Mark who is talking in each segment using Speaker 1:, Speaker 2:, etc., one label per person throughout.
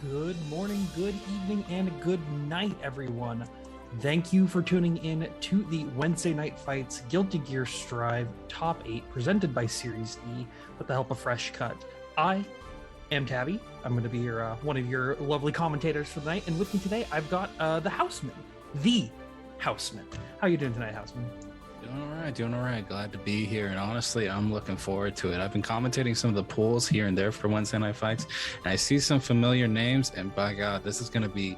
Speaker 1: Good morning, good evening, and good night, everyone. Thank you for tuning in to the Wednesday Night Fights Guilty Gear Strive Top 8 presented by Series E with the help of Fresh Cut. I am Tabby. I'm going to be your one of your lovely commentators for the night, and with me today I've got the Houseman. How you doing tonight, Houseman?
Speaker 2: Doing all right. Glad to be here. And honestly, I'm looking forward to it. I've been commentating some of the pools here and there for Wednesday Night Fights, and I see some familiar names, and by God, this is going to be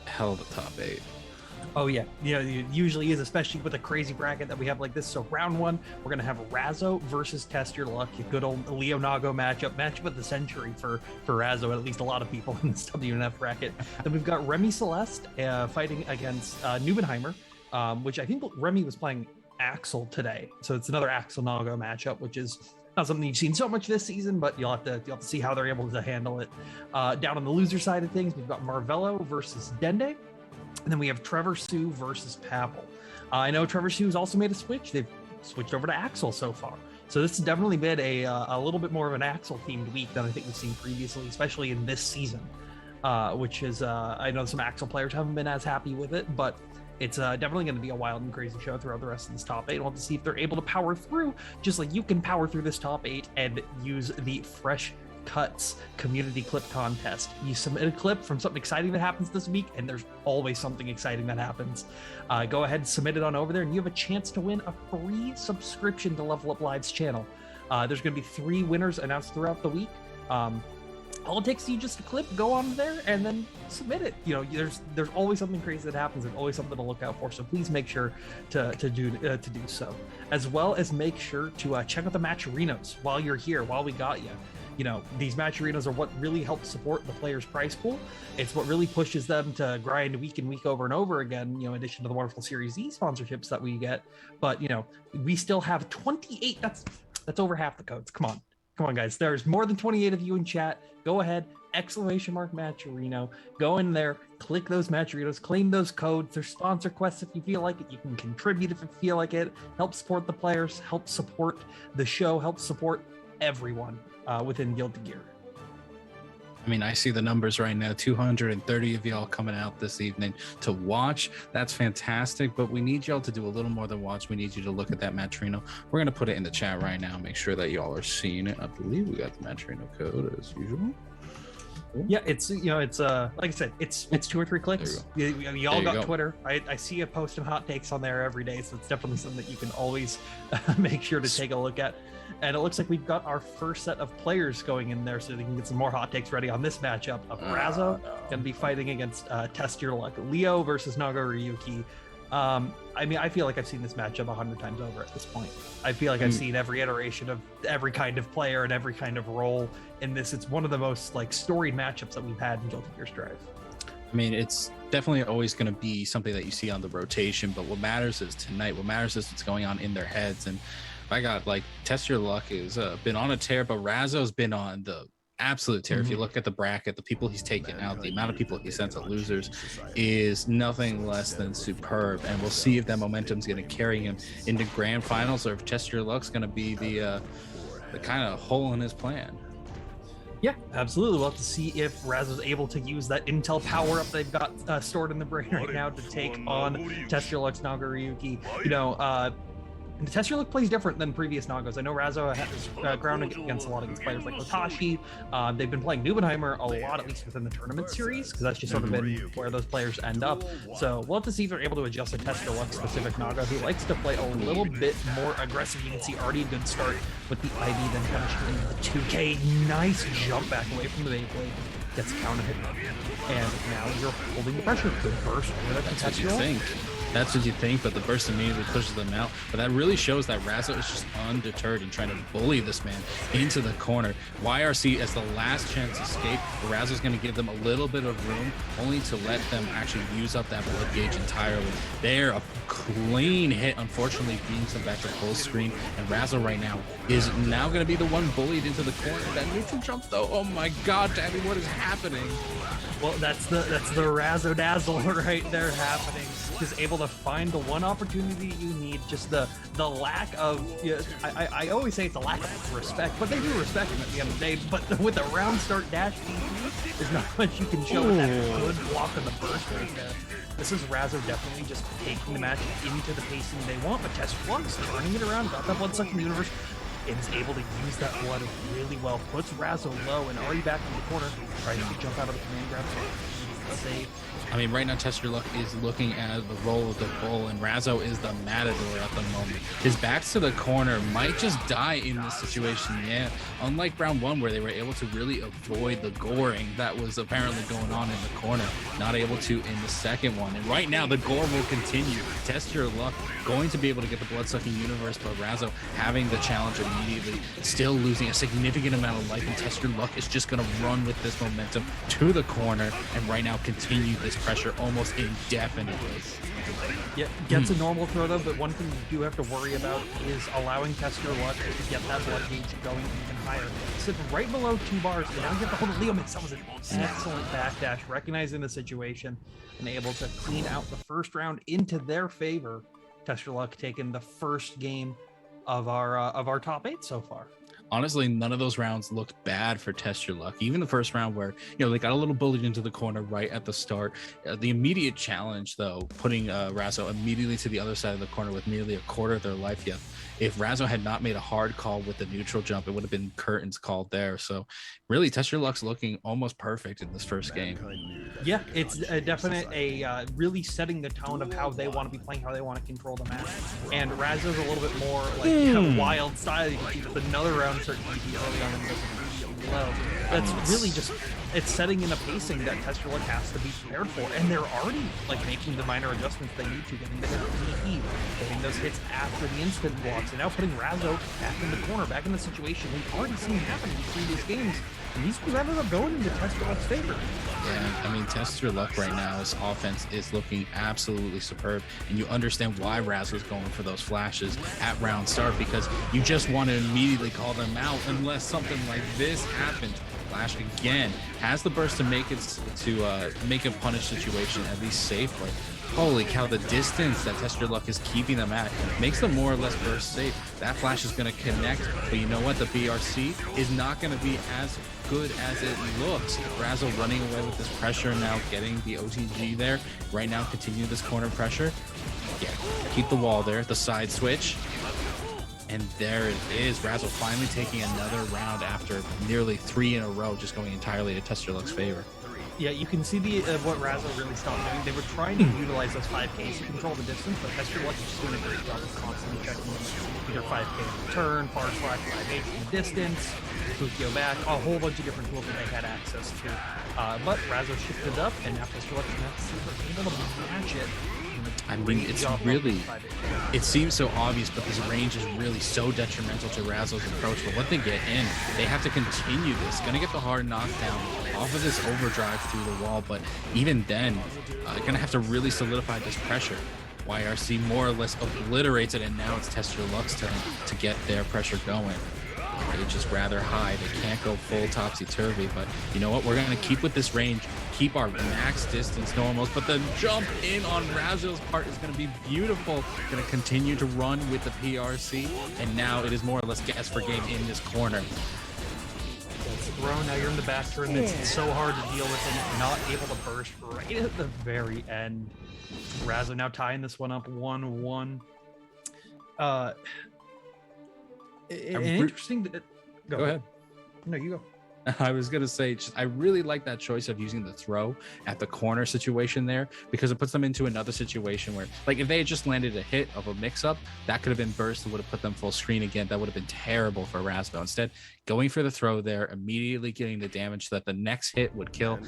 Speaker 2: a hell of a top 8.
Speaker 1: Oh, yeah. Yeah, it usually is, especially with a crazy bracket that we have like this. So round one, we're going to have Razzo versus Test Your Luck, a good old Leo Nago matchup of the century for Razzo, at least a lot of people in this WNF bracket. Then we've got Remy Celeste fighting against Neubenheimer, which I think Remy was playing Axel today, so it's another Axel Nago matchup, which is not something you've seen so much this season, but you'll have to see how they're able to handle it. Down on the loser side of things, we've got Marvello versus Dende, and then we have Trevor Sue versus Pavel. I know Trevor Sue's also made a switch. They've switched over to Axel so far, so this has definitely been a little bit more of an Axel themed week than I think we've seen previously, especially in this season, which is I know some Axel players haven't been as happy with it, but it's definitely going to be a wild and crazy show throughout the rest of this top 8. We'll have to see if they're able to power through, just like you can power through this top 8 and use the Fresh Cuts community clip contest. You submit a clip from something exciting that happens this week, and there's always something exciting that happens. Go ahead and submit it on over there, and you have a chance to win a free subscription to Level Up Live's channel. There's going to be 3 winners announced throughout the week. All it takes is you just a clip, go on there, and then submit it. You know, there's always something crazy that happens. There's always something to look out for. So please make sure to do so, as well as make sure to check out the match-arinos while you're here, while we got you. You know, these match-arinos are what really helps support the players' prize pool. It's what really pushes them to grind week and week over and over again, you know, in addition to the wonderful Series E sponsorships that we get. But, you know, we still have 28. That's over half the codes. Come on, guys. There's more than 28 of you in chat. Go ahead, ! Match-arino. Go in there, click those match-arinos, claim those codes. There's sponsor quests if you feel like it. You can contribute if you feel like it. Help support the players, help support the show, help support everyone within Guilty Gear.
Speaker 2: I mean, I see the numbers right now, 230 of y'all coming out this evening to watch. That's fantastic, but we need y'all to do a little more than watch. We need you to look at that Match-arino. We're going to put it in the chat right now. Make sure that y'all are seeing it. I believe we got the Match-arino code as usual.
Speaker 1: Yeah, it's, you know, it's like I said, it's 2 or 3 clicks. You all got Twitter. I see a post of hot takes on there every day, so it's definitely something that you can always make sure to take a look at. And it looks like we've got our first set of players going in there, so they can get some more hot takes ready on this matchup of Razzo going to be fighting against Test Your Luck, Leo versus Nago Ryuki. I mean, I feel like I've seen this matchup 100 times over at this point. I feel like I've seen every iteration of every kind of player and every kind of role in this. It's one of the most like storied matchups that we've had in Guilty Gear Strive.
Speaker 2: I mean, it's definitely always going to be something that you see on the rotation, but what matters is tonight. What matters is what's going on in their heads. And my God, like, Test Your Luck has been on a tear, but Razzo's been on the absolute tear. If you look at the bracket, the people he's taken out, the amount of people he sent to losers is nothing less than superb. And we'll see if that momentum's going to carry him into grand finals, or if Test Your Luck's going to be the kind of hole in his plan.
Speaker 1: Yeah, absolutely. We'll have to see if Razzo's able to use that intel power up they've got stored in the brain right now to take on Test Your Luck's Nago Ryuki. You know, the Test Your Luck plays different than previous Nagos. I know Razzo has ground against a lot against players like Otashi. They've been playing Neubenheimer a lot, at least within the tournament series, because that's just sort of been where those players end up. So we'll have to see if they're able to adjust a Test Your Luck specific Naga who likes to play a little bit more aggressive. You can see already a good start with the IV, then finishing the 2K. Nice jump back away from the Beyblade. Gets a counter hit. And now you're holding the pressure. Good burst over that Test Your Luck.
Speaker 2: That's what you think, but the burst immediately pushes them out. But that really shows that Razzo is just undeterred and trying to bully this man into the corner. YRC, as the last chance escape, Razzo's going to give them a little bit of room, only to let them actually use up that blood gauge entirely. There, a clean hit, unfortunately, beams them back to full screen. And Razzo right now is now going to be the one bullied into the corner. That neutral jump, though, oh my God, Daddy, what is happening?
Speaker 1: Well, that's the Razzo Dazzle right there happening. Luck is able to find the one opportunity you need. Just the lack of, I always say it's a lack of respect, but they do respect him at the end of the day. But with the round start dash DP, there's not much you can show with that good block on the burst right there. This is Razzo definitely just taking the match into the pacing they want, but Test Flux turning it around, got that blood-sucking universe, and is able to use that blood really well. Puts Razzo low and already back in the corner, trying to jump out of the command grab. Save.
Speaker 2: I mean, right now, Test Your Luck is looking at the role of the bull, and Razzo is the matador at the moment. His backs to the corner might just die in this situation, yeah. Unlike round one, where they were able to really avoid the goring that was apparently going on in the corner, not able to in the second one. And right now, the gore will continue. Test Your Luck going to be able to get the blood-sucking universe, but Razzo having the challenge immediately, still losing a significant amount of life, and Test Your Luck is just going to run with this momentum to the corner, and right now continue this pressure almost indefinitely.
Speaker 1: Yeah, gets a normal throw though, but one thing you do have to worry about is allowing Test Your Luck to get that blood gauge going even higher. Sit right below 2 bars, and now you get the hold of Leo Mix. That was an excellent backdash, recognizing the situation and able to clean out the first round into their favor. Test Your Luck taking the first game of our top 8 so far.
Speaker 2: Honestly, none of those rounds looked bad for Test Your Luck. Even the first round where, they got a little bullied into the corner right at the start. The immediate challenge, though, putting Razzo immediately to the other side of the corner with nearly a quarter of their life yet. If Razzo had not made a hard call with the neutral jump, it would have been curtains called there. So really, Test Your Luck's looking almost perfect in this first game.
Speaker 1: Yeah, it's a definite really setting the tone of how they want to be playing, how they want to control the match. And Razzo's a little bit more like wild style. You can see with another round start DP early on and goes immediately low. That's really just, it's setting in a pacing that Test Your Luck has to be prepared for. And they're already like making the minor adjustments they need to, getting the DP, getting those hits after the instant blocks, and now putting Razzo back in the corner, back in the situation we've already seen happen in previous games. And these ones ended up going into Test Your Luck's favor.
Speaker 2: Yeah, I mean, Test Your Luck right now, his offense is looking absolutely superb, and you understand why Razzo's going for those flashes at round start, because you just want to immediately call them out unless something like this happens. Flash again, has the burst to make it to make a punish situation at least safe, but holy cow, the distance that Test Your Luck is keeping them at makes them more or less burst safe. That flash is going to connect, but you know what? The BRC is not going to be as good as it looks. Razzo running away with this pressure now, getting the OTG there. Right now, continue this corner pressure. Yeah, keep the wall there, the side switch. And there it is. Razzo finally taking another round after nearly 3 in a row, just going entirely to Test Your Luck's favor.
Speaker 1: Yeah, you can see the what Razzo really stopped doing. They were trying to utilize those 5Ks to control the distance, but Test Your Luck is just doing a great job of constantly checking either 5K turn, far slash, 5H from the distance, Fukio back, a whole bunch of different tools that they had access to. But Razzo shifted up, and now Test Your Luck is able to match it.
Speaker 2: I mean, it's really, it seems so obvious, but this range is really so detrimental to Razzo's approach. But what they get in, they have to continue this. Gonna get the hard knockdown off of this overdrive through the wall, but even then, gonna have to really solidify this pressure. YRC more or less obliterates it, and now it's Test Your Luck's turn to get their pressure going. They just rather high. They can't go full topsy-turvy, but you know what? We're going to keep with this range, keep our max distance normals, but the jump in on Razzo's part is going to be beautiful. Going to continue to run with the PRC, and now it is more or less guess for game in this corner.
Speaker 1: It's thrown. Now you're in the back turn. It's so hard to deal with, and not able to burst right at the very end. Razzo now tying this one up 1-1. Interesting. Go
Speaker 2: ahead.
Speaker 1: No, you go.
Speaker 2: I was going to say, I really like that choice of using the throw at the corner situation there, because it puts them into another situation where, like, if they had just landed a hit of a mix-up, that could have been burst and would have put them full screen again. That would have been terrible for Razzo. Instead, going for the throw there, immediately getting the damage so that the next hit would kill,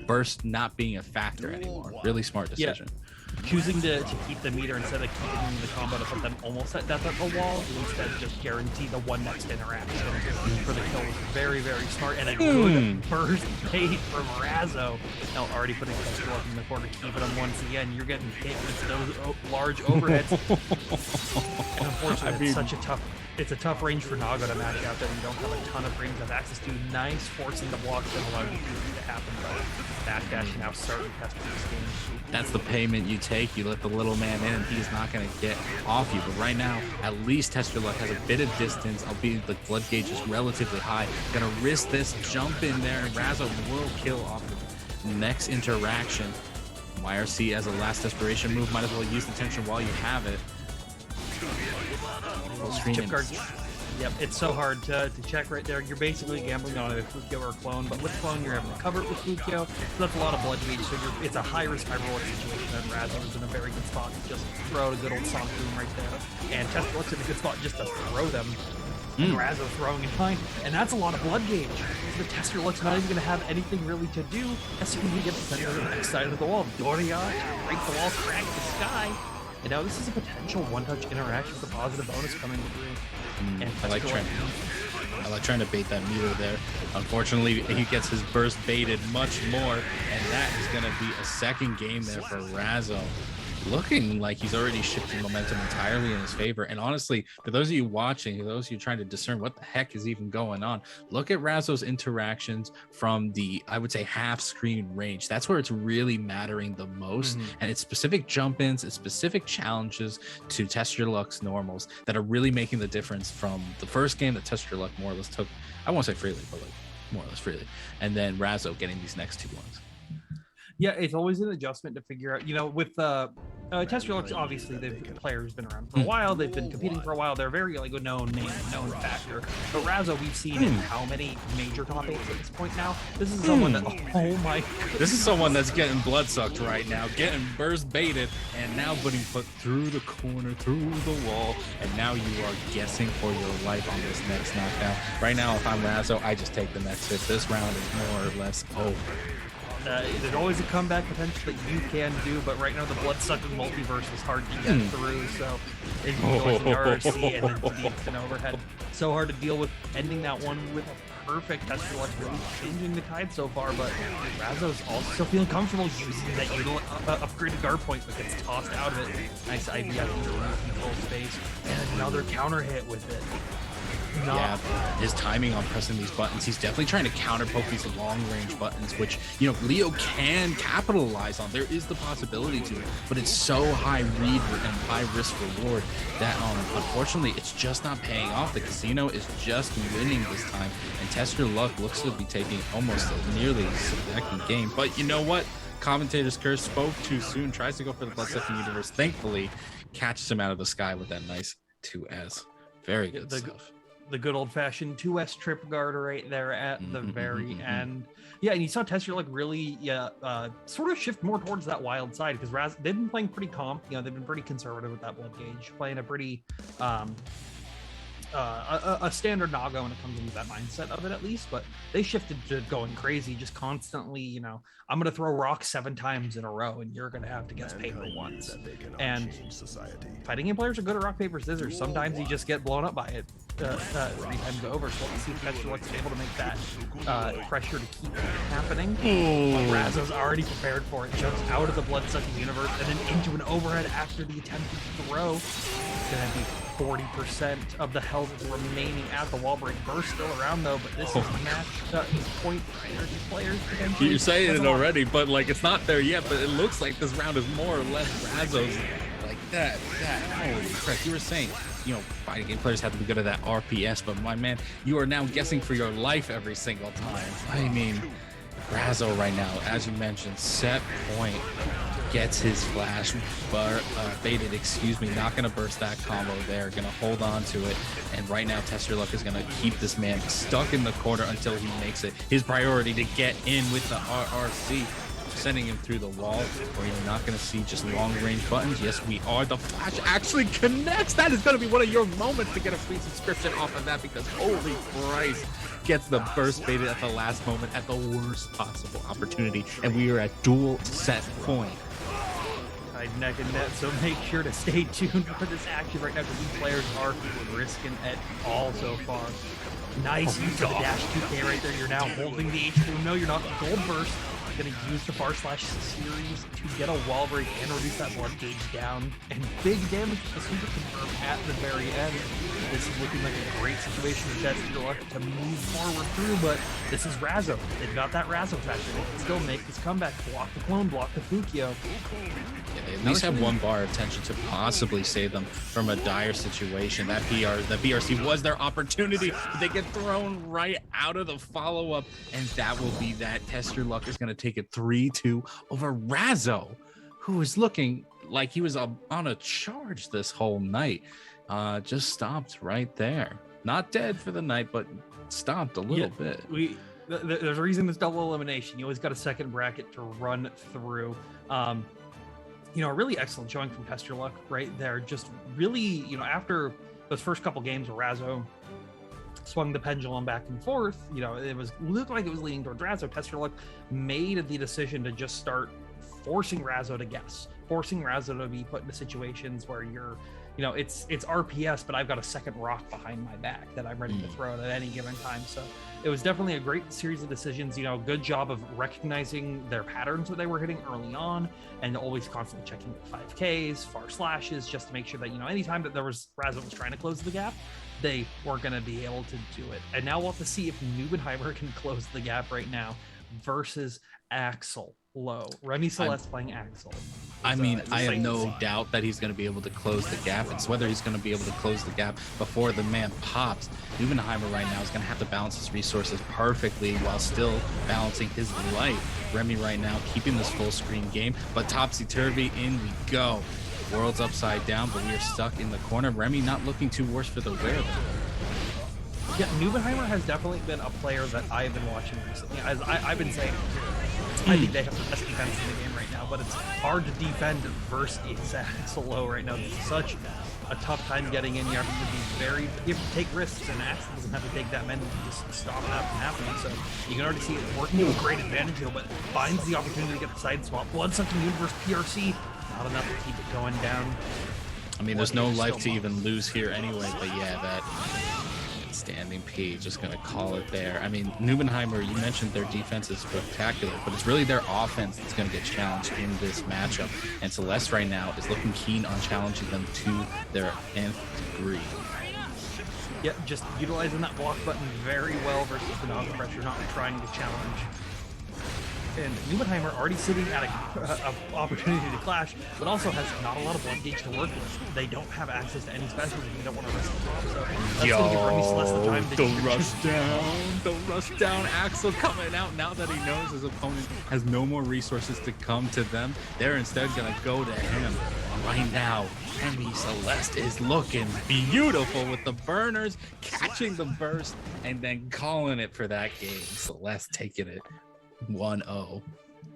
Speaker 2: burst not being a factor anymore. Really smart decision.
Speaker 1: Yeah. Choosing to keep the meter instead of keeping the combo to put them almost at death at the wall, instead just guarantee the one next interaction for the kill was very, very smart, and a good burst bait from Razzo. Now already putting Test Your Luck in the corner, keeping them once again. You're getting hit with those large overheads. And unfortunately, it's a tough range for Nago to match out there. You don't have a ton of range of access to. Nice forcing the blocks that allow you to happen, but backdash now starting Test this game.
Speaker 2: That's the payment you take, you let the little man in, and he's not going to get off you. But right now, at least Test Your Luck has a bit of distance, albeit the blood gauge is relatively high. Going to risk this jump in there, and Razzo will kill off the next interaction. YRC as a last desperation move, might as well use the tension while you have it.
Speaker 1: Chip guard. Yep, it's so hard to check right there. You're basically gambling on it with Fukyo or Clone, but with Clone, you're having to cover it with Fukyo, so that's a lot of blood gauge, so it's a high-risk, high-reward situation, and Razzo is in a very good spot to just throw a good old Sonic Boom right there, and Test Your Luck's in a good spot just to throw them, and Razzo throwing in behind, and that's a lot of blood gauge. So the Test Your Luck's not even going to have anything really to do as soon as we get to the next side of the wall. Doria, break the wall, crack the sky, and now this is a potential one-touch interaction with a positive bonus coming through. And
Speaker 2: I like trying to bait that meter there. Unfortunately, he gets his burst baited much more, and that is going to be a second game there for Razzo. Looking like he's already shifting momentum entirely in his favor. And honestly, for those of you watching, for those of you trying to discern what the heck is even going on, look at Razzo's interactions from the, I would say, half screen range. That's where it's really mattering the most. And it's specific jump ins, it's specific challenges to Test Your Luck's normals that are really making the difference from the first game that Test Your Luck more or less took, I won't say freely, but like more or less freely. And then Razzo getting these next two ones.
Speaker 1: Yeah, it's always an adjustment to figure out, you know, with Test Your Luck, obviously, the players been around for a while, they've been competing for a while, they're very like a known name, known factor. But Razzo, we've seen in how many major top 8s at this point now. This is someone that, oh my goodness.
Speaker 2: This is someone that's getting blood sucked right now, getting burst baited, and now putting put through the corner, through the wall, and now you are guessing for your life on this next knockdown. Right now, if I'm Razzo, I just take the next hit. This round is more or less over.
Speaker 1: There's always a comeback potential that you can do, but right now the blood-sucking multiverse is hard to get through, so it goes in the RRC and then deep and overhead. So hard to deal with ending that one with a perfect Test Your Luck, really changing the tide so far, but Razzo's also still feeling comfortable using that upgraded guard point, but gets tossed out of it. Nice IVF control space, and another counter hit with it.
Speaker 2: Yeah, his timing on pressing these buttons, he's definitely trying to counter poke these long range buttons, which, you know, Leo can capitalize on. There is the possibility to, but it's so high read and high risk reward that unfortunately it's just not paying off. The casino is just winning this time, and Test Your Luck looks to be taking almost nearly a second game. But you know what? Commentator's curse spoke too soon, tries to go for the bloodsucking universe, thankfully catches him out of the sky with that nice 2S. Very good stuff.
Speaker 1: The good old-fashioned 2S trip guard right there at the very end. Yeah, and you saw Test Your Luck really sort of shift more towards that wild side, because they've been playing pretty calm. You know, they've been pretty conservative with that blood gauge, playing a pretty a standard Naga when it comes into that mindset of it, at least. But they shifted to going crazy, just constantly, you know, I'm going to throw rocks 7 times in a row, and you're going to have to guess paper once. And fighting game players are good at rock, paper, scissors. Sometimes you just get blown up by it 3 times over. So let's see if Test Your Luck's able to make that pressure to keep happening. But Razzo's already prepared for it. Jumps out of the blood-sucking universe and then into an overhead after the attempted throw. It's going to be 40% of the health remaining at the wall break. Burst still around though, but this is match point players potentially.
Speaker 2: You're saying it already, but like it's not there yet. But it looks like this round is more or less Razzo's. Like that. Holy crap! You were saying, you know, fighting game players have to be good at that RPS, but my man, you are now guessing for your life every single time. I mean, Razzo right now, as you mentioned, set point. Gets his flash baited, not going to burst that combo there, going to hold on to it. And right now, Test Your Luck is going to keep this man stuck in the corner until he makes it his priority to get in with the RRC, sending him through the wall, where you're not going to see just long range buttons. Yes, we are. The flash actually connects. That is going to be one of your moments to get a free subscription off of that, because holy Christ, gets the burst baited at the last moment at the worst possible opportunity. And we are at dual set point.
Speaker 1: Neck and neck, so make sure to stay tuned for this action right now, because these players are risking it all so far. Nice use of the dash 2K right there. You're now holding the HP. No, you're not. Gold burst. going to use the far slash series to get a wall break and reduce that blood gauge down. And big damage to the super confirm at the very end. This is looking like a great situation for Test Your Luck to move forward through, but this is Razzo. They've got that Razzo factor. They can still make this comeback, block the clone, block the Fukio.
Speaker 2: Yeah, they at least have one bar of attention to possibly save them from a dire situation. That BRC was their opportunity, but they get thrown right out of the follow-up, and that will be that. Test Your Luck is going to take it 3-2 over Razzo, who is looking like he was on a charge this whole night. Just stopped right there. Not dead for the night, but stopped a little bit.
Speaker 1: There's a reason it's double elimination. You always got a second bracket to run through. You know, a really excellent showing from Test Your Luck right there. Just really, you know, after those first couple games where Razzo swung the pendulum back and forth, you know, looked like it was leaning towards Razzo. Test Your Luck made the decision to just start forcing Razzo to guess, forcing Razzo to be put into situations where you're, you know, it's RPS, but I've got a second rock behind my back that I'm ready to throw at any given time. So it was definitely a great series of decisions. You know, good job of recognizing their patterns that they were hitting early on, and always constantly checking 5Ks, far slashes, just to make sure that, you know, anytime that Razzo was trying to close the gap, they weren't going to be able to do it. And now we'll have to see if Nubenheimer can close the gap right now versus Axel Low. Remy Celeste playing Axel.
Speaker 2: I mean, I have no doubt that he's going to be able to close the gap. It's whether he's going to be able to close the gap before the man pops. Nubenheimer right now is going to have to balance his resources perfectly while still balancing his life. Remy right now keeping this full screen game, but topsy-turvy, in we go. World's upside down, but we are stuck in the corner. Remy not looking too worse for the wear.
Speaker 1: Yeah, Nubenheimer has definitely been a player that I've been watching recently. As I've been saying, I think they have the best defense in the game right now, but it's hard to defend versus Axel Low right now. It's such a tough time getting in. You have to take risks, and Axel doesn't have to take that many to just stop that from happening. So you can already see it working to a great advantage here, but finds the opportunity to get the side swap. Bloodsucking Universe PRC, not enough to keep it going down.
Speaker 2: I mean, there's no life to even lose here anyway, but yeah, that standing P, just going to call it there. I mean, Nubenheimer, you mentioned their defense is spectacular, but it's really their offense that's going to get challenged in this matchup. And Celeste right now is looking keen on challenging them to their nth degree.
Speaker 1: Yeah, just utilizing that block button very well versus the Naga pressure, not trying to challenge. And Nubenheimer already sitting at a opportunity to clash, but also has not a lot of blood gauge to work with. They don't have access to any specials if you don't want to risk the drop. So that's going to give Remy Celeste the time to
Speaker 2: the rush down. Axel coming out now that he knows his opponent has no more resources to come to them. They're instead going to go to him. Right now, Remy Celeste is looking beautiful with the burners, catching the burst, and then calling it for that game. Celeste taking it 1-0.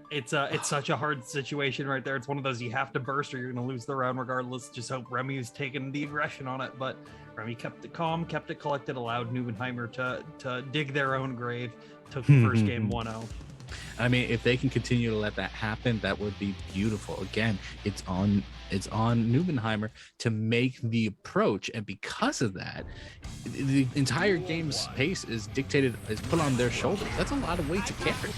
Speaker 1: It's such a hard situation right there. It's one of those you have to burst or you're going to lose the round regardless. Just hope Remy's taken the aggression on it, but Remy kept it calm, kept it collected, allowed Nubenheimer to dig their own grave, took the first game 1-0.
Speaker 2: I mean, if they can continue to let that happen, that would be beautiful. Again, it's on Nubenheimer to make the approach, and because of that, the entire game's pace is put on their shoulders. That's a lot of weight to carry.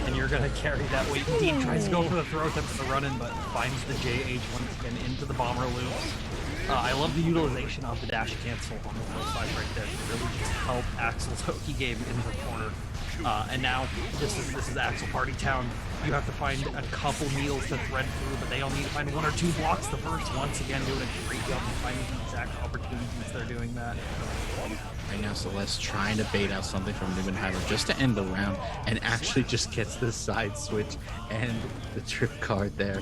Speaker 1: And you're going to carry that weight. Dean tries to go for the throw, attempts to run in, but finds the JH once again into the bomber loops. I love the utilization of the dash cancel on the flow side right there to really just help Axel's Hokey game in the corner. And now this is Axel Party Town. You have to find a couple needles to thread through, but they only need to find one or two blocks. The first, once again, doing a great job of finding the exact opportunities they're doing that.
Speaker 2: Right now, Celeste trying to bait out something from Nubenheimer just to end the round, and actually just gets the side switch and the trip card there.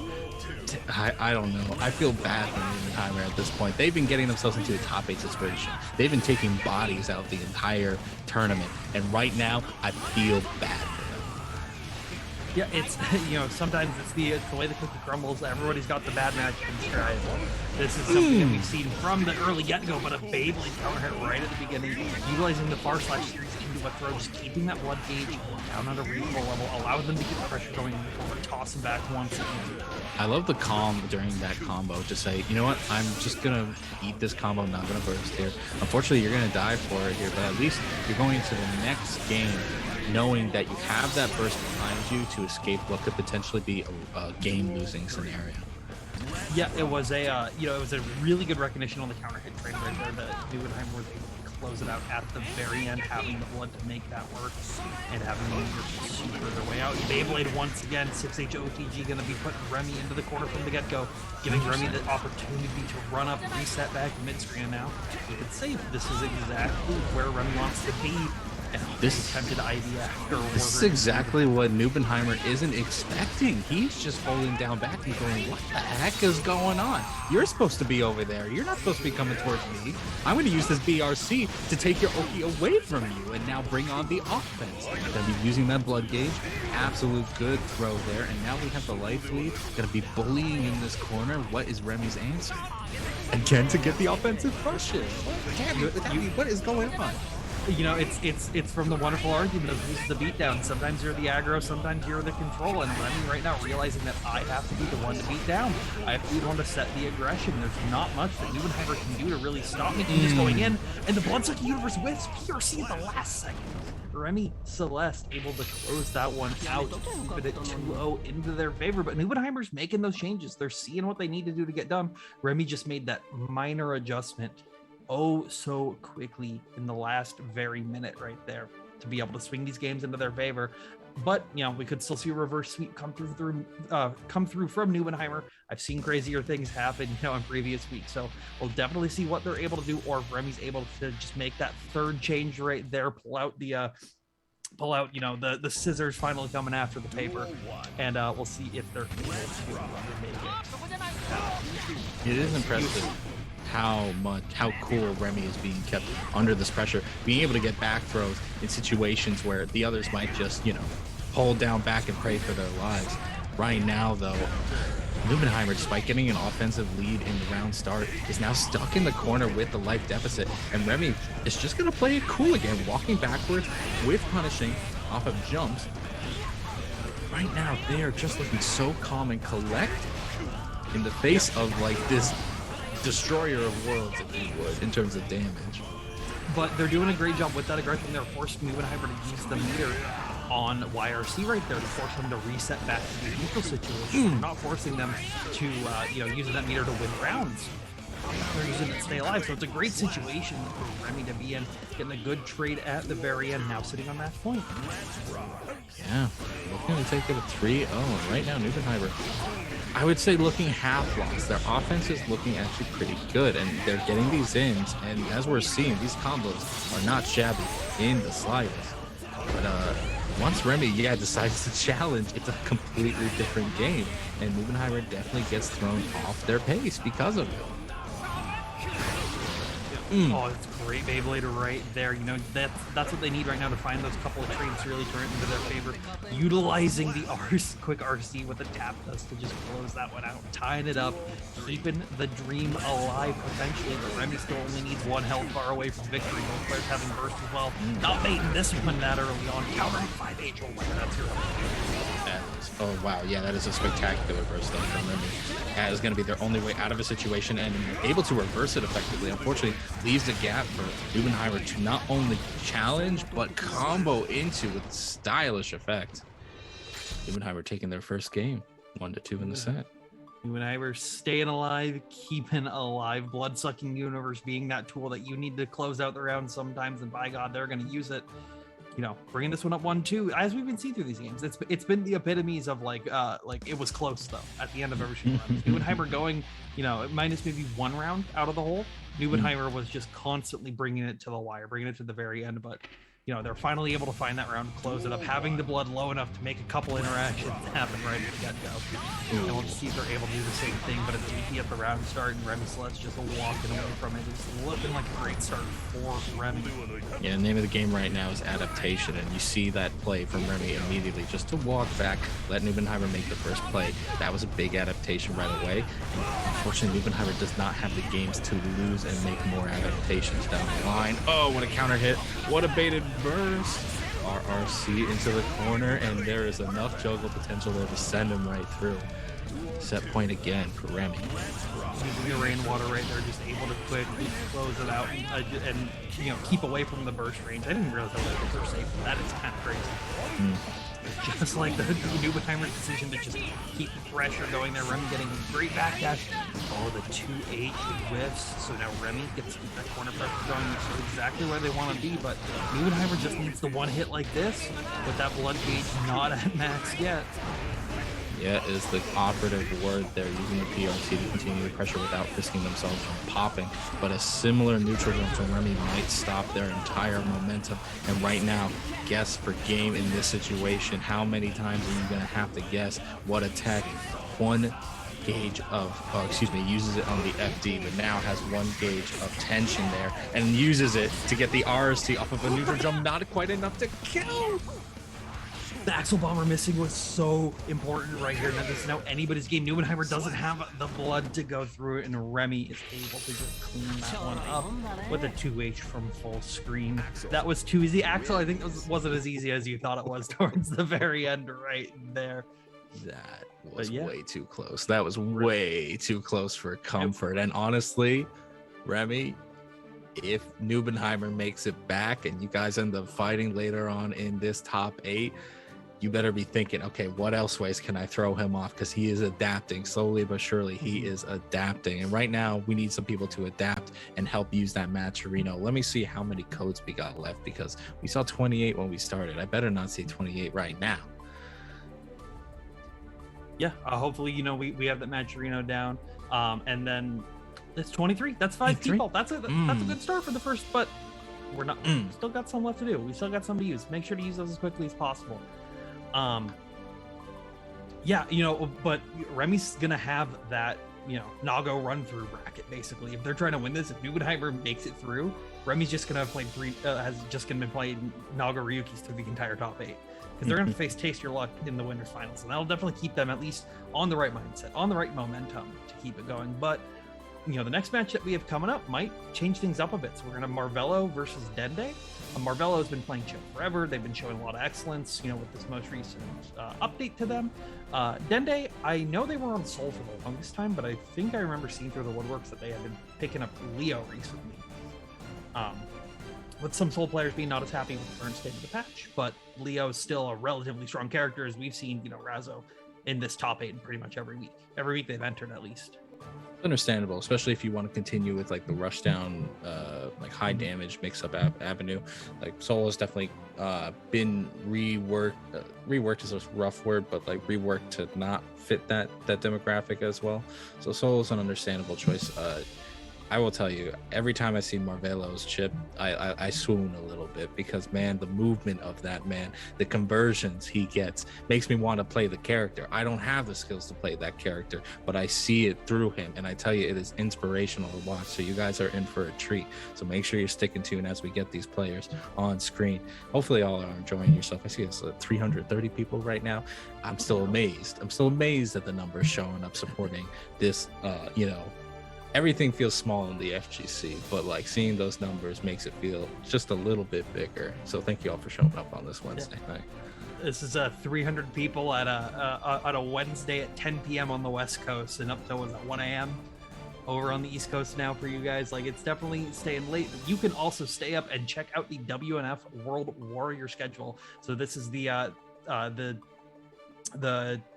Speaker 2: I don't know. I feel bad for Nubenheimer at this point. They've been getting themselves into a top 8 situation. They've been taking bodies out the entire tournament, and right now, I feel bad for them.
Speaker 1: Yeah, it's, you know, sometimes it's the way the cookie crumbles. Everybody's got the bad match in stride. This is something that we've seen from the early get-go, but a Beyblade counter hit right at the beginning, utilizing the far slash series into a throw, just keeping that blood gauge down at a reasonable level, allow them to get the pressure going in the corner, toss them back once again.
Speaker 2: I love the calm during that combo to say, you know what, I'm just going to eat this combo, not going to burst here. Unfortunately, you're going to die for it here, but at least you're going into the next game knowing that you have that burst behind you to escape what could potentially be a game-losing scenario.
Speaker 1: Yeah, it was a it was a really good recognition on the counter hit trade right there that Neuenheimer was able to close it out at the very end, having the blood to make that work and having the meter super their way out. Beyblade once again, 6H OTG going to be putting Remy into the corner from the get-go, giving Remy the opportunity to run up, reset back mid-screen. Now you could say this is exactly where Remy wants to be. And this attempted idea afterwards.
Speaker 2: This is exactly what Neuenheimer isn't expecting. He's just holding down back and going, what the heck is going on? You're supposed to be over there. You're not supposed to be coming towards me. I'm going to use this BRC to take your Oki away from you and now bring on the offense. Going to be using that blood gauge. Absolute good throw there. And now we have the life lead. Going to be bullying in this corner. What is Remy's answer? Again, to get the offensive crush in. What is going on?
Speaker 1: You know, it's from the wonderful argument of who's the beatdown. Sometimes you're the aggro, sometimes you're the control. And Remy right now realizing that I have to be the one to beat down. I have to be the one to set the aggression. There's not much that Neuenheimer can do to really stop me from just going in. And the Bloodsucking Universe wins PRC at the last second. Remy Celeste able to close that one out, keeping it 2-0 into their favor. But Neuenheimer's making those changes. They're seeing what they need to do to get done. Remy just made that minor adjustment so quickly in the last very minute right there to be able to swing these games into their favor. But you know, we could still see a reverse sweep come through from Neuenheimer. I've seen crazier things happen, you know, in previous weeks, so we'll definitely see what they're able to do, or if Remy's able to just make that third change right there, pull out you know, the scissors finally coming after the paper, and we'll see if they're able to make it.
Speaker 2: It is impressive how cool Remy is being kept under this pressure, being able to get back throws in situations where the others might just, you know, hold down back and pray for their lives. Right now, though, Neuenheimer, despite getting an offensive lead in the round start, is now stuck in the corner with the life deficit, and Remy is just going to play it cool again, walking backwards with punishing off of jumps. Right now, they are just looking so calm and collected in the face of, like, this destroyer of worlds, if you would, in terms of damage.
Speaker 1: But they're doing a great job with that aggression. They're forcing Neuenheimer to use the meter on YRC right there to force them to reset back to the neutral situation. They're not forcing them to, using that meter to win rounds. They're using it to stay alive. So it's a great situation for Remy to be in, getting a good trade at the very end, now sitting on match point.
Speaker 2: Yeah, looking to take it a 3-0. Right now, Neuenheimer, I would say, looking half lost. Their offense is looking actually pretty good, and they're getting these ins, and as we're seeing, these combos are not shabby in the slightest. But once Remy, decides to challenge, it's a completely different game, and Neuenheimer definitely gets thrown off their pace because of it.
Speaker 1: Oh, it's great Beyblade right there. You know, that's what they need right now to find those couple of trades to really turn it into their favor. Utilizing the quick RC with the tap dust to just close that one out, tying it up, keeping the dream alive potentially. But Remy still only needs one health bar away from victory. Both players having burst as well. Not baiting this one that early on. Countering 5H. Oh, that's your
Speaker 2: Oh wow, yeah, that is a spectacular burst though from Remy. That is going to be their only way out of a situation, and able to reverse it effectively. Unfortunately, leaves a gap for Neuenheimer to not only challenge but combo into with stylish effect. Neuenheimer taking their first game, 1-2 in the set.
Speaker 1: Neuenheimer staying alive, keeping alive. Blood-Sucking Universe being that tool that you need to close out the round sometimes, and by God, they're going to use it. You know, bringing this one up 1-2, as we've been seeing through these games, it's been the epitomes of like it was close though at the end of every shooting round. Neuenheimer going, you know, minus maybe one round out of the hole. Neuenheimer was just constantly bringing it to the wire, bringing it to the very end. But you know, they're finally able to find that round, close it up, having the blood low enough to make a couple interactions happen right at the get-go. And we'll see if they're able to do the same thing, but a DP at the round start, and Remy Celeste just walking away from it. It's looking like a great start for Remy.
Speaker 2: Yeah, the name of the game right now is adaptation, and you see that play from Remy immediately, just to walk back, let Neuenheimer make the first play. That was a big adaptation right away. And unfortunately, Neuenheimer does not have the games to lose and make more adaptations down the line. Oh, what a counter hit. What a baited burst. RRC into the corner, and there is enough juggle potential there to send him right through. Set point again for Remy.
Speaker 1: Using the rainwater right there, just able to quickly close it out and you know, keep away from the burst range. I didn't realize that was safe. That is kind of crazy. Just like the Nubenheimer's decision to just keep the pressure going there. Remy getting a great backdash. Oh, the 2-8 whiffs. So now Remy gets that corner pressure going, so exactly where they want to be. But Nubenheimer just needs the one hit like this with that blood gauge not at max yet.
Speaker 2: Yeah, is the operative word. They're using the PRC to continue the pressure without risking themselves from popping. But a similar neutral jump from Remy might stop their entire momentum. And right now, guess for game in this situation. How many times are you going to have to guess what attack one gauge of, uses it on the FD, but now has one gauge of tension there and uses it to get the RST off of a neutral jump. Not quite enough to kill.
Speaker 1: The Axle Bomber missing was so important right here. Now this is now anybody's game. Nubenheimer doesn't have the blood to go through it, and Remy is able to just clean that one up with a 2H from full screen. That was too easy. Axel, I think it wasn't as easy as you thought it was towards the very end right there.
Speaker 2: That was way too close. That was way too close for comfort. And honestly, Remy, if Nubenheimer makes it back and you guys end up fighting later on in this top 8, you better be thinking, okay, what else ways can I throw him off? Because he is adapting slowly but surely. He is adapting. And right now we need some people to adapt and help use that Matcherino. Let me see how many codes we got left, because we saw 28 when we started. I better not see 28 right now.
Speaker 1: Yeah, hopefully, you know, we have that Matcherino down. And then it's 23. That's 5 people. That's a good start for the first, but we're not still got some left to do. We still got some to use. Make sure to use those as quickly as possible. Yeah, you know, but Remy's gonna have that, you know, Nago run through bracket basically. If they're trying to win this, if Nubenheimer makes it through, Remy's just gonna have played has just gonna be playing Nago Ryuki's through the entire top 8, because they're gonna face Taste Your Luck in the winners finals, and that'll definitely keep them at least on the right mindset, on the right momentum to keep it going. But you know, the next match that we have coming up might change things up a bit. So we're gonna Marvello versus Dende. Marvello has been playing Chip forever. They've been showing a lot of excellence, you know, with this most recent update to them. Dende, I know they were on Soul for the longest time, but I think I remember seeing through the woodworks that they had been picking up Leo recently. With some Soul players being not as happy with the current state of the patch, but Leo is still a relatively strong character, as we've seen, you know, Razzo in this top 8 pretty much every week. Every week they've entered at least.
Speaker 2: Understandable, especially if you want to continue with like the rush down, like high damage mix up avenue. Like Soul has definitely been reworked is a rough word, but like reworked to not fit that demographic as well. So Soul is an understandable choice. I will tell you, every time I see Marvello's Chip, I swoon a little bit, because man, the movement of that man, the conversions he gets makes me want to play the character. I don't have the skills to play that character, but I see it through him, and I tell you, it is inspirational to watch. So you guys are in for a treat. So make sure you're sticking tuned as we get these players on screen. Hopefully all are enjoying yourself. I see it's 330 people right now. I'm still amazed. I'm still amazed at the numbers showing up supporting this, you know, everything feels small in the FGC, but like seeing those numbers makes it feel just a little bit bigger. So thank you all for showing up on this Wednesday night.
Speaker 1: This is 300 people at a Wednesday at 10 p.m. on the West Coast, and up to 1 a.m. over on the East Coast now for you guys. Like, it's definitely staying late. You can also stay up and check out the WNF World Warrior schedule. So this is the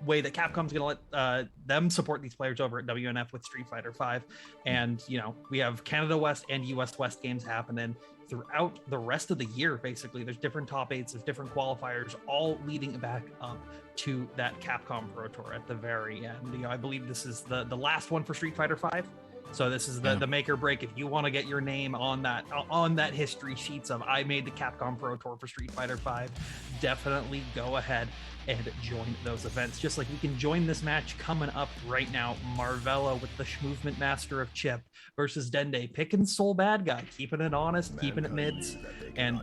Speaker 1: way that Capcom's gonna let them support these players over at WNF with Street Fighter V. And you know, we have Canada West and US West games happening throughout the rest of the year. Basically, there's different top 8s, there's different qualifiers, all leading back up to that Capcom Pro Tour at the very end. You know, I believe this is the last one for Street Fighter V. So this is the make or break. If you want to get your name on that history sheets of I made the Capcom Pro Tour for Street Fighter V, definitely go ahead and join those events. Just like we can join this match coming up right now. Marvello with the Schmovement Master of Chip versus Dende, picking Soul bad guy, keeping it honest, keeping it mids, and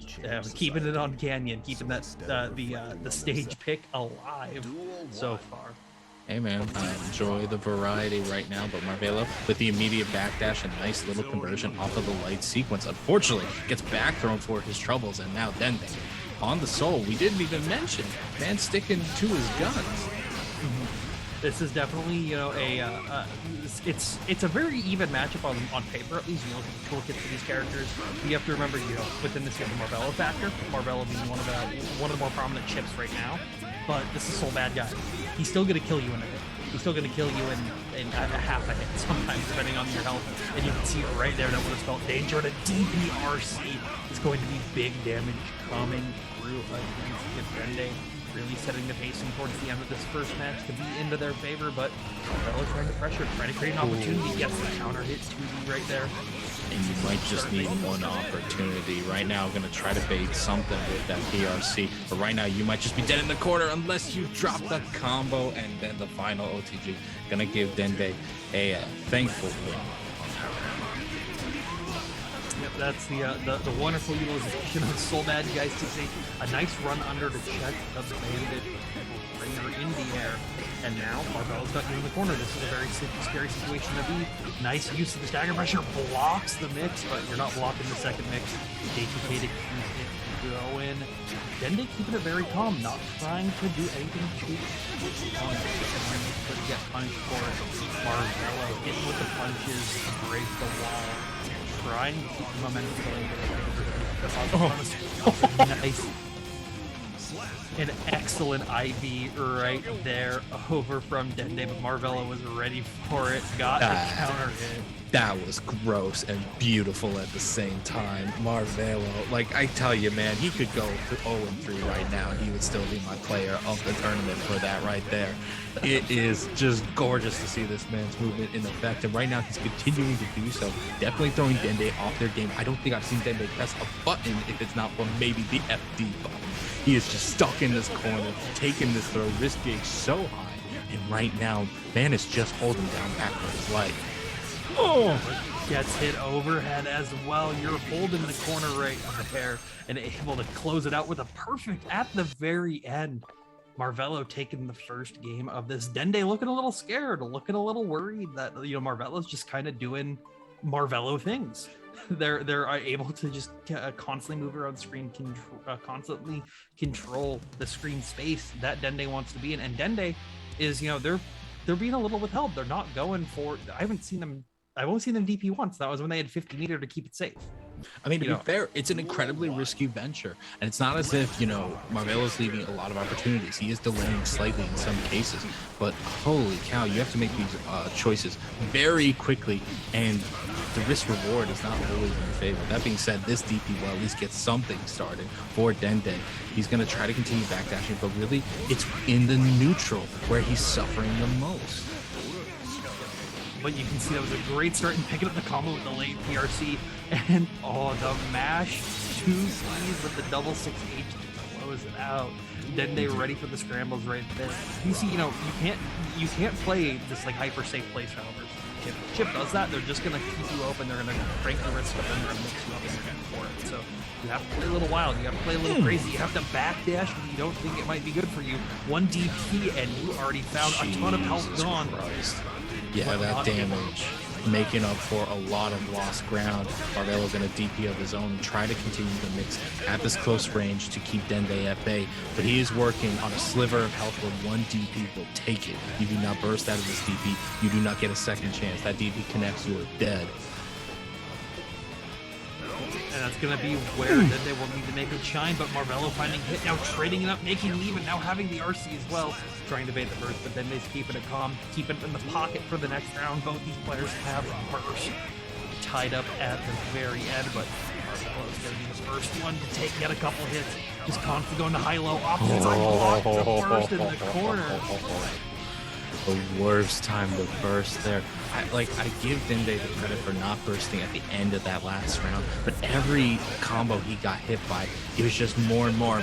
Speaker 1: keeping it on Canyon, keeping that the stage pick alive so far.
Speaker 2: Hey man, I enjoy the variety right now, but Marvello with the immediate backdash and nice little conversion off of the light sequence, unfortunately gets back thrown for his troubles, and now Dende on the soul. We didn't even mention man sticking to his guns.
Speaker 1: This is definitely, you know, it's a very even matchup on paper, at least. You look at the toolkits for these characters. You have to remember, you know, within this, you have the Marvello factor. Marvello being one of the more prominent chips right now. But this is so bad guy. He's still gonna kill you in a hit. He's still gonna kill you in a half a hit sometimes, depending on your health. And you can see it right there. That would have spelled danger. And a DPRC is going to be big damage coming through against Dende. Really setting the pacing towards the end of this first match to be into their favor, but Marvello trying to pressure, trying to create an opportunity, gets the counter hit 2D right there.
Speaker 2: And you might just need one opportunity. Right now, I'm going to try to bait something with that PRC, but right now you might just be dead in the corner unless you drop the combo, and then the final OTG going to give Dende a thankful win.
Speaker 1: Yep, that's the wonderful utilization of Soul Bad. You guys see a nice run under to check the bandit ringer in the air. And now Marvello's got you in the corner. This is a very scary situation to be. Nice use of the stagger pressure, blocks the mix, but you're not blocking the second mix. K2K to keep it going. Dende keeping it very calm, not trying to do anything too to get punched for it. Marvello hitting with the punches to break the wall. Trying to keep the momentum going. Nice. An excellent IV right there over from Dende, but Marvello was ready for it. Got the counter hit.
Speaker 2: That was gross and beautiful at the same time. Marvello, like I tell you, man, he could go 0-3 right now. He would still be my player of the tournament for that right there. It is just gorgeous to see this man's movement in effect, and right now he's continuing to do so. Definitely throwing Dende off their game. I don't think I've seen Dende press a button if it's not for maybe the FD button. He is just stuck in this corner, taking this throw, risk gauge so high, and right now, man is just holding down back for his life.
Speaker 1: Oh, gets hit overhead as well. You're holding the corner right there and able to close it out with a perfect at the very end. Marvello taking the first game of this. Dende looking a little scared, looking a little worried that, you know, Marvello's just kind of doing Marvello things. They're able to just constantly move around the screen, constantly control the screen space that Dende wants to be in. And Dende is, you know, they're being a little withheld. They're not going for. I've only seen them DP once. That was when they had 50 meter to keep it safe.
Speaker 2: I mean, to be fair, it's an incredibly risky venture, and it's not as if, you know, Marvello's leaving a lot of opportunities. He is delaying slightly in some cases, but holy cow, you have to make these choices very quickly, and the risk reward is not always in your favor. That being said, this DP will at least get something started for Dende. He's going to try to continue backdashing, but really, it's in the neutral where he's suffering the most.
Speaker 1: But you can see that was a great start in picking up the combo with the late PRC. And the mash 2Cs with the double 6H to close it out. Dende ready for the scrambles right there. You see, you know, you can't play this like hyper safe play style versus Chip. Chip does that, they're just gonna keep you open, they're gonna crank the risk up, and they're gonna mix you up and you're getting for it. So you have to play a little wild, you have to play a little crazy, you have to backdash when you don't think it might be good for you. 1 DP and you already found a ton of health gone.
Speaker 2: Yeah, that damage making up for a lot of lost ground. Marvello's going to DP of his own and try to continue the mix at this close range to keep Dende at bay, but he is working on a sliver of health where 1 DP will take it. You do not burst out of this DP, you do not get a second chance. That DP connects, you are dead.
Speaker 1: And that's going to be where Dende will need to make it shine, but Marvello finding hit, now trading it up, making leave, and now having the RC as well, trying to bait the burst, but Dende's keeping it calm, keeping it in the pocket for the next round. Both these players have burst tied up at the very end, but Marvello's going to be the first one to get a couple hits, just constantly going to high-low, opposite side, block the burst in the corner.
Speaker 2: The worst time to burst there. I give Dende the credit for not bursting at the end of that last round, but every combo he got hit by, it was just more and more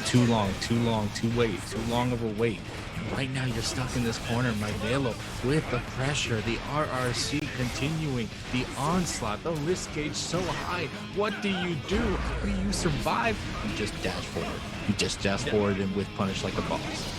Speaker 2: too long of a wait. And right now you're stuck in this corner, Marvello, with the pressure, the RRC continuing, the onslaught, the risk gauge so high. What do you do? How do you survive? You just dash forward. You just dash forward and with punish like a boss.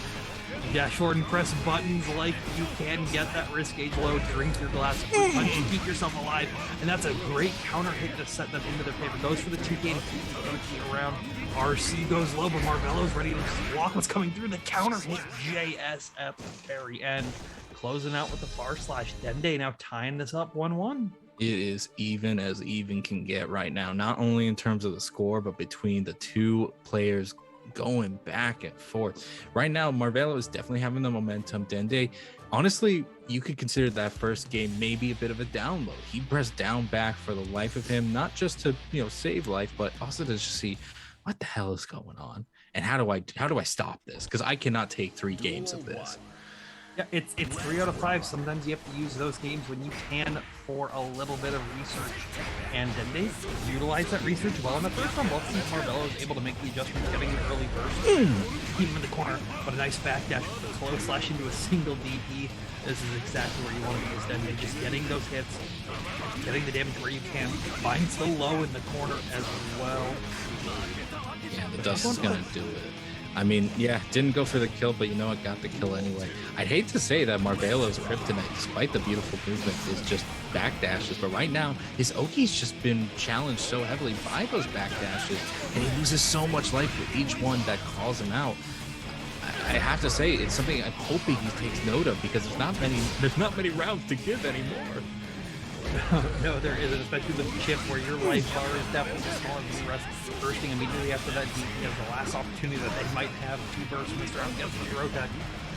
Speaker 1: Dash forward and press buttons like you can get that risk gauge low, drink your glass of fruit punch, keep yourself alive, and that's a great counter hit to set them into their favor. Goes for the 2K to keep the OT around. RC goes low, but Marvello's ready to just block what's coming through. The counter hit JS at the very end. Closing out with the far slash. Dende now tying this up 1-1.
Speaker 2: It is even as even can get right now, not only in terms of the score, but between the two players going back and forth. Right now, Marvello is definitely having the momentum. Dende, honestly, you could consider that first game maybe a bit of a download. He pressed down back for the life of him, not just to, you know, save life, but also to just see what the hell is going on and how do I stop this? Because I cannot take 3 games of this.
Speaker 1: Yeah, it's 3 out of 5. Sometimes you have to use those games when you can for a little bit of research. And Dende utilized that research well in the first one. Let's see if Marvello is able to make the adjustments, getting the early burst, keep him in the corner, but a nice backdash with a close slash into a single DP. This is exactly where you want to be as Dende, just getting those hits, getting the damage where you can. Finds the low in the corner as well.
Speaker 2: Yeah, the dust is going to do it. I mean, yeah, didn't go for the kill, but you know it got the kill anyway. I'd hate to say that Marvello's kryptonite, despite the beautiful movement, is just backdashes. But right now, his Oki's just been challenged so heavily by those backdashes, and he loses so much life with each one that calls him out. I have to say, it's something I'm hoping he takes note of, because there's not many rounds to give anymore.
Speaker 1: No, there isn't, especially with Chip, where your life bar is definitely smaller than the rest. Bursting immediately after that DP is the last opportunity that they might have to burst in this round against the throw tech.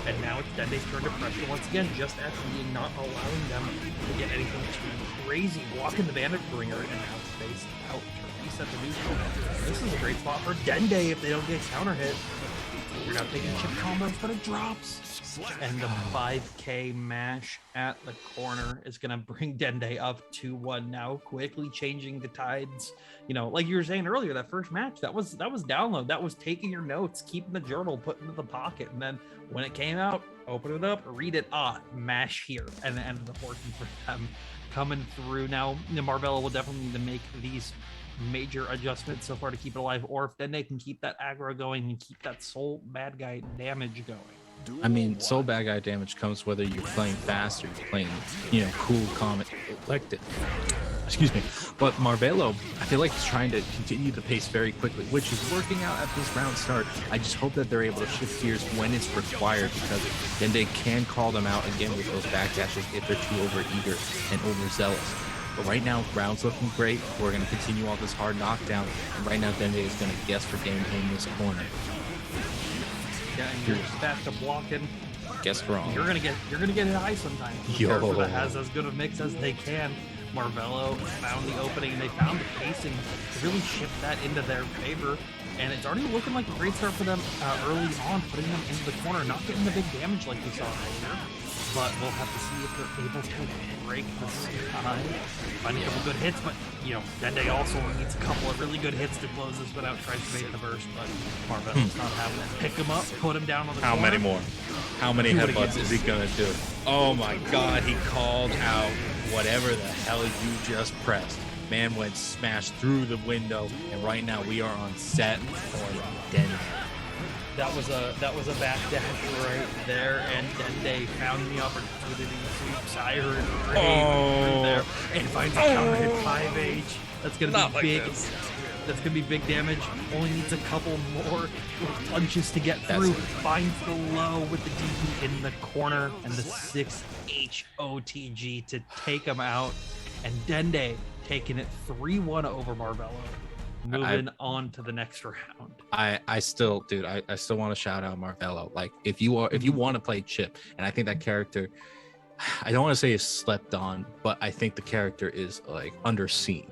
Speaker 1: And now it's Dende's turn to pressure once again, just after being not allowing them to get anything too crazy. Blocking the Bandit Bringer and now space out to reset the neutral. This is a great spot for Dende if they don't get counter hit. You're not taking chip combos, but it drops. And the 5K mash at the corner is going to bring Dende up 2-1 now, quickly changing the tides. You know, like you were saying earlier, that first match, that was download. That was taking your notes, keeping the journal, putting it in the pocket. And then when it came out, open it up, read it, mash here. And it ended up working for them. Coming through now, Marvello will definitely need to make these major adjustments so far to keep it alive, or if Dende can keep that aggro going and keep that soul bad guy damage going.
Speaker 2: I mean, soul bad guy damage comes whether you're playing fast or you're playing, you know, cool, calm, and collected. Excuse me. But Marvello, I feel like he's trying to continue the pace very quickly, which is working out at this round start. I just hope that they're able to shift gears when it's required, because then they can call them out again with those backdashes if they're too overeager and overzealous. But right now, round's looking great. We're going to continue on this hard knockdown. And right now, Dende is going to guess for game in this corner.
Speaker 1: Yeah, and you're just back to blocking.
Speaker 2: Guess wrong.
Speaker 1: You're gonna get hit high sometimes. The character that has as good a mix as they can. Marvello found the opening, and they found the pacing to really shift that into their favor. And it's already looking like a great start for them early on, putting them into the corner, not getting the big damage like we saw earlier. But we'll have to see if they're able to break the sky, find a couple good hits. But, you know, Dende also needs a couple of really good hits to close this one out, tries to make the burst, but Marvello's not having it. Pick him up, put him down on the
Speaker 2: How
Speaker 1: corner.
Speaker 2: many more? How many headbutts is he going to do? Oh my God, he called out whatever the hell you just pressed. Man went smashed through the window, and right now we are on set for Dende.
Speaker 1: That was a backdash right there, and Dende found the opportunity to Siren right through there and finds a counter hit 5H. That's gonna be big. That's gonna be big damage. Only needs a couple more punches to get through. Finds the low with the DP in the corner and the 6H OTG to take him out. And Dende taking it 3-1 over Marvello. Moving on to the next round.
Speaker 2: I still want to shout out Marvello. Like, if you want to play Chip, and I think that character, I don't want to say is slept on, but I think the character is like underseen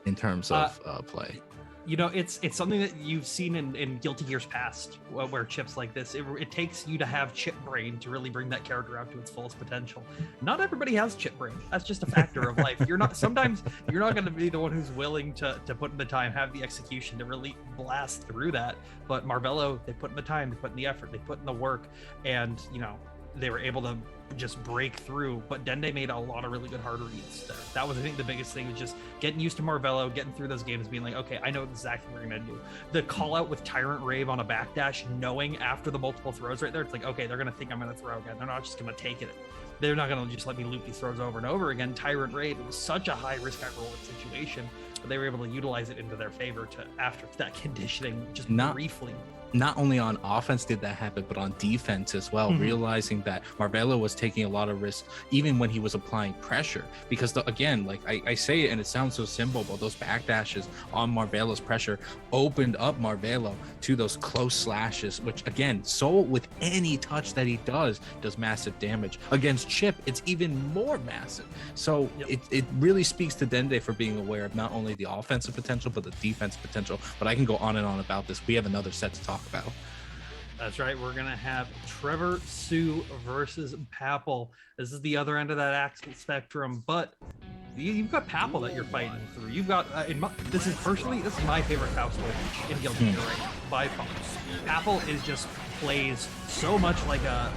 Speaker 2: in terms of play.
Speaker 1: You know, it's something that you've seen in Guilty Gear's past, where Chip's like this. It takes you to have Chip brain to really bring that character out to its fullest potential. Not everybody has Chip brain. That's just a factor of life. Sometimes you're not going to be the one who's willing to put in the time, have the execution to really blast through that. But Marvello, they put in the time, they put in the effort, they put in the work, and you know, they were able to just break through. But Dende made a lot of really good hard reads there. That was, I think, the biggest thing, was just getting used to Marvello, getting through those games, being like, okay, I know exactly what we're gonna do. The call out with Tyrant Rave on a backdash, knowing after the multiple throws right there, it's like, okay, they're gonna think I'm gonna throw again. They're not just gonna take it. They're not gonna just let me loop these throws over and over again. Tyrant Rave, it was such a high risk, high reward situation. but they were able to utilize it into their favor to after that conditioning just briefly.
Speaker 2: Not only on offense did that happen, but on defense as well, realizing that Marvelo was taking a lot of risks even when he was applying pressure. Because again, like I say it and it sounds so simple, but those backdashes on Marvelo's pressure opened up Marvelo to those close slashes, which again, so with any touch that he does massive damage. Against Chip, it's even more massive. So it really speaks to Dende for being aware of not only the offensive potential, but the defensive potential. But I can go on and on about this. We have another set to talk about.
Speaker 1: That's right. We're going to have Trevor Sue versus Papel. This is the other end of that Axel spectrum, but you've got Papel that you're fighting through. You've got, this is my favorite house in Guilty Gear right now, by far. Papel is just plays so much like a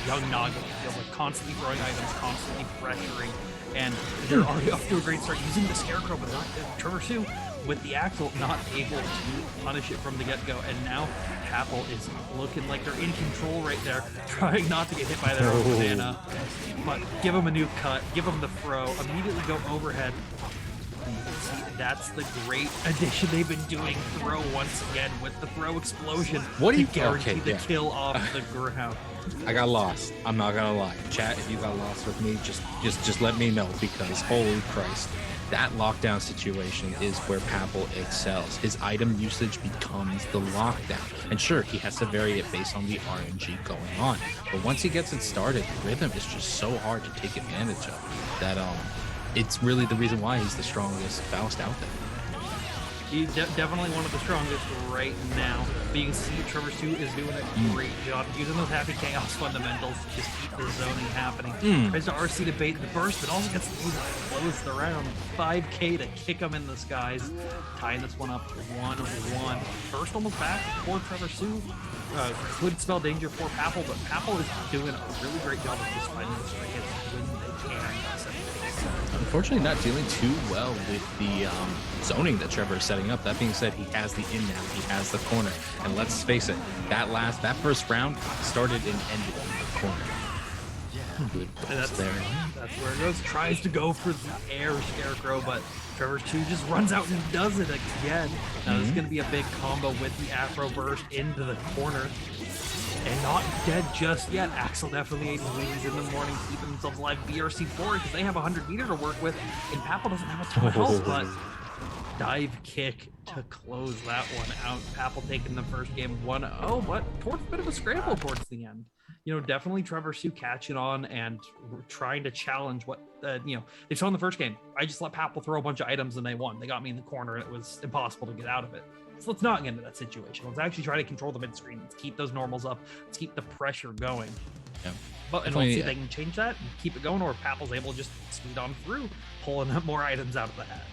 Speaker 1: young Naga. Feels like constantly throwing items, constantly pressuring, and they're already off to a great start using the Scarecrow, but Trevor Sue with the Axel not able to punish it from the get-go, and now Papel is looking like they're in control right there, trying not to get hit by their own banana. But give them a new cut, give them the throw, immediately go overhead. See, that's the great addition they've been doing. Throw once again with the throw explosion.
Speaker 2: What do you
Speaker 1: guarantee the kill off the ground?
Speaker 2: I got lost. I'm not gonna lie. Chat, if you got lost with me, just let me know, because holy Christ, that lockdown situation is where Papel excels. His item usage becomes the lockdown. And sure, he has to vary it based on the RNG going on. But once he gets it started, the rhythm is just so hard to take advantage of that it's really the reason why he's the strongest Faust out there.
Speaker 1: He's definitely one of the strongest right now. But you can see Trevor Sue is doing a great job using those Happy Chaos fundamentals to just keep the zoning happening. Tries to RC to bait the burst, but also gets to close the round. 5K to kick him in the skies. Tying this one up 1-1. First almost back for Trevor Sue. Could spell danger for Papel, but Papel is doing a really great job of just finding the strike hits when they can.
Speaker 2: Unfortunately, not dealing too well with the zoning that Trevor is setting up. That being said, he has the in now, he has the corner, and let's face it, that first round started and ended in the corner. Good balls there.
Speaker 1: That's where it goes. Tries to go for the air Scarecrow, but Trevor 2 just runs out and does it again. Now this is going to be a big combo with the Afro Burst into the corner. And not dead just yet. Axel definitely ate his wings in the morning, keeping himself alive. BRC forward because they have 100 meter to work with, and Papel doesn't have a ton of health, but dive kick to close that one out. Papel taking the first game 1-0, but towards a bit of a scramble towards the end. You know, definitely Trevor Sue catching on and trying to challenge what, they saw in the first game. I just let Papel throw a bunch of items and they won. They got me in the corner and it was impossible to get out of it. So let's not get into that situation. Let's actually try to control the mid-screen. Let's keep those normals up. Let's keep the pressure going.
Speaker 2: Yeah.
Speaker 1: But and let's see if they can change that and keep it going, or if Papel's able to just speed on through, pulling up more items out of the hat.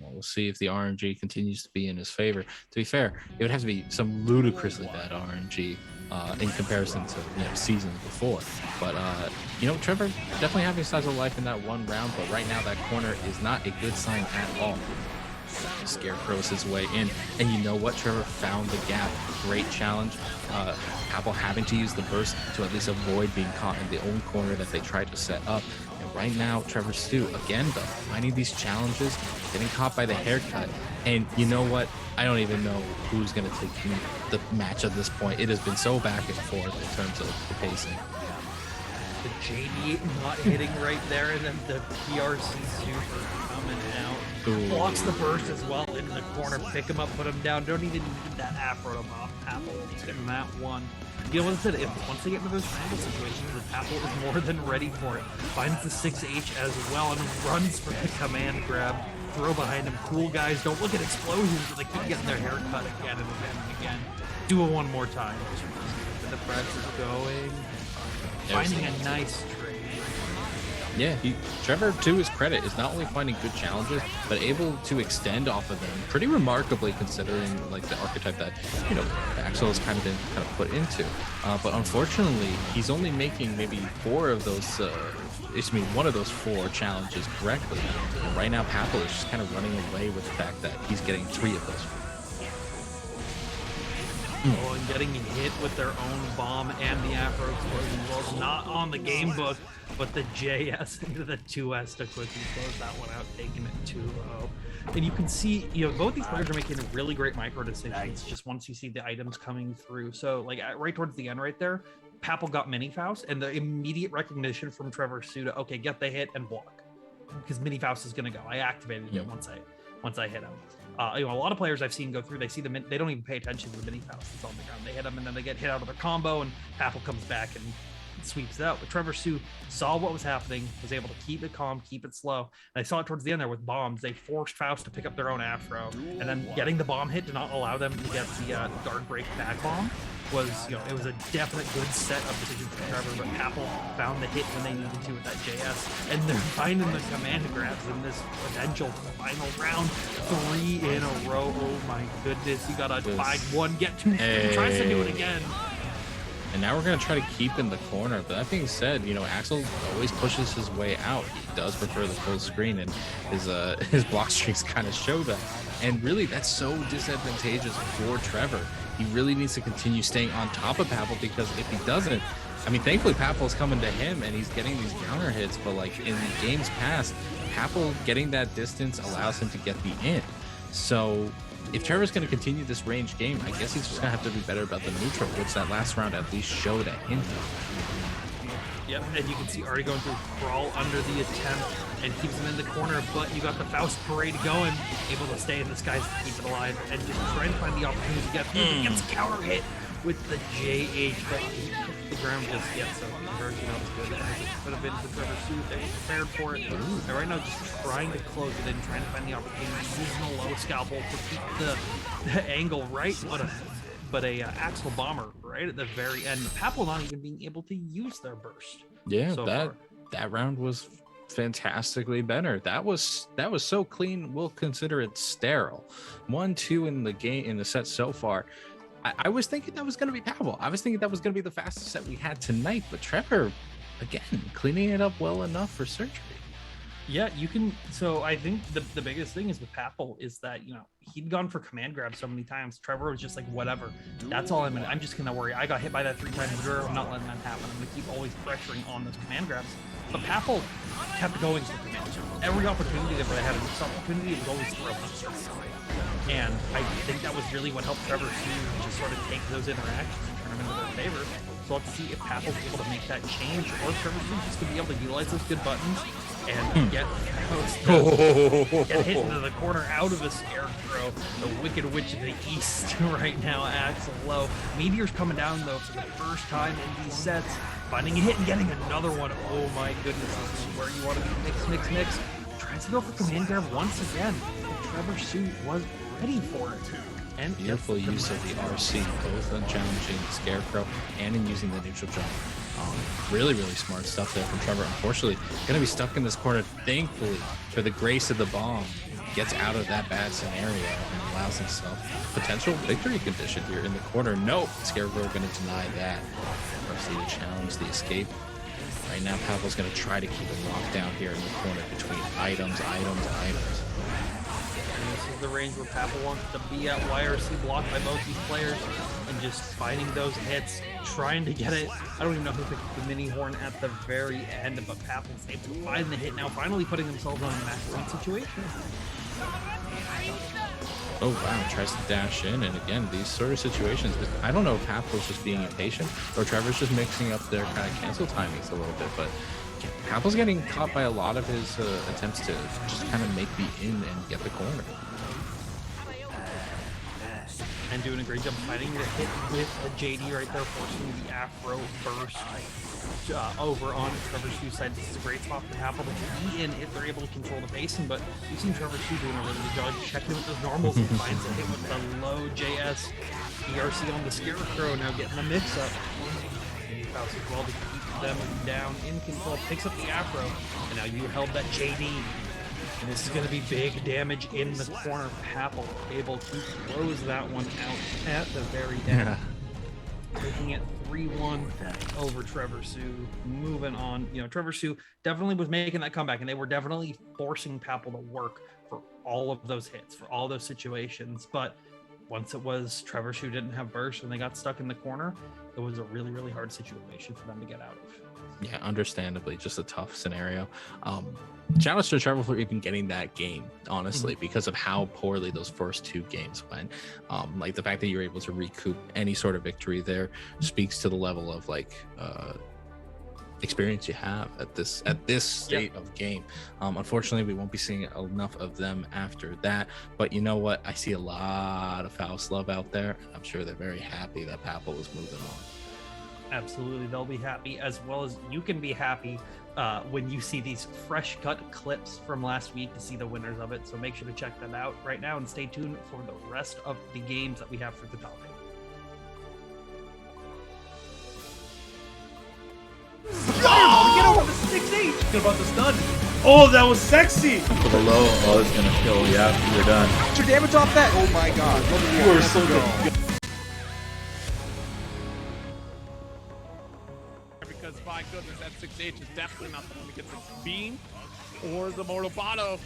Speaker 2: Well, we'll see if the RNG continues to be in his favor. To be fair, it would have to be some ludicrously bad RNG in comparison to seasons before. But Trevor definitely having size of life in that one round, but right now that corner is not a good sign at all. Scarecrows his way in, and you know what? Trevor found the gap. Great challenge. Papel having to use the burst to at least avoid being caught in the own corner that they tried to set up. And right now, Trevor Sue again though finding these challenges, getting caught by the haircut. And you know what? I don't even know who's going to take the match at this point. It has been so back and forth in terms of the pacing.
Speaker 1: The JD not hitting right there, and then the PRC super coming out.
Speaker 2: Ooh.
Speaker 1: Blocks the burst as well in the corner. Pick him up, put him down. Don't even need that Afro to pop Papel. He's getting that one. You know what I said? Once they get into those scramble situations, the Papel is more than ready for it. Finds the 6H as well and runs for the command grab. Throw behind him. Cool guys don't look at explosions, but they keep getting their hair cut again and again and again. Do it one more time. The press is going. Finding a nice trade.
Speaker 2: Yeah, Trevor, to his credit, is not only finding good challenges, but able to extend off of them pretty remarkably, considering like the archetype that Axel has kind of put into. But unfortunately, he's only making maybe one of those 4 challenges correctly. And right now, Papel is just kind of running away with the fact that he's getting 3 of those 4.
Speaker 1: Oh, and getting hit with their own bomb and the Afro explosion was not on the game book, but the JS into the 2S to quickly close that one out, taking it 2-0. And you can see, both these players are making really great micro decisions just once you see the items coming through. So, like, right towards the end right there, Papel got Mini Faust, and the immediate recognition from Trevor Suda, okay, get the hit and block. Because Mini Faust is going to go. I activated it once I hit him. A lot of players I've seen go through, they see they don't even pay attention to the Mini Faust that's on the ground. They hit them and then they get hit out of their combo, and Papel comes back and sweeps it out. But Trevor Sue saw what was happening, was able to keep it calm, keep it slow. And I saw it towards the end there with bombs. They forced Faust to pick up their own Afro, and then getting the bomb hit did not allow them to get the guard break back bomb. Was, it was a definite good set of decisions for Trevor, but Papel found the hit when they needed to with that JS, and they're finding the command grabs in this potential final round. 3 in a row. Oh my goodness, you got a 5-1, get 2, tries to do it again.
Speaker 2: And now we're going to try to keep in the corner. But that being said, Axel always pushes his way out. He does prefer the full screen, and his block streaks kind of show that. And really, that's so disadvantageous for Trevor. He really needs to continue staying on top of Papel, because if he doesn't, thankfully Papel's coming to him and he's getting these counter hits. But like in games past, Papel getting that distance allows him to get the in. So if Trevor's going to continue this range game, I guess he's just going to have to be better about the neutral, which that last round at least showed a hint of.
Speaker 1: Yep, and you can see already going through Crawl under the attempt and keeps him in the corner, but you got the Faust parade going, able to stay in the skies to keep it alive, and just trying to find the opportunity to get through. He gets counter hit with the JH, but the ground just gets so conversion out good. It could have been for Trevor Sue. They were prepared for it. And right now, just trying to close it in, trying to find the opportunity, using a low scalpel to keep the angle right, but a Axel bomber right at the very end. Papel not even being able to use their burst.
Speaker 2: Yeah, that round was fantastically better. That was so clean. We'll consider it sterile. 1-2 in the game, in the set so far. I was thinking that was going to be Papel. I was thinking that was going to be the fastest set we had tonight, but Trevor, again, cleaning it up well enough for surgery.
Speaker 1: Yeah, you can. So I think the biggest thing is with Papel is that, he'd gone for command grab so many times. Trevor was just like, whatever, that's all I'm just going to worry. I got hit by that 3 times. I'm not letting that happen. I'm going to keep always pressuring on those command grabs. But Papel kept going for command grabs. Every opportunity that they had, this opportunity was always throw punch. And I think that was really what helped Trevor to just sort of take those interactions and turn them into their favor. So let's see if Papel's able to make that change, or if Trevor just going to be able to utilize those good buttons and get hit into the corner out of a scarecrow. The Wicked Witch of the East right now, Axel low. Meteor's coming down though for the first time in these sets, finding a hit and getting another one. Oh my goodness, this is where you want to be. Mix. Tries to go for command grab once again, but Trevor Sue was ready for it. And
Speaker 2: beautiful use of the RC, both on challenging the Scarecrow and in using the neutral jump. Really smart stuff there from Trevor. Unfortunately, going to be stuck in this corner. Thankfully, for the grace of the bomb, gets out of that bad scenario and allows himself potential victory condition here in the corner. Nope, Scarecrow going to deny that. RC to challenge the escape. Right now, Papel's going to try to keep it locked down here in the corner between items.
Speaker 1: This is the range where Papel wants to be at. YRC blocked by both these players and just finding those hits, trying to get it. I don't even know who picked the mini horn at the very end, but Papel's able to find the hit now, finally putting themselves on a match point situation.
Speaker 2: Oh wow, tries to dash in, and again, these sort of situations, I don't know if Papel's just being impatient or Trevor's just mixing up their kind of cancel timings a little bit, but Papel's getting caught by a lot of his attempts to just kind of make the in and get the corner.
Speaker 1: And doing a great job fighting the hit with the JD right there, forcing the Afro burst over on Trevor Sue's side. This is a great spot for Papel to be in if they're able to control the pacing, but you've seen Trevor Sue doing a really good job checking with those normals and finds a hit with the low JS. ERC on the Scarecrow now getting the mix-up. And Faust as well to keep them down in control. Picks up the Afro, and now you held that JD. And this is going to be big damage in the corner. Papel able to close that one out at the very end. Making it 3-1 over Trevor Sue. Moving on. Trevor Sue definitely was making that comeback, and they were definitely forcing Papel to work for all of those hits, for all those situations. But once it was Trevor who didn't have burst and they got stuck in the corner, it was a really, really hard situation for them to get out of.
Speaker 2: Yeah, understandably, just a tough scenario. Shout out to Trevor for even getting that game, honestly, because of how poorly those first 2 games went. Like the fact that you're able to recoup any sort of victory there speaks to the level of like experience you have at this state of game. Unfortunately, we won't be seeing enough of them after that. But you know what? I see a lot of Faust love out there. I'm sure they're very happy that Papel is moving on.
Speaker 1: Absolutely, they'll be happy, as well as you can be happy when you see these fresh cut clips from last week to see the winners of it. So make sure to check them out right now and stay tuned for the rest of the games that we have for the top 8. Get over the 6-8.
Speaker 3: Good about the stun. Oh, that was sexy.
Speaker 4: For the low, oh, it's gonna kill. Yeah, you're done.
Speaker 5: What's your damage off that? Oh my god.
Speaker 3: You are so good.
Speaker 6: Because my goodness, that 6H is definitely not the one to get the beam or the Motobato.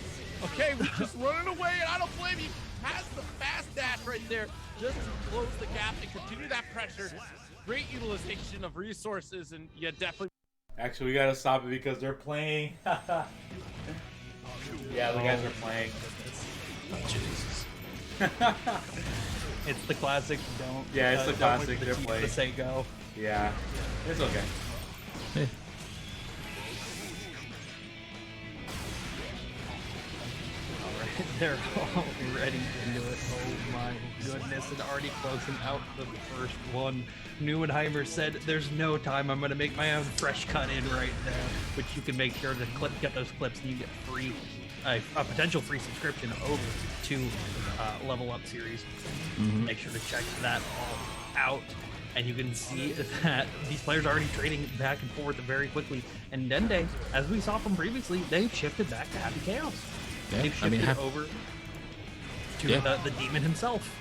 Speaker 6: Okay, we're just running away, and I don't blame you. Has the fast dash right there just to close the gap and continue that pressure. Great utilization of resources, and yeah, definitely.
Speaker 3: Actually, we gotta stop it because they're playing. Yeah, the guys are playing.
Speaker 2: Jesus.
Speaker 1: It's the classic. Don't.
Speaker 3: Yeah, it's the
Speaker 1: don't
Speaker 3: classic,
Speaker 1: wait for the
Speaker 3: they're
Speaker 1: team
Speaker 3: playing.
Speaker 1: to say go.
Speaker 3: Yeah, it's okay.
Speaker 1: They're already into it. Oh my goodness. And already closing out the first one. Neuenheimer said, there's no time. I'm going to make my own fresh cut in right now, which you can make sure to get those clips and you get free, a potential free subscription over to Level Up series. Make sure to check that all out. And you can see that these players are already trading back and forth very quickly. And Dende, as we saw from previously, they've shifted back to Happy Chaos.
Speaker 2: Yeah,
Speaker 1: They've shifted over to the demon himself.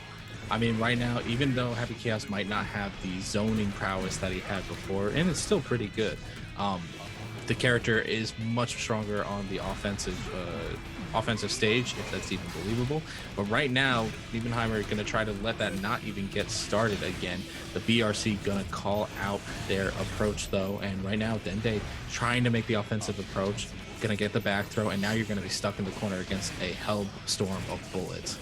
Speaker 2: I mean, right now, even though Happy Chaos might not have the zoning prowess that he had before, and it's still pretty good, the character is much stronger on the offensive stage, if that's even believable. But right now, Liebenheimer is going to try to let that not even get started again. The BRC going to call out their approach, though, and right now, Dende trying to make the offensive approach, going to get the back throw, and now you're going to be stuck in the corner against a hell storm of bullets.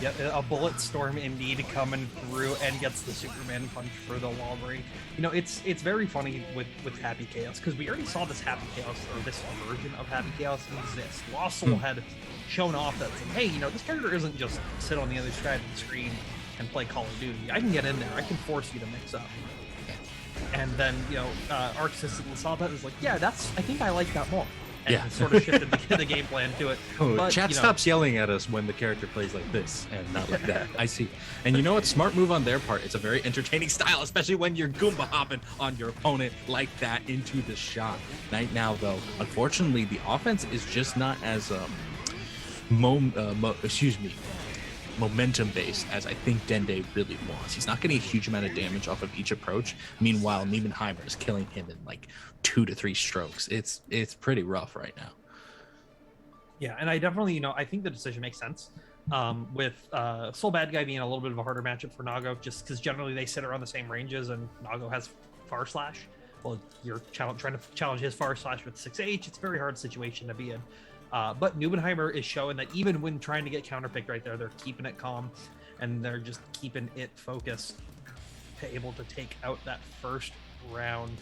Speaker 1: Yep, a bullet storm indeed coming through and gets the Superman punch for the wall break. You know, it's very funny with Happy Chaos because we already saw this Happy Chaos, or this version of Happy Chaos exist. Lost Soul had shown off that, hey, you know, this character isn't just sit on the other side of the screen and play Call of Duty. I can get in there. I can force you to mix up. And then, you know, Arc System saw that and was like, yeah, I think I like that more. And sort of shifted the game plan to it. But,
Speaker 2: Chat stops yelling at us when the character plays like this and not like that. I see. And you know what? Smart move on their part. It's a very entertaining style, especially when you're Goomba hopping on your opponent like that into the shot. Right now, though, unfortunately, the offense is just not as momentum based as I think Dende really wants. He's not getting a huge amount of damage off of each approach. Meanwhile, Niebenheimer is killing him in like 2 to 3 strokes. It's pretty rough right now.
Speaker 1: Yeah, and I definitely, you know, I think the decision makes sense. With Soul Bad Guy being a little bit of a harder matchup for Nago, just because generally they sit around the same ranges and Nago has Far Slash. Well, you're trying to challenge his Far Slash with 6H. It's a very hard situation to be in. But Neubenheimer is showing that even when trying to get counterpicked right there, they're keeping it calm and they're just keeping it focused to able to take out that first round.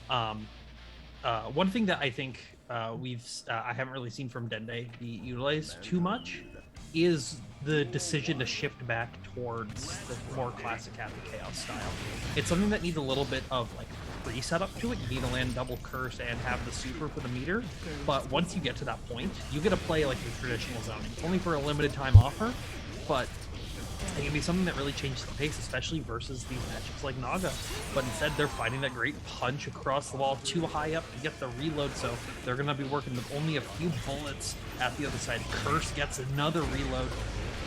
Speaker 1: One thing that I think I haven't really seen from Dende be utilized too much is the decision to shift back towards the more classic Happy Chaos style. It's something that needs a little bit of like pre-setup to it. You need to land double curse and have the super for the meter, but once you get to that point, you get to play like the traditional zoning. It's only for a limited time offer, but it can be something that really changes the pace, especially versus these matchups like Naga. But instead, they're finding that great punch across the wall too high up to get the reload, so they're going to be working with only a few bullets at the other side. Curse gets another reload.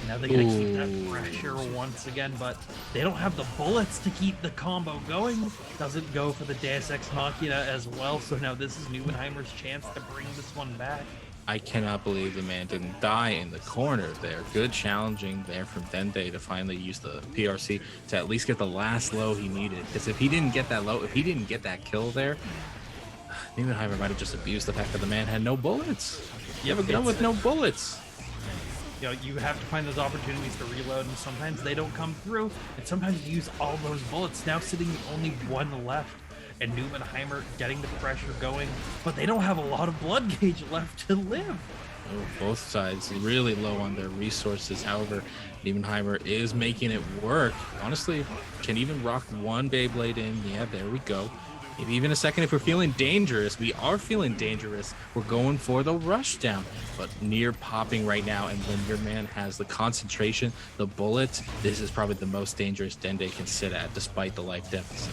Speaker 1: Now they got to keep that pressure once again, but they don't have the bullets to keep the combo going. Doesn't go for the Deus Ex Machina as well, so now this is Neubenheimer's chance to bring this one back.
Speaker 2: I cannot believe the man didn't die in the corner there. Good challenging there from Dende to finally use the PRC to at least get the last low he needed. Because if he didn't get that low, if he didn't get that kill there, Niebenheimer might have just abused the fact that the man had no bullets. You have a gun with no bullets.
Speaker 1: You know, you have to find those opportunities to reload, and sometimes they don't come through, and sometimes you use all those bullets. Now sitting with only one left, and Niebenheimer getting the pressure going, but they don't have a lot of blood gauge left to live.
Speaker 2: Oh, both sides really low on their resources. However, Niebenheimer is making it work. Honestly, can even rock one Beyblade in. Yeah, there we go. Maybe even a second if we're feeling dangerous. We are feeling dangerous. We're going for the rush down, but near popping right now. And when your man has the concentration, the bullets, this is probably the most dangerous Dende can sit at, despite the life deficit.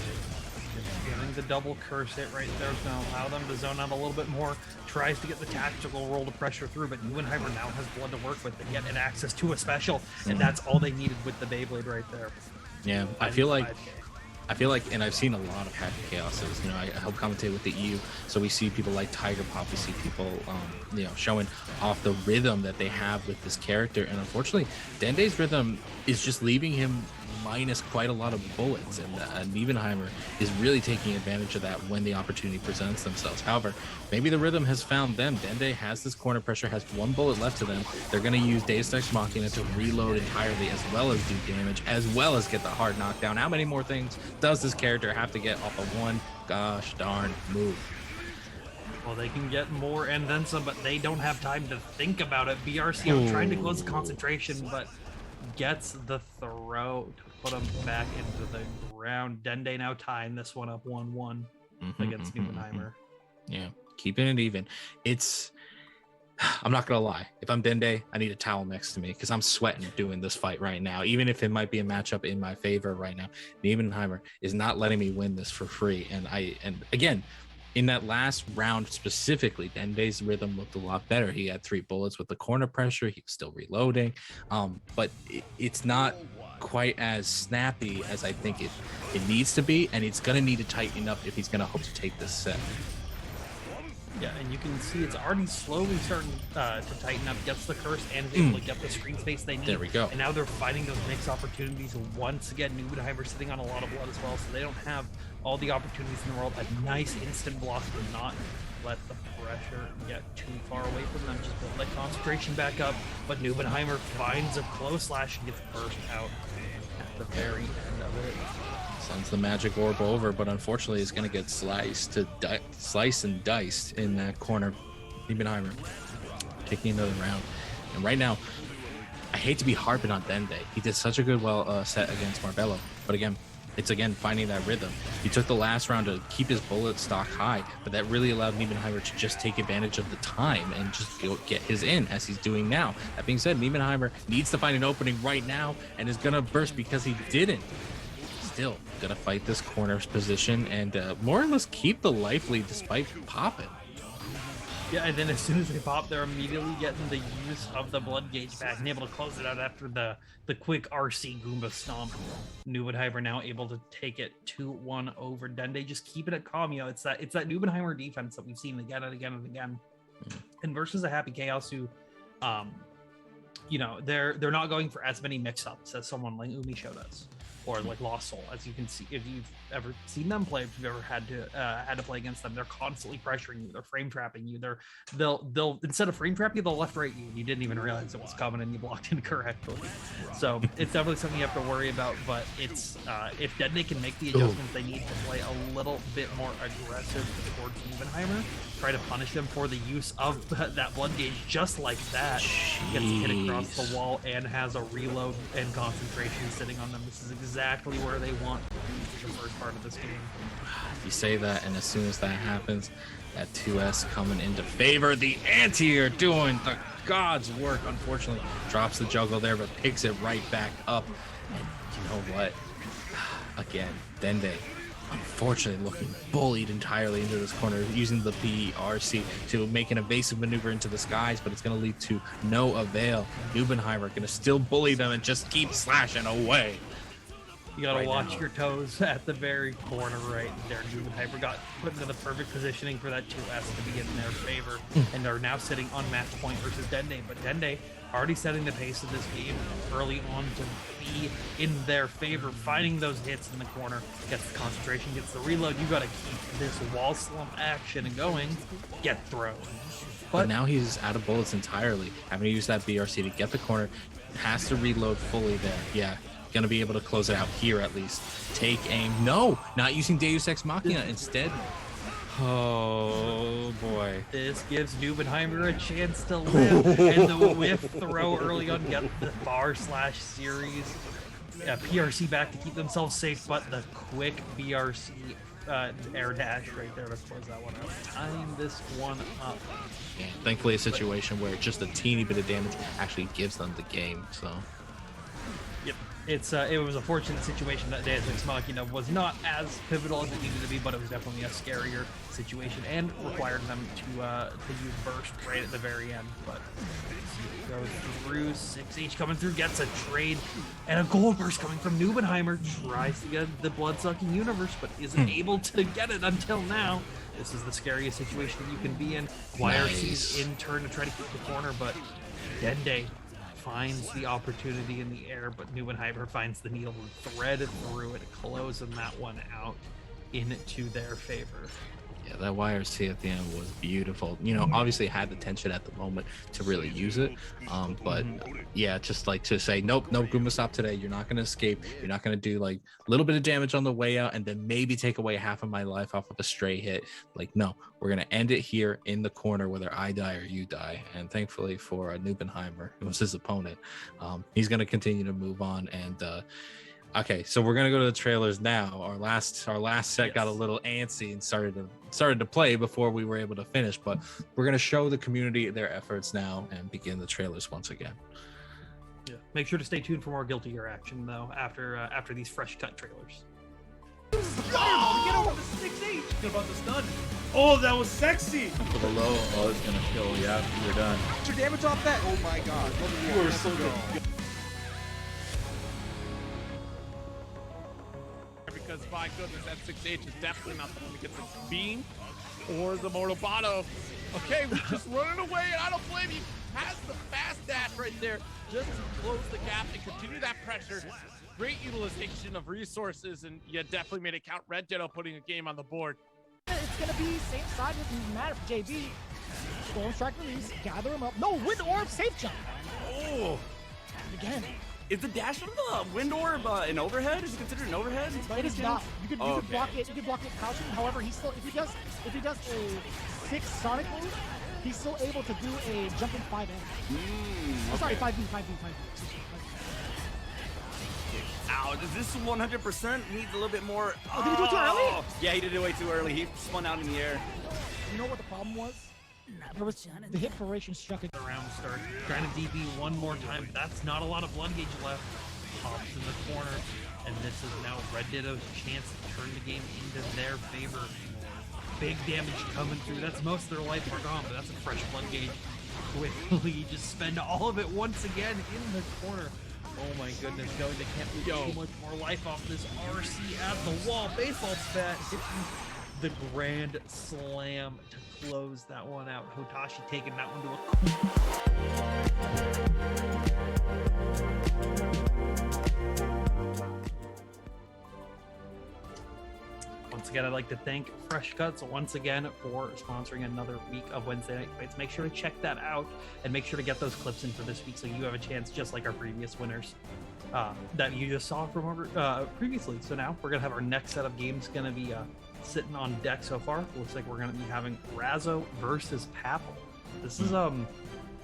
Speaker 1: Getting the double curse hit right there is going to allow them to zone out a little bit more. Tries to get the tactical roll to pressure through, but Niebenheimer now has blood to work with and yet and access to a special, and that's all they needed with the Beyblade right there.
Speaker 2: Yeah, I feel like, and I've seen a lot of Happy Chaoses. You know, I help commentate with the EU, so we see people like Tiger Pop. We see people, you know, showing off the rhythm that they have with this character. And unfortunately, Dende's rhythm is just leaving him minus quite a lot of bullets, and Niebenheimer is really taking advantage of that when the opportunity presents themselves. However, maybe the rhythm has found them. Dende has this corner pressure, has one bullet left to them. They're going to use Deus Ex Machina to reload entirely, as well as do damage, as well as get the hard knockdown. How many more things does this character have to get off of one gosh darn move?
Speaker 1: Well, they can get more and then some, but they don't have time to think about it. BRCO trying to close the concentration, but gets the throw to put him back into the ground. Dende now tying this one up 1-1 against Niebenheimer.
Speaker 2: Yeah, keeping it even. I'm not gonna lie, if I'm Dende, I need a towel next to me because I'm sweating doing this fight right now, even if it might be a matchup in my favor right now. Niebenheimer is not letting me win this for free, and again, in that last round specifically, Dende's rhythm looked a lot better. He had 3 bullets with the corner pressure. He was still reloading, but it's not quite as snappy as I think it needs to be, and it's gonna need to tighten up if he's gonna hope to take this set.
Speaker 1: Yeah, and you can see it's already slowly starting to tighten up. Gets the curse and is able to get the screen space they need.
Speaker 2: There we go.
Speaker 1: And now they're finding those mix opportunities. Once again, Niebenheimer sitting on a lot of blood as well, so they don't have all the opportunities in the world. A nice instant block to not let the pressure get too far away from them. Just build that concentration back up. But Niebenheimer finds a close slash and gets burst out at the very end of it.
Speaker 2: Sends the magic orb over, but unfortunately is going to get sliced and diced in that corner. Niebenheimer taking another round. And right now, I hate to be harping on Dende. He did such a good set against Marbello, but again, it's finding that rhythm. He took the last round to keep his bullet stock high, but that really allowed Niebenheimer to just take advantage of the time and just get his in, as he's doing now. That being said, Niebenheimer needs to find an opening right now and is going to burst because he didn't. Still gonna fight this corner's position and more or less keep the life lead despite popping.
Speaker 1: Yeah, and then as soon as they pop, they're immediately getting the use of the blood gauge back and able to close it out after the quick RC Goomba stomp. Niebenheimer now able to take it 2-1 over Dende, just keeping it calm. You know, it's that Niebenheimer defense that we've seen again and again and again. And versus a Happy Chaos who, you know, they're not going for as many mix-ups as someone like Umi showed us. Or like Lost Soul, as you can see, if you've ever seen them play, if you've ever had to play against them, they're constantly pressuring you, they're frame trapping you, they'll instead of frame trap you, they'll left right you, and you didn't even realize it was coming and you blocked incorrectly. So it's definitely something you have to worry about. But it's if Dende can make the adjustments they need to play a little bit more aggressive towards Niebenheimer, try to punish them for the use of that blood gauge, just like that. Gets hit across the wall and has a reload and concentration sitting on them. This is exactly where they want the first part of this game.
Speaker 2: You say that, and as soon as that happens, that 2S coming into favor. The anti are doing the God's work. Unfortunately, drops the juggle there, but picks it right back up. And you know what? Again, Dende, unfortunately, looking bullied entirely into this corner, using the BRC to make an evasive maneuver into the skies, but it's going to lead to no avail. Niebenheimer going to still bully them and just keep slashing away.
Speaker 1: You gotta
Speaker 7: right
Speaker 1: watch
Speaker 7: now.
Speaker 1: your toes at the very corner right there. Hyper got put into the perfect positioning for that 2S to be in their favor, and are now sitting on match point versus Dende. But Dende already setting the pace of this game early on to be in their favor, finding those hits in the corner, gets the concentration, gets the reload. You gotta keep this wall slump action going, get thrown.
Speaker 2: But now he's out of bullets entirely. Having to use that BRC to get the corner, has to reload fully there. Yeah, gonna be able to close it out here at least. Take aim. No, not using Deus Ex Machina instead. Oh boy.
Speaker 1: This gives Nubenheimer a chance to live, and the whiff throw early on get the bar/series. PRC back to keep themselves safe, but the quick BRC air dash right there to close that one out. Tying this one up.
Speaker 2: Yeah, thankfully a situation where just a teeny bit of damage actually gives them the game. So
Speaker 1: Yep. It was a fortunate situation that Deus Ex Machina was not as pivotal as it needed to be, but it was definitely a scarier situation and required them to use burst right at the very end. But goes through 6H coming through, gets a trade and a gold burst coming from Nubenheimer. Tries to get the blood-sucking universe, but isn't able to get it until now. This is the scariest situation you can be in. YRC's in turn to try to keep the corner, but Dende finds the opportunity in the air, but Nubenheimer finds the needle and thread through it, closing that one out into their favor.
Speaker 2: yeah, that YRC at the end was beautiful. You know, obviously had the tension at the moment to really use it. But yeah, just like to say, nope, Goomba stop today. You're not going to escape. You're not going to do like a little bit of damage on the way out and then maybe take away half of my life off of a stray hit. Like, no, we're going to end it here in the corner, whether I die or you die. And thankfully for Nubenheimer, who was his opponent, he's going to continue to move on. And okay, so we're gonna go to the trailers now. Our last set got a little antsy and started to play before we were able to finish, but we're gonna show the community their efforts now and begin the trailers once again.
Speaker 1: Yeah. Make sure to stay tuned for more Guilty Gear action though after these fresh cut trailers.
Speaker 7: Get over the 6H.
Speaker 3: What about the stun? Oh, that was sexy.
Speaker 4: For the low, oh, it's gonna kill. Yeah, you're done.
Speaker 5: Extra damage off that. Oh my god.
Speaker 3: You were so good.
Speaker 6: Because my goodness, that 6H is definitely not the one to get the beam or the Mortobotto. Okay, we're just running away, and I don't blame you. Has the fast dash right there just to close the gap and continue that pressure. Great utilization of resources, and you definitely made it count. Red Ditto putting a game on the board.
Speaker 8: It's gonna be same side with Matt JB. Storm Strike release, gather him up. No, Wind Orb, safe jump.
Speaker 7: Oh,
Speaker 8: Again,
Speaker 7: is the dash from the Wind Orb an overhead? Is it considered an overhead?
Speaker 8: it is not. You could
Speaker 7: Okay.
Speaker 8: block it. You could block it crouching. However, he's still if he does a 6 Sonic move, he's still able to do a jumping 5M. Oh, sorry, 5B.
Speaker 7: Ow, does this 100% needs a little bit more?
Speaker 8: Oh, did he do it too early?
Speaker 7: Yeah, he did it way too early. He spun out in the air.
Speaker 8: You know what the problem was? There was the hit duration struck it.
Speaker 1: The round start. Trying to DB one more time, but that's not a lot of blood gauge left. Pops in the corner, and this is now Red Ditto's chance to turn the game into their favor. Big damage coming through. That's most of their life are gone, but that's a fresh blood gauge. Quickly just spend all of it once again in the corner. Oh my goodness, no, they can't lose too much more life off this RC at the wall. Baseball bat hitting the grand slam to close that one out. Hotashi taking that one to Once again, I'd like to thank Fresh Cuts once again for sponsoring another week of Wednesday Night Fights. Make sure to check that out and make sure to get those clips in for this week so you have a chance, just like our previous winners that you just saw from over previously. So now we're going to have our next set of games going to be sitting on deck so far. Looks like we're going to be having Razzo versus Papel. This is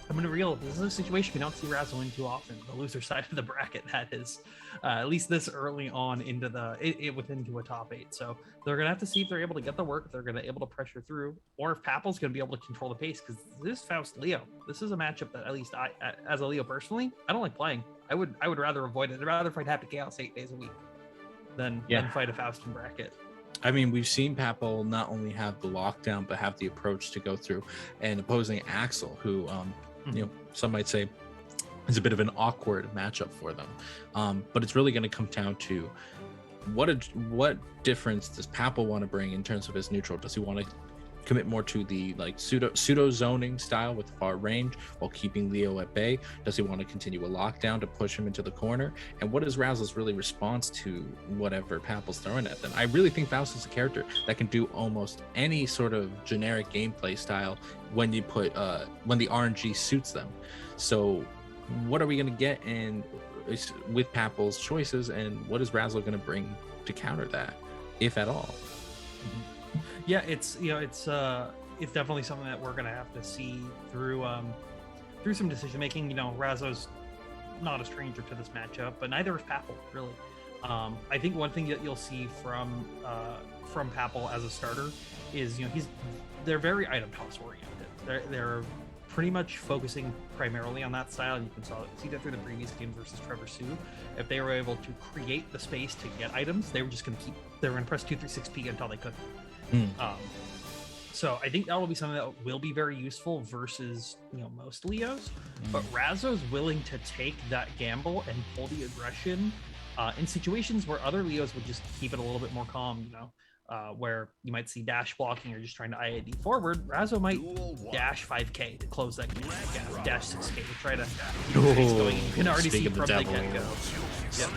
Speaker 1: I'm gonna real. This is a situation we don't see Razzo in too often. The loser side of the bracket, that is, at least this early on into into a top 8. So they're gonna have to see if they're able to get the work, if they're gonna able to pressure through, or if Papel's gonna be able to control the pace. Because this Faust Leo, this is a matchup that at least I, as a Leo personally, I don't like playing. I would rather avoid it. I'd rather fight Happy Chaos 8 days a week than fight a Faustin bracket.
Speaker 2: I mean, we've seen Papel not only have the lockdown, but have the approach to go through, and opposing Axel, who, you know, some might say is a bit of an awkward matchup for them. But it's really going to come down to what difference does Papel want to bring in terms of his neutral? Does he want to commit more to the like pseudo zoning style with far range while keeping Leo at bay? Does he want to continue a lockdown to push him into the corner? And what is Razzle's really response to whatever Papel's throwing at them? I really think Faust is a character that can do almost any sort of generic gameplay style when you put when the RNG suits them. So what are we going to get in with Papel's choices, and what is Razzle going to bring to counter that, if at all?
Speaker 1: Yeah, it's definitely something that we're gonna have to see through some decision making. Razzo's not a stranger to this matchup, but neither is Papel really. I think one thing that you'll see from Papel as a starter is they're very item toss oriented. They're pretty much focusing primarily on that style. You can see that through the previous game versus Trevor Sue. If they were able to create the space to get items, they were gonna press 236P until they couldn't. So I think that will be something that will be very useful versus most Leos, but Razzo's willing to take that gamble and pull the aggression in situations where other Leos would just keep it a little bit more calm, where you might see dash blocking or just trying to IAD forward. Razzo might dash 5k to close that game, dash 6k to try to face going. You can already see from the get-go. Yep.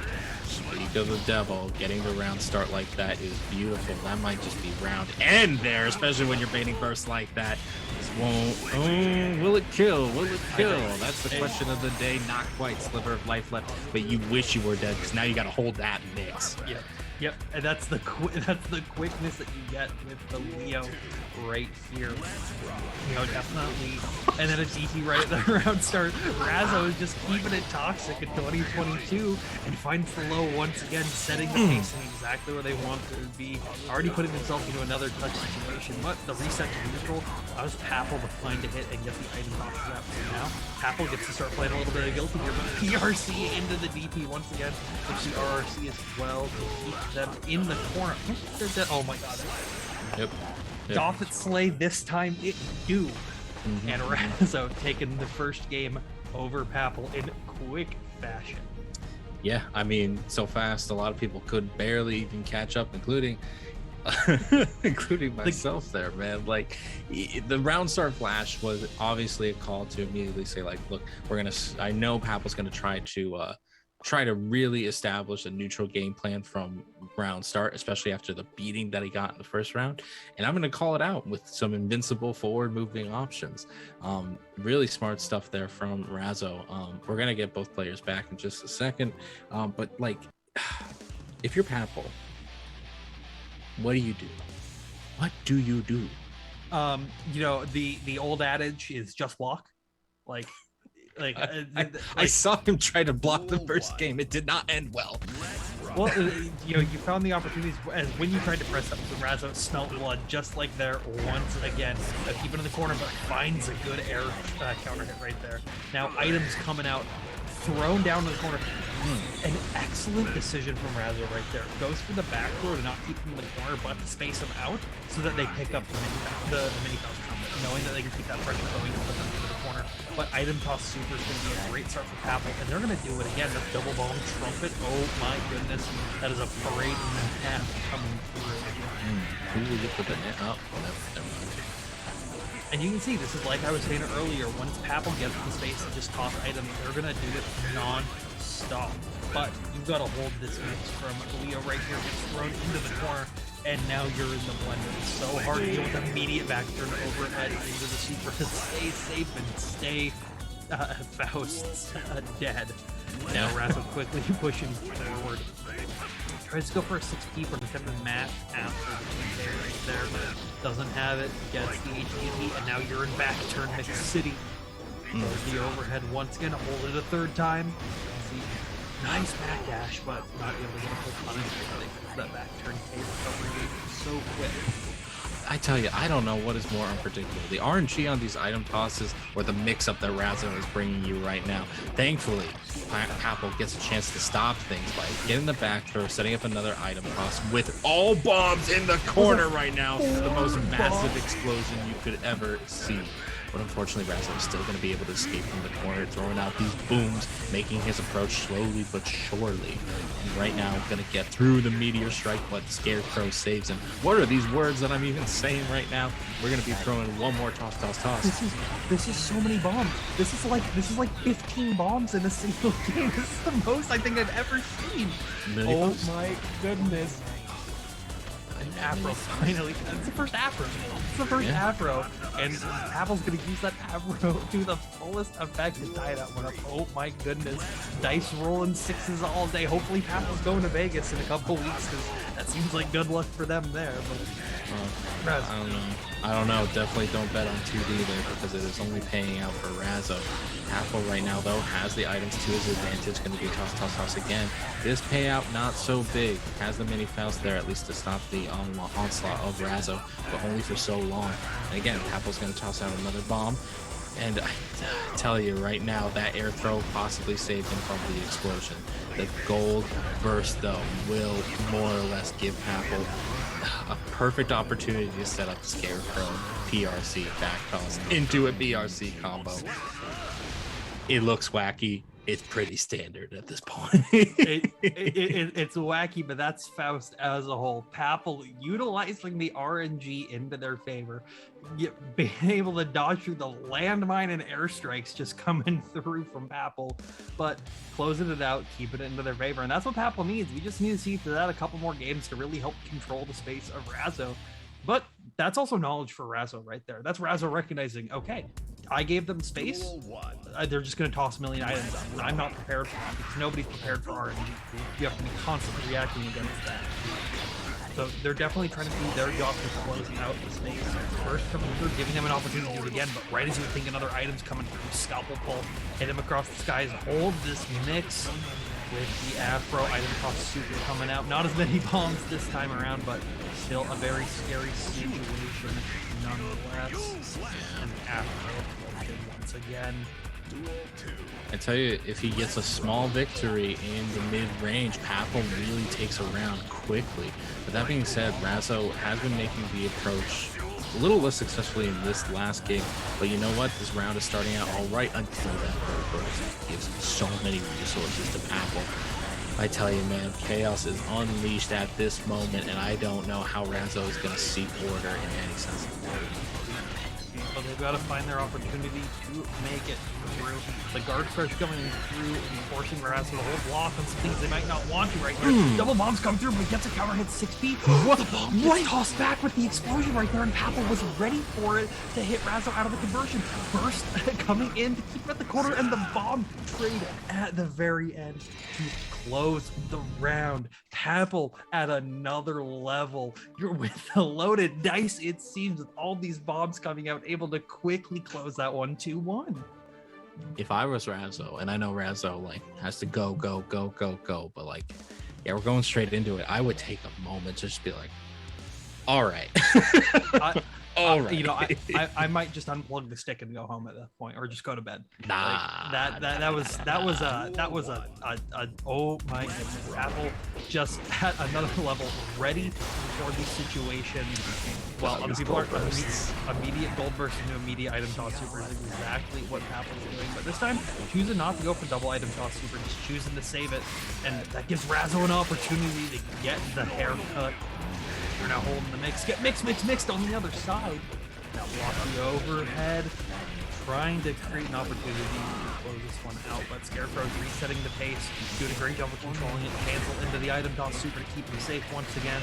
Speaker 2: Speak of the devil, getting the round start like that is beautiful. That might just be round end there, especially when you're baiting bursts like that. This won't. Will it kill? Will it kill? That's the question of the day. Not quite. Sliver of life left, but you wish you were dead because now you got to hold that mix.
Speaker 1: Yep, and that's the quickness that you get with the Leo right here. Definitely. And then a DT right at the round start. Razzo is just keeping it toxic in 2022 and finds the low once again, setting the pace in exactly where they want to be. Already putting themselves into another touch situation, but the reset to neutral allows Papel to find a hit and get the item off the rep. So now Papel gets to start playing a little bit of guilty here, but PRC into the DP once again, with the RRC as well to keep them in the corner. Oh my god.
Speaker 2: Yep.
Speaker 1: Doth it slay this time? It do. And Razzo taking the first game over Papel in quick fashion.
Speaker 2: Yeah, I mean, so fast, a lot of people could barely even catch up, including myself there, man. Like, the round start flash was obviously a call to immediately say, like, look, I know Papel's gonna try to really establish a neutral game plan from round start, especially after the beating that he got in the first round. And I'm going to call it out with some invincible forward moving options. Really smart stuff there from Razzo. We're going to get both players back in just a second. But like, if you're Papel, what do you do? What do you do?
Speaker 1: The old adage is just block.
Speaker 2: I saw him try to block the first game. It did not end well.
Speaker 1: Well, you found the opportunities as when you tried to press up. So Razzo smelt blood just like there once again. Keep it in the corner, but finds a good air counter hit right there. Now items coming out, thrown down to the corner. An excellent decision from Razzo right there. Goes for the back throw to not keep them in the corner, but to space them out so that they pick up the mini bounce combo, knowing that they can keep that pressure going and put them into the corner. But item toss super is going to be a great start for Papel, and they're going to do it again. The double bomb trumpet. Oh my goodness, that is a parade in the half coming through.
Speaker 2: Who will you put the net up?
Speaker 1: And you can see, this is like I was saying earlier, once Papel gets the space and just toss items, they're going to do it non-stop. But you've got to hold this mix from Leo right here, gets thrown into the corner, and now you're in the blender. It's so hard to deal with immediate back turn overhead into the super to stay safe and stay Faust's dead. Now Razzo quickly pushing forward. Tries to go for a 6P from the match after the 2K right there, but doesn't have it. Gets the HDP, and now you're in back turn Mix City. Throws the overhead once again, hold it a third time. See, nice back dash, but not able to get a full punish because that back turn K recovery is so quick.
Speaker 2: I tell you, I don't know what is more unpredictable, the RNG on these item tosses or the mix-up that Razzo is bringing you right now. Thankfully, Papel gets a chance to stop things by getting the back throw, setting up another item toss with all bombs in the corner right now. The most massive explosion you could ever see. but unfortunately Razo is still going to be able to escape from the corner, throwing out these booms, making his approach slowly but surely. And right now, going to get through the meteor strike, but Scarecrow saves him. What are these words that I'm even saying right now? We're going to be throwing one more toss.
Speaker 1: This is so many bombs. This is like 15 bombs in a single game. This is the most I think I've ever seen. Oh my goodness. An Afro finally. It's the first Afro. It's the first Afro. And Apple's gonna use that Afro to the fullest effect to tie that one up. Oh my goodness. Dice rolling sixes all day. Hopefully Apple's going to Vegas in a couple weeks, because that seems like good luck for them there. But
Speaker 2: I don't know. Definitely don't bet on 2D there, because it is only paying out for Razo. Apple right now, though, has the items to his advantage. Going to be toss again. This payout not so big. Has the mini faust there, at least to stop the onslaught of Razo, but only for so long. And again, Apple's going to toss out another bomb. And I tell you right now, that air throw possibly saved him from the explosion. The gold burst, though, will more or less give Apple a perfect opportunity to set up Scarecrow PRC back toss into a BRC combo. It looks wacky. It's pretty standard at this point.
Speaker 1: It's wacky, but that's Faust as a whole. Papel utilizing the RNG into their favor, being able to dodge through the landmine and airstrikes just coming through from Papel, but closing it out, keeping it into their favor. And that's what Papel needs. We just need to see through that a couple more games to really help control the space of Razo. But that's also knowledge for Razo right there. That's Razo recognizing, okay, I gave them space. They're just going to toss a million items up. And I'm not prepared for that, because nobody's prepared for RNG. You have to be constantly reacting against that. So they're definitely trying to do their job to close out the space. First coming through, giving him an opportunity to do it again, but right as you would think another item's coming through, scalpel pull, hit him across the skies, hold this mix with the Afro item toss super coming out. Not as many bombs this time around, but still a very scary situation nonetheless. And Afro once again.
Speaker 2: I tell you, if he gets a small victory in the mid-range, Papel really takes a round quickly. But that being said, Razo has been making the approach a little less successfully in this last game. But you know what? This round is starting out all right until that gold burst gives so many resources to Papel. I tell you, man, chaos is unleashed at this moment, and I don't know how Razo is going to seek order in any sense of the word.
Speaker 1: So they've got to find their opportunity to make it through. The guard crush coming through and forcing Razo to hold block on some things they might not want to right here. Double bombs come through, but he gets a cover hit 6 feet. What? What? Tossed back with the explosion right there, and Papel was ready for it to hit Razo out of the conversion. Burst coming in to keep him at the corner, and the bomb trade at the very end to close the round. Papel at another level. You're with the loaded dice, it seems, with all these bombs coming out, able to quickly close that one 2-1.
Speaker 2: If I was Razo, and I know Razo like has to go, but like, yeah, we're going straight into it. I would take a moment to just be like, all right. All right.
Speaker 1: You know, I might just unplug the stick and go home at that point, or just go to bed.
Speaker 2: Nah,
Speaker 1: like, that was a oh my goodness. Apple just at another level, ready for the situation. Well, other people are immediate gold burst into immediate item toss super is exactly what Apple's doing, but this time choosing not to go for double item toss super, just choosing to save it, and that gives Razo an opportunity to get the haircut. We're now holding the mix. Get mixed on the other side. Now block the overhead. Trying to create an opportunity to close this one out, but Scarecrow's resetting the pace, doing a great job of controlling it. Cancel into the item toss super to keep him safe once again.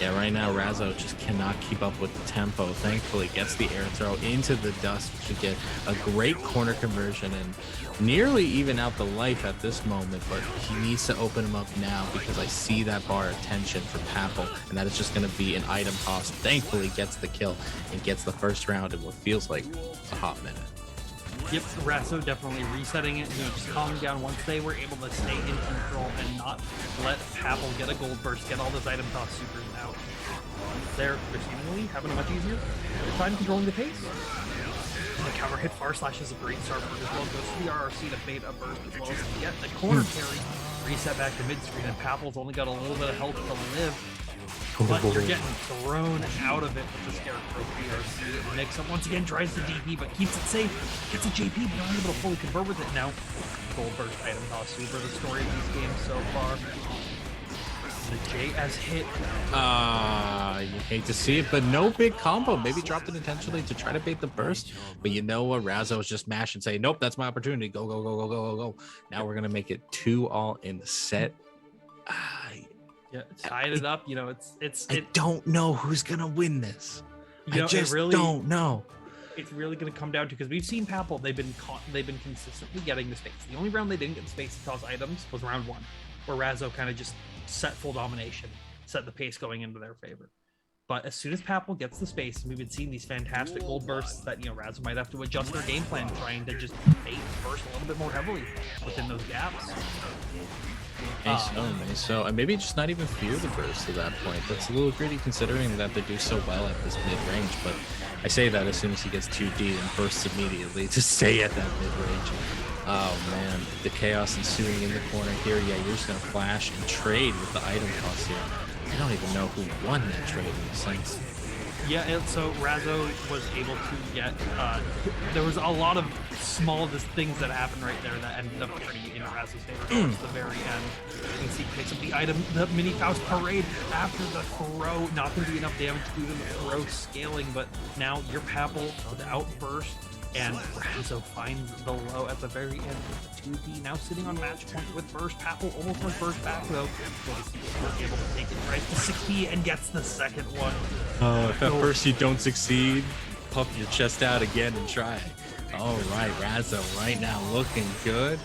Speaker 2: Yeah, right now Razo just cannot keep up with the tempo. Thankfully, gets the air throw into the dust to get a great corner conversion and nearly even out the life at this moment, but he needs to open him up now because I see that bar of tension for Papel, and that is just going to be an item toss. Thankfully, gets the kill and gets the first round in what feels like a hot minute.
Speaker 1: Yep, Razo definitely resetting it, just calming down once they were able to stay in control and not let Papel get a gold burst, get all those item toss supers out. They're seemingly having a much easier time controlling the pace. The cover hit far slash is a great start for as well. Goes to the RRC to bait a burst as well as to get the corner carry. Reset back to mid-screen, and Papel's only got a little bit of health to live. But you're getting thrown out of it with the Scarecrow PRC. Mix-up once again tries the DP, but keeps it safe. Gets a JP, but not able to fully convert with it now. Gold burst item toss, super the story of these games so far. The JS hit.
Speaker 2: You hate to see it, but no big combo. Maybe dropped it intentionally to try to bait the burst. But you know what? Razo was just mash and say, nope, that's my opportunity. Go, go, go, go, go, go, go. Now we're going to make it 2-all in the set.
Speaker 1: Yeah, tied it up. You know,
Speaker 2: I don't know who's going to win this.
Speaker 1: You know,
Speaker 2: I just
Speaker 1: really,
Speaker 2: don't know.
Speaker 1: It's really going to come down to, because we've seen Papel, they've been consistently getting the space. The only round they didn't get the space to toss items was round 1, where Razo kind of just set full domination, set the pace going into their favor. But as soon as Papel gets the space, and we've been seeing these fantastic gold bursts that, you know, Razo might have to adjust their game plan, trying to just bait the burst a little bit more heavily within those gaps.
Speaker 2: So, and maybe just not even fear the burst at that point. That's a little greedy considering that they do so well at this mid-range, but I say that as soon as he gets 2D and bursts immediately to stay at that mid-range. Oh man, the chaos ensuing in the corner here. Yeah, you're just gonna flash and trade with the item cost here. I don't even know who won that trade in a sense.
Speaker 1: Yeah, so Razo was able to get, there was a lot of small things that happened right there that ended up pretty in Razo's favor towards the very end. You can see he picks up the item, the Mini Faust Parade after the throw. Not going to be enough damage due to the throw scaling, but now your Papel without burst, and Razo finds the low at the very end with the 2D. Now sitting on match point with burst. Papel almost went burst back though. Was able to take it right to 60 and gets the second one.
Speaker 2: If at first you don't succeed, puff your chest out again and try. All right, Razo right now looking good.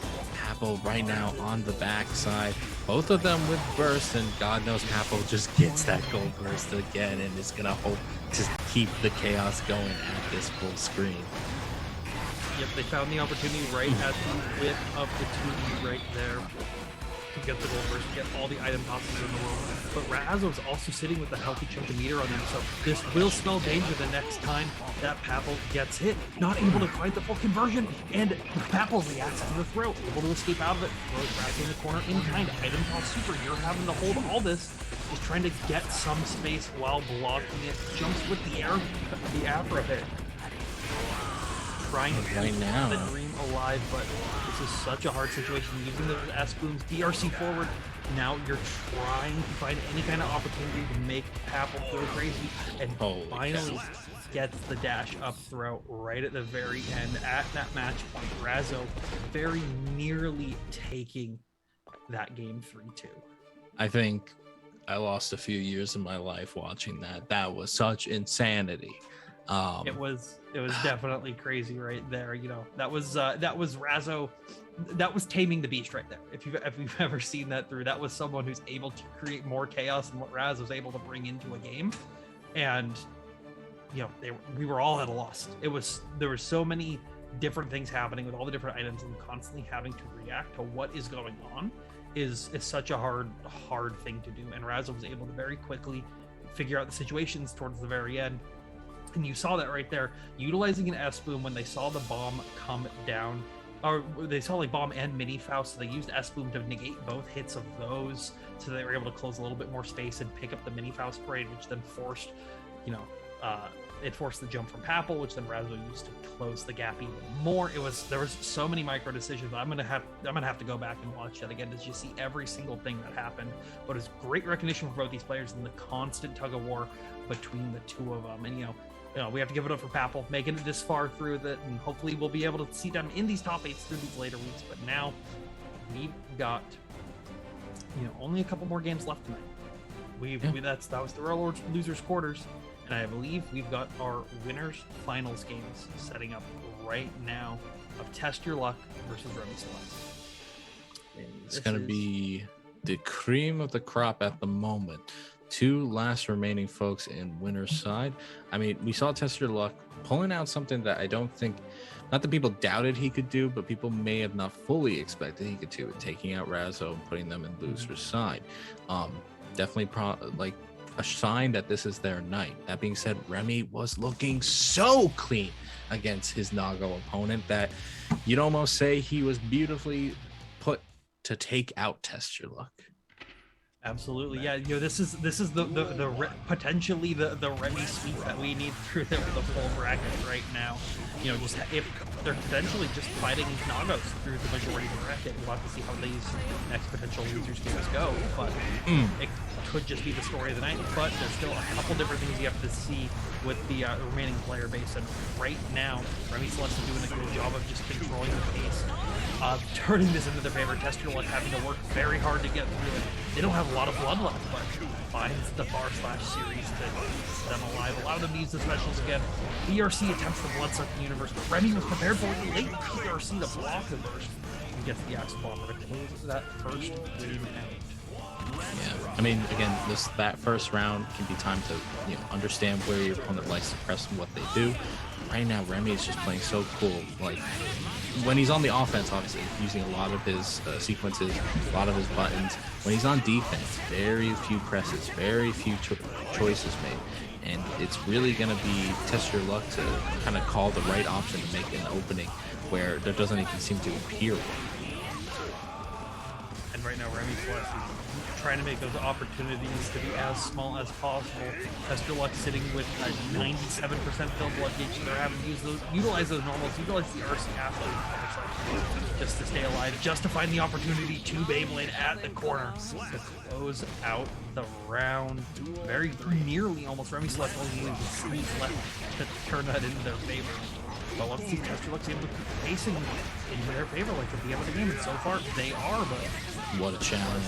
Speaker 2: Papel right now on the backside. Both of them with burst, and God knows Papel just gets that gold burst again and is gonna hope to keep the chaos going at this full screen.
Speaker 1: Yep, they found the opportunity right at the width of the 2D right there to get the gold burst, to get all the item tosses in the world. But Razo's also sitting with a healthy chunk of meter on them, so this will spell danger the next time that Papel gets hit. Not able to find the full conversion, and Papel reacts to the throw, able to escape out of it, throws Razo in the corner in kind. Item toss super, you're having to hold all this, just trying to get some space while blocking it. Jumps with the Afro hit. Trying to keep the dream alive, but this is such a hard situation. Using those S booms, DRC forward. Now you're trying to find any kind of opportunity to make Papel go crazy, and finally gets the dash up throw right at the very end at that match point. Razo very nearly taking that game 3-2.
Speaker 2: I think I lost a few years of my life watching that. That was such insanity.
Speaker 1: It was definitely crazy right there. You know, that was Razo, that was taming the beast right there. If you've ever seen that through, that was someone who's able to create more chaos than what Razo was able to bring into a game. And you know, we were all at a loss. There were so many different things happening with all the different items, and constantly having to react to what is going on is such a hard thing to do. And Razo was able to very quickly figure out the situations towards the very end. And you saw that right there, utilizing an S-boom when they saw the bomb come down, or they saw like bomb and mini Faust, so they used S-boom to negate both hits of those, so they were able to close a little bit more space and pick up the mini Faust parade, which then forced, you know, it forced the jump from Papel, which then Razo used to close the gap even more. There was so many micro decisions. I'm gonna have to go back and watch that again to just see every single thing that happened. But it's great recognition for both these players and the constant tug of war between the two of them. And you know, we have to give it up for Papel making it this far through that, and hopefully we'll be able to see them in these top 8s through these later weeks. But now we've got, you know, only a couple more games left tonight. That was the Royal Losers quarters, and I believe we've got our winners finals games setting up right now of Test Your Luck versus Remy Celeste.
Speaker 2: It's going to be the cream of the crop at the moment. 2 last remaining folks in winner's side. I mean, we saw Test Your Luck pulling out something that I don't think, not that people doubted he could do, but people may have not fully expected he could do it, taking out Razo and putting them in loser's side. Definitely like a sign that this is their night. That being said, Remy was looking so clean against his Nago opponent that you'd almost say he was beautifully put to take out Test Your Luck.
Speaker 1: Absolutely, yeah. This is potentially the Remy sweep that we need through the full bracket right now. Just if they're potentially just fighting Nagos through the majority of the bracket, we'll have to see how these next potential losers games go. But it could just be the story of the night. But there's still a couple different things you have to see with the remaining player base. And right now, Remy Celeste is doing a good job of just controlling the pace, turning this into their favor. Tester Luck having to work very hard to get through it. They don't have a lot of blood left, but finds the bar/series to keep them alive. Allow them to use the specials again. PRC attempts the Bloodsucking Universe, but Remy was prepared for it. Late PRC to block the burst and gets the Axe Bomber to close that first game out.
Speaker 2: Yeah, I mean, again, that first round can be time to understand where your opponent likes to press and what they do. Right now, Remy is just playing so cool. Like, when he's on the offense, obviously, he's using a lot of his sequences, a lot of his buttons. When he's on defense, very few presses, very few choices made. And it's really going to be test your luck to kind of call the right option to make an opening where there doesn't even seem to appear one.
Speaker 1: And right now, Remy Celeste is trying to make those opportunities to be as small as possible. Tester Luck sitting with a 97% filled blood gauge, so they're having to utilize those normals, utilize the RC athlete just to stay alive, just to find the opportunity to Beyblade at the corner to close out the round. Very nearly almost. Remy Celeste only needed to sneak left to turn that into their favor. But let's see if Tester Luck's able to keep pacing in their favor like at the end of the game, and so far they are, but
Speaker 2: what a challenge.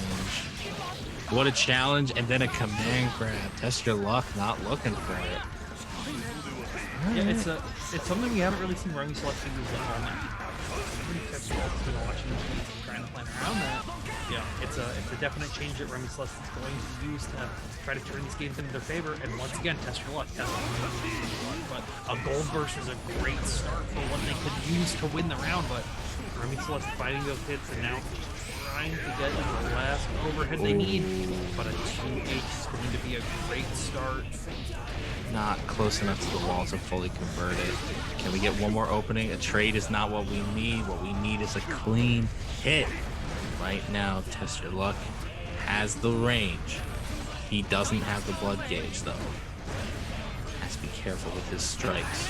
Speaker 2: What a challenge, and then a command grab. Test your luck, not looking for it.
Speaker 1: Yeah, it's something we haven't really seen Remy Celeste use all night. Tester Luck's been watching this game and trying to plan around that. Yeah, it's a definite change that Remy Celeste is going to use to try to turn this game into their favor. And once again, Test your luck. But a gold burst is a great start for what they could use to win the round. But Remy Celeste fighting those hits and now trying to get the last overhead they need. But a 2H is going to be a great start.
Speaker 2: Not close enough to the wall to fully convert it. Can we get one more opening? A trade is not what we need. What we need is a clean hit. Right now, Test Your Luck has the range. He doesn't have the blood gauge, though. Has to be careful with his strikes.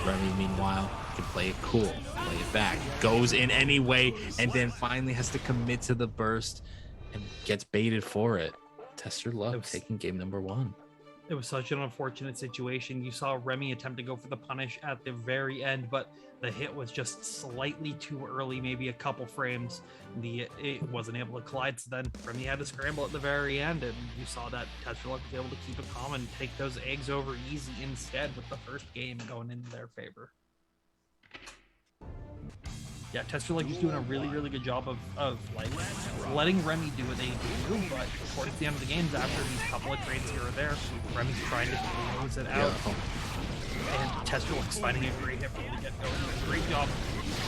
Speaker 2: Remy, meanwhile, can play it cool, play it back, goes in anyway, and then finally has to commit to the burst and gets baited for it. Test Your Luck taking game number 1.
Speaker 1: It was such an unfortunate situation. You saw Remy attempt to go for the punish at the very end, but the hit was just slightly too early, maybe a couple frames. It wasn't able to collide, so then Remy had to scramble at the very end, and you saw that Test Your Luck was able to keep it calm and take those eggs over easy instead with the first game going into their favor. Yeah, Test Your Luck is doing a really, really good job of like letting Remy do what they do, but towards the end of the games, after these couple of trades here or there, Remy's trying to close it out. And Test Your Luck's finding a great hit from the get-go. Great job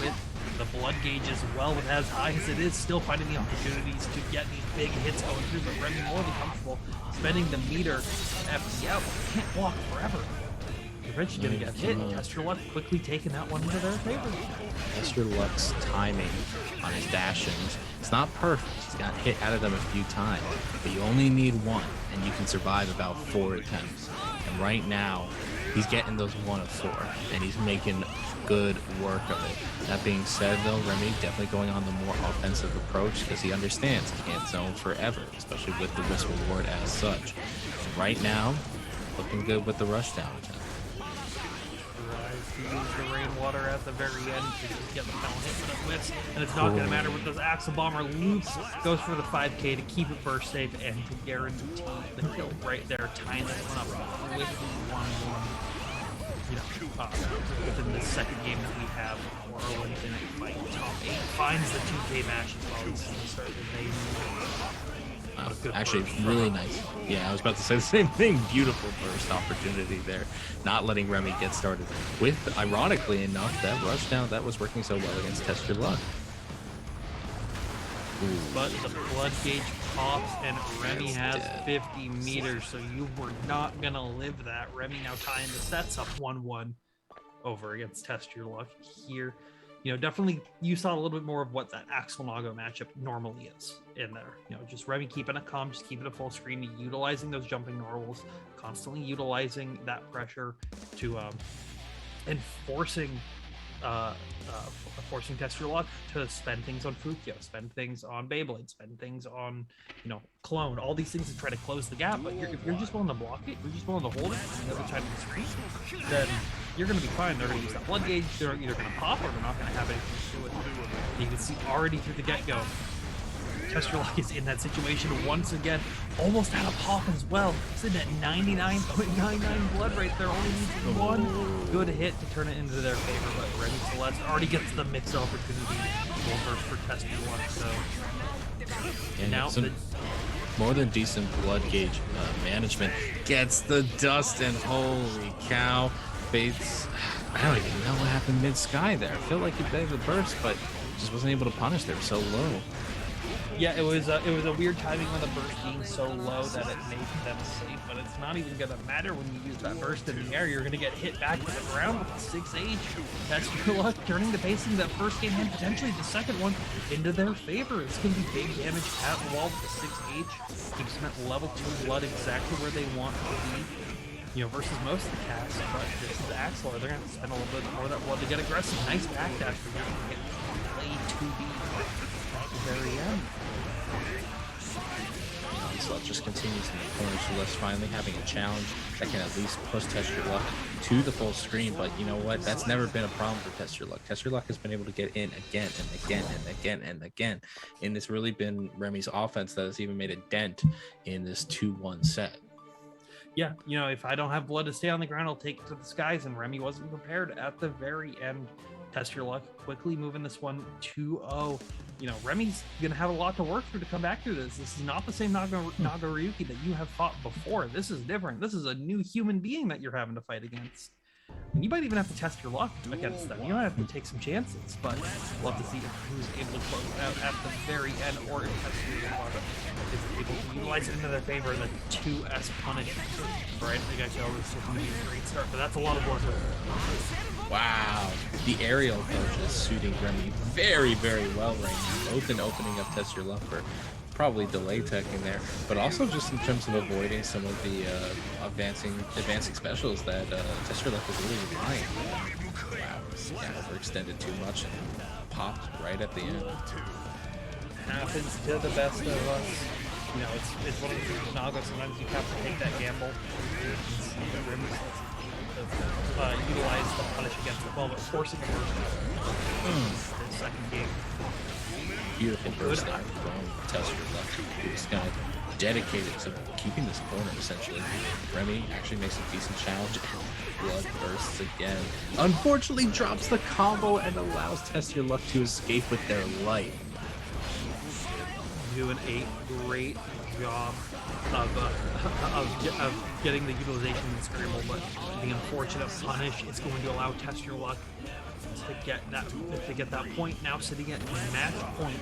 Speaker 1: with the blood gauge as well, with as high as it is, still finding the opportunities to get these big hits going through, but Remy more than comfortable spending the meter FD out, but can't block forever. Eventually gonna get hit. Test Your Luck quickly taking that one into their favor.
Speaker 2: Test Your Luck's timing on his dash-ins, it's not perfect. He's got hit out of them a few times, but you only need one, and you can survive about 4 attempts. And right now, he's getting those 1 of 4, and he's making good work of it. That being said, though, Remy definitely going on the more offensive approach because he understands he can't zone forever, especially with the risk reward as such. Right now, looking good with the rushdown attempt.
Speaker 1: To use the rainwater at the very end to just get the final hit when it whips, and it's not going to matter with those Axle Bomber loops. Goes for the 5K to keep it burst safe and to guarantee the kill right there, tying this one up with 1-1. Within the second game that we have, before Weds Night Fights top 8 finds the 2K match as well. He's started
Speaker 2: Actually, really nice. Yeah, I was about to say the same thing. Beautiful burst opportunity there. Not letting Remy get started with, ironically enough, that rushdown that was working so well against Test Your Luck. Ooh.
Speaker 1: But the blood gauge pops and Remy has 50 meters, so you were not going to live that. Remy now tying the sets up 1-1 over against Test Your Luck here. definitely you saw a little bit more of what that Axel Nago matchup normally is in there. Just Remy keeping it calm, just keeping it full screen, utilizing those jumping normals, constantly utilizing that pressure to and forcing Test Your Luck to spend things on Fukyo, spend things on Beyblade, spend things on Clone, all these things to try to close the gap. But if you're just willing to block it, you're just willing to hold it on the other side of the screen, then you're going to be fine. They're going to use that blood gauge. They're either going to pop or they're not going to have anything to do with it. You can see already through the get-go, Test Your Luck is in that situation once again, almost out of pop as well. Sitting at 99.99 blood right there. Only needs one good hit to turn it into their favor, but Remy Celeste already gets the mix opportunity. Full burst for Test Your Luck, so
Speaker 2: And
Speaker 1: now
Speaker 2: some more than decent blood gauge management. Gets the dust, and holy cow, Bates, I don't even know what happened mid-sky there. I feel like he begged the burst, but just wasn't able to punish. They were so low.
Speaker 1: Yeah, it was a weird timing on the burst being so low that it made them safe, but it's not even gonna matter when you use that burst in the air. You're gonna get hit back to the ground with the 6H. That's Your Luck turning the pacing that first game and potentially the second one into their favor. It's gonna be big damage at the wall with the 6H. Keeps them at level 2 blood, exactly where they want to be. Versus most of the cast, but this is Axel. They're gonna have to spend a little bit more of that blood to get aggressive. Nice backdash for them to get play 2B at the very end.
Speaker 2: Onslaught just continues in the corner, Celeste finally having a challenge that can at least push Test Your Luck to the full screen. But you know what? That's never been a problem for Test Your Luck. Test Your Luck has been able to get in again and again and again and again. And it's really been Remy's offense that has even made a dent in this 2-1 set.
Speaker 1: Yeah, if I don't have blood to stay on the ground, I'll take it to the skies, and Remy wasn't prepared at the very end. Test Your Luck quickly moving this one 2-0. Remy's gonna have a lot to work through to come back through this. This is not the same Nagaryuki that you have fought before. This is different. This is a new human being that you're having to fight against. And you might even have to test your luck against them. You might have to take some chances, but we'll have to see who's able to close it out at the very end, or if Test Your Luck is able to utilize it into their favor in the 2S punish. Right? I think this is going to be a great start, but that's a lot of blood.
Speaker 2: Wow, the aerial approach is suiting Remy very, very well right now. Both in opening up Test Your Luck for probably delay teching there, but also just in terms of avoiding some of the advancing specials that Test Your Luck is really relying on. Wow, yeah, overextended too much and popped right at the end.
Speaker 1: Happens to the best of us. It's one of the things Naga. Sometimes you have to take that gamble. Utilize the punish against the ball, but forcing it the second game.
Speaker 2: Beautiful burst there from Test Your Luck. He's going to dedicate it to keeping this corner, essentially. Remy actually makes a decent challenge. Blood bursts again. Unfortunately, drops the combo and allows Test Your Luck to escape with their life.
Speaker 1: Doing a great job of getting the utilization in the scramble, but the unfortunate punish is going to allow Test Your Luck to get that point. Now sitting at match point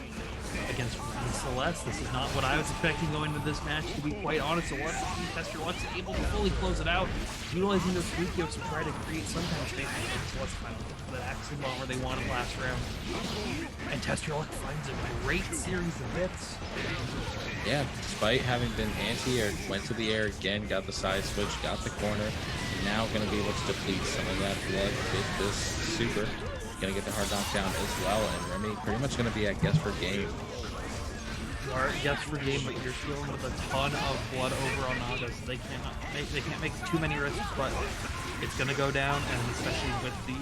Speaker 1: against Celeste. This is not what I was expecting going into this match, to be quite honest. So Test Your Luck's able to fully close it out, utilizing those Fukios to try to create some kind of space for Celeste finally get to that Axel bomb where they wanted last round. And Test Your Luck finds a great series of hits.
Speaker 2: Yeah, despite having been anti-air, went to the air again, got the side switch, got the corner. Now going to be able to deplete some of that blood with this super. Going to get the hard knockdown as well, and Remy pretty much going to be at guess for game.
Speaker 1: You are at guess for game, but you're dealing with a ton of blood over on Naga, so they can't make too many risks, but it's going to go down, and especially with the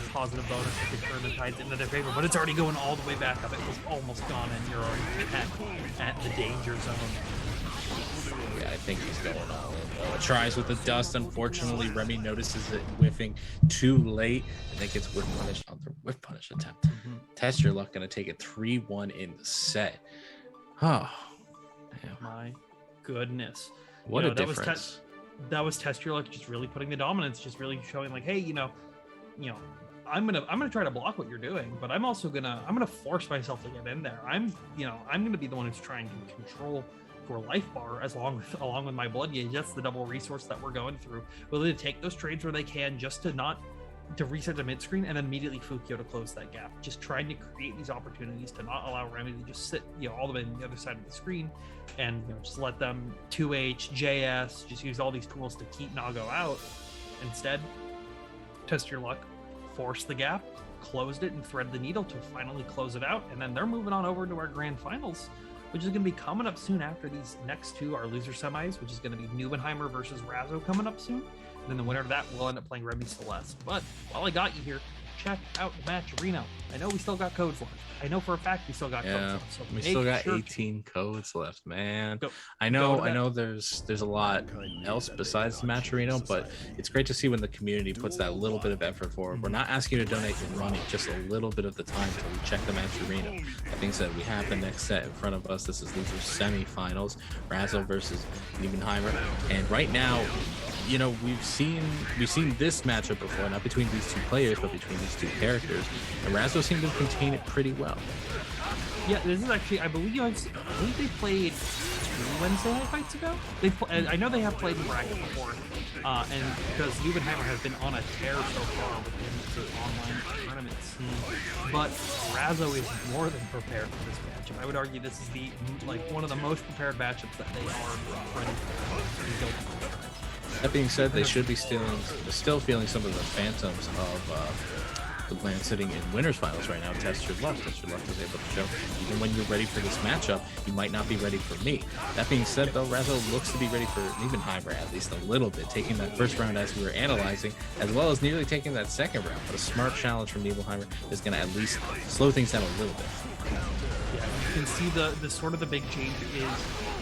Speaker 1: positive bonus, it can turn the tides into their favor, but it's already going all the way back up. It was almost gone, and you're already at the danger zone.
Speaker 2: Yeah, I think he's going all in. Tries with the dust. Unfortunately, Remy notices it whiffing too late, and then gets whiff punished on the whiff punish attempt. Test Your Luck going to take it 3-1 in the set. Oh, damn.
Speaker 1: My goodness.
Speaker 2: What a difference.
Speaker 1: That was Test Your Luck just really putting the dominance, just really showing like, hey, I'm gonna try to block what you're doing, but I'm also gonna force myself to get in there. I'm gonna be the one who's trying to control for life bar along with my blood gauge. That's the double resource that we're going through. Will they take those trades where they can, just to not to reset the mid screen and then immediately Fukio to close that gap. Just trying to create these opportunities to not allow Remedy to just sit, all the way on the other side of the screen, and just let them 2H, JS, just use all these tools to keep Nago out. Instead, test your luck, force the gap, closed it, and thread the needle to finally close it out. And then they're moving on over to our grand finals, which is going to be coming up soon after these next two, our loser semis, which is going to be Neubenheimer versus Razzo coming up soon. And then the winner of that will end up playing Remy Celeste. But while I got you here, check out the match arena. I know we still got codes left. I know for a fact we still got codes left. So
Speaker 2: we still got 18 codes left, man. I
Speaker 1: go
Speaker 2: know there's a lot else besides the match arena, but it's great to see when the community puts that little bit of effort forward. We're not asking you to donate your money, just a little bit of the time till we check the match arena. That being said, we have the next set in front of us. This is loser semifinals, Razzo versus Neubenheimer. And right now, we've seen this matchup before, not between these two players, but between these two characters. And Razzo seemed to contain it pretty well.
Speaker 1: Yeah, this is actually, I believe they played 2 Wednesday Night Fights ago. I know they have played in bracket before, and because Neubenheimer has been on a tear so far within the online tournament scene, but Razzo is more than prepared for this matchup. I would argue this is one of the most prepared matchups that they are ready for.
Speaker 2: That being said, they should be still feeling some of the phantoms of the plan sitting in winners finals right now. Test your luck. Test your luck is able to show even when you're ready for this matchup, you might not be ready for me. That being said, though, Razzo looks to be ready for Neubenheimer at least a little bit, taking that first round as we were analyzing, as well as nearly taking that second round. But a smart challenge from Neubenheimer is going to at least slow things down a little bit.
Speaker 1: Yeah, you can see the sort of the big change is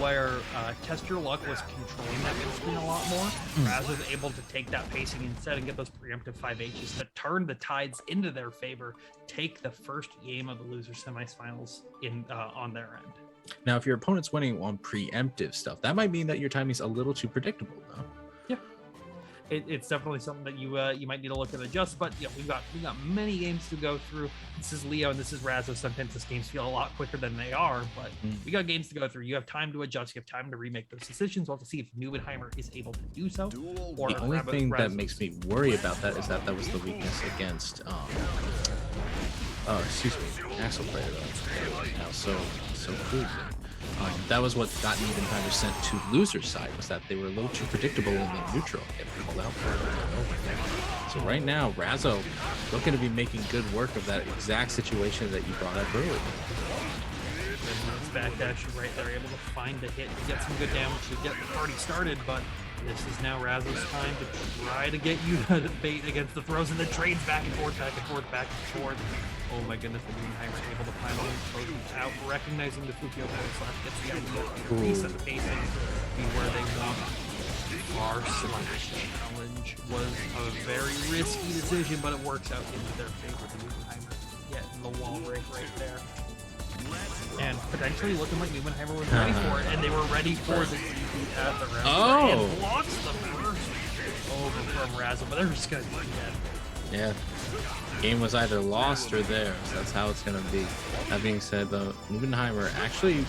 Speaker 1: where Test Your Luck was controlling that mid screen a lot more. Razzo was able to take that pacing instead and get those preemptive 5Hs to turn the tides into their favor, take the first game of the loser semifinals on their end.
Speaker 2: Now, if your opponent's winning on preemptive stuff, that might mean that your timing's a little too predictable, though.
Speaker 1: Yeah. It's definitely something that you might need to look at adjust, but we've got many games to go through. This is Leo and this is Razzo. Sometimes these games feel a lot quicker than they are, but we got games to go through. You have time to adjust. You have time to remake those decisions. We'll have to see if Neubenheimer is able to do so. Or
Speaker 2: the only thing that makes me worry about that is that was the weakness against Axel player though. Now so cool. That was what got Neubenheimer sent to loser's side, was that they were a little too predictable in the neutral, getting called out for it. So right now, Razzo looking to be making good work of that exact situation that you brought up earlier.
Speaker 1: Backdash right there, able to find the hit to get some good damage to get the party started, but this is now Razzo's time to try to get you to bait against the throws and the trades back and forth, back and forth, back and forth. Oh my goodness, the Neubenheimer is able to finally close it out, recognizing the Fukio slash gets the idea to reset the pacing, be where they want. Our slash challenge was a very risky decision, but it works out into their favor. The Neubenheimer getting the wall break right there. And potentially looking like Neubenheimer was ready for it, and they were ready for the DP at the round. And blocks the first over from Razzo, but they're just going to do it again.
Speaker 2: Yeah. Game was either lost or theirs. That's how it's going to be. That being said, though, Neubenheimer actually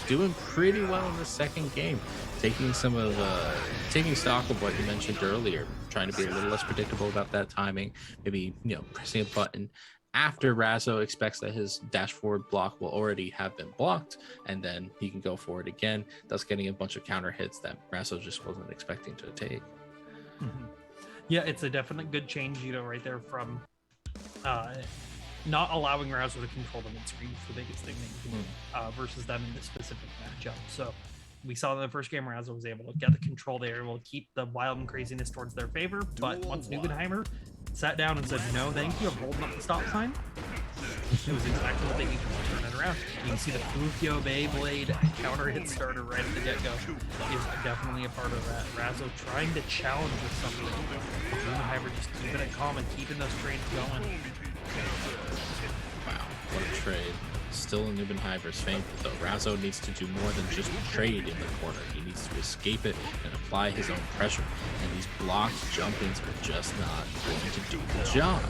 Speaker 2: doing pretty well in the second game, taking stock of what you mentioned earlier, trying to be a little less predictable about that timing, maybe pressing a button after Razzo expects that his dash forward block will already have been blocked, and then he can go forward again, thus getting a bunch of counter hits that Razzo just wasn't expecting to take.
Speaker 1: Yeah, it's a definite good change, right there from not allowing Razzo to control the mid-screen is the biggest thing that you can do versus them in this specific matchup. So we saw in the first game Razzo was able to get the control. They were able to keep the wild and craziness towards their favor, but once Neubenheimer sat down and said, no, thank you, I'm holding up the stop sign, it was exactly what they needed to turn it around. You can see the Fukio Beyblade counter hit starter right at the get-go is definitely a part of that. Razzo trying to challenge with something. Neubenheimer just keeping it calm and keeping those trades going.
Speaker 2: Wow, what a trade. Still in Neubenheimer's favor, though. Razzo needs to do more than just trade in the corner. He needs to escape it and apply his own pressure. And these blocked jump-ins are just not going to do the job.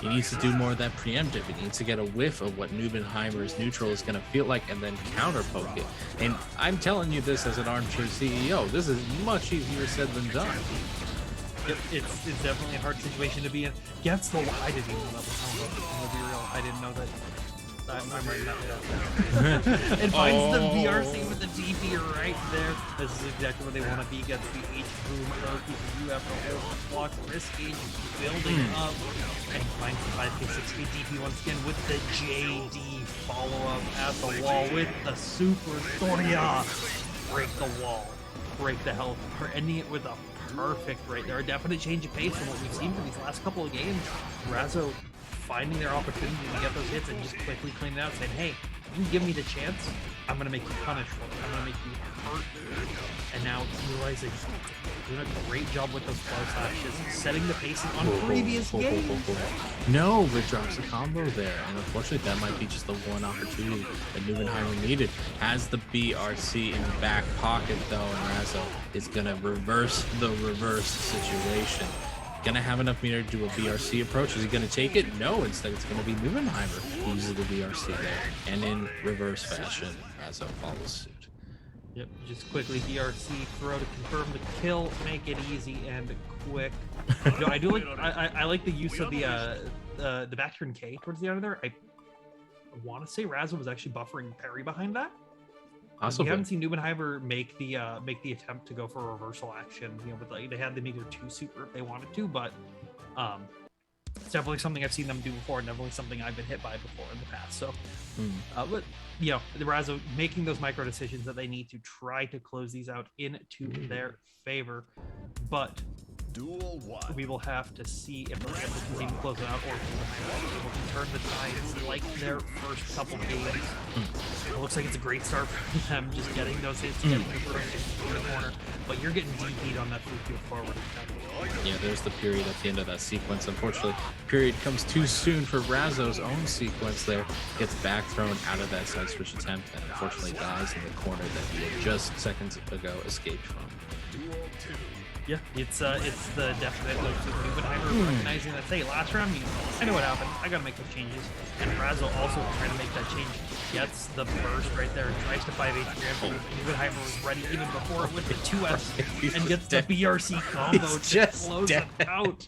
Speaker 2: He needs to do more of that preemptive. He needs to get a whiff of what Neubenheimer's neutral is going to feel like and then counter poke it. And I'm telling you this as an armchair CEO. This is much easier said than done.
Speaker 1: It's definitely a hard situation to be in. Gets the I didn't even know that was coming. I'm gonna be real. I didn't know that. I'm writing that down. It finds the VRC with the DP right there. This is exactly where they want to be. Gets the H-boom. You have to hold block, risk gauge building up, and finds the 5k 6k DP once again with the JD follow-up at the wall with the Super Soria. Break the wall, break the health, ending it with a perfect right there. A definite change of pace from what we've seen for these last couple of games. Razo finding their opportunity to get those hits and just quickly clean it out, saying, hey, you give me the chance, I'm going to make you punish for it. I'm going to make you hurt. And now realizing, doing a great job with those flow slashes, setting the pacing on previous games.
Speaker 2: No, Rick drops the combo there, and unfortunately that might be just the one opportunity that Nubenheimer needed. Has the BRC in the back pocket though, and Razo is gonna reverse the reverse situation. Gonna have enough meter to do a BRC approach. Is he gonna take it? No, instead it's gonna be Nubenheimer who uses the BRC there, and in reverse fashion, Razo follows suit.
Speaker 1: Yep, just quickly BRC throw to confirm the kill, make it easy and quick. You know, I do like I like the use of the back turn K towards the end of there. I want to say Razo was actually buffering parry behind that.
Speaker 2: Possibly.
Speaker 1: We haven't seen Nubenheimer make the attempt to go for a reversal action. You know, with like they had the meter 2 super if they wanted to, but it's definitely something I've seen them do before, and definitely something I've been hit by before in the past. So, but you know, the Razo making those micro decisions that they need to try to close these out into their favor, but we will have to see if they're able to continue to close it out, or if they're able to turn the tides like their first couple games. It looks like it's a great start for them, just getting those hits, getting the first in the corner, but you're getting DP'd on that field forward.
Speaker 2: Yeah, there's the period at the end of that sequence. Unfortunately, period comes too soon for Razo's own sequence there. Gets back thrown out of that side switch attempt, and unfortunately dies in the corner that he had just seconds ago escaped from.
Speaker 1: Yeah, it's the definite like Nubenheimer recognizing that, hey, last round, I know what happened. I gotta make those changes. And Razo also trying to make that change. Gets the burst right there and tries to 5H grab. Nubenheimer was ready even before it with the 2S and gets the BRC combo to close it out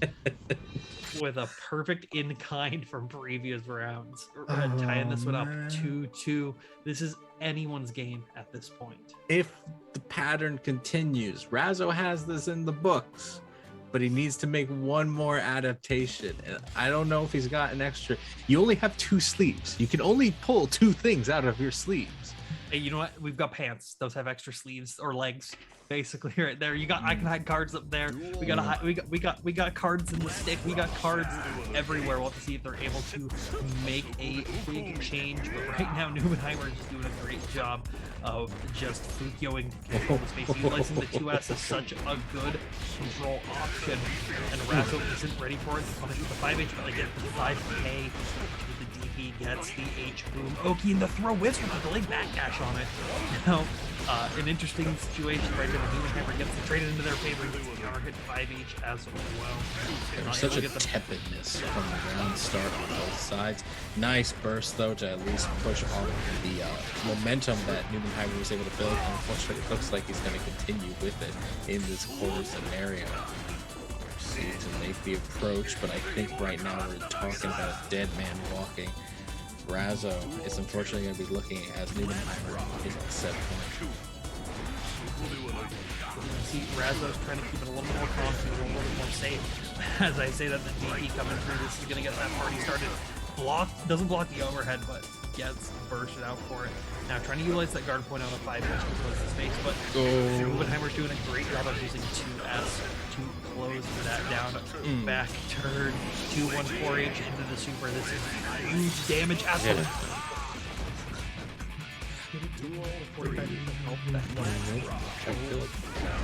Speaker 1: with a perfect in-kind from previous rounds. Tying this one up 2-2. This is anyone's game at this point.
Speaker 2: If the pattern continues, Razo has this in the books, but he needs to make one more adaptation. And I don't know if he's got an extra. You only have 2 sleeves. You can only pull 2 things out of your sleeves.
Speaker 1: Hey, you know what? We've got pants. Those have extra sleeves or legs. Basically, right there. You got. I can hide cards up there. We got cards in the stick. We got cards everywhere. We'll have to see if they're able to make a big change. But right now, Nubenheimer is just doing a great job of just Fukyoing control the space, utilizing the 2S as such a good control option. And Razo isn't ready for it to punish with the 5H, but they get the 5K. The DP gets the H boom. Oki in the throw whiffs with a delayed backdash on it. Now, an interesting situation right there. Nubenheimer gets it traded into their favor. Gets the counter hit 5H as well.
Speaker 2: There's such a tepidness from the round start on both sides. Nice burst though to at least push off the momentum that Nubenheimer was able to build. And unfortunately, it looks like he's going to continue with it in this quarter scenario. To make the approach, but I think right now we're talking about a dead man walking. Razo is unfortunately going to be looking as Nubenheimer is at set point.
Speaker 1: See, Razo's trying to keep it a little more confident, a little bit more safe. As I say that, the DP coming through, this is going to get that party started. Doesn't block the overhead, but gets bursted out for it. Now trying to utilize that guard point on a 5H to close the space, but Nubenheimer's doing a great job of using 2S to close that down. Back turn 2-1-4H into the super. This is huge damage. Absolutely.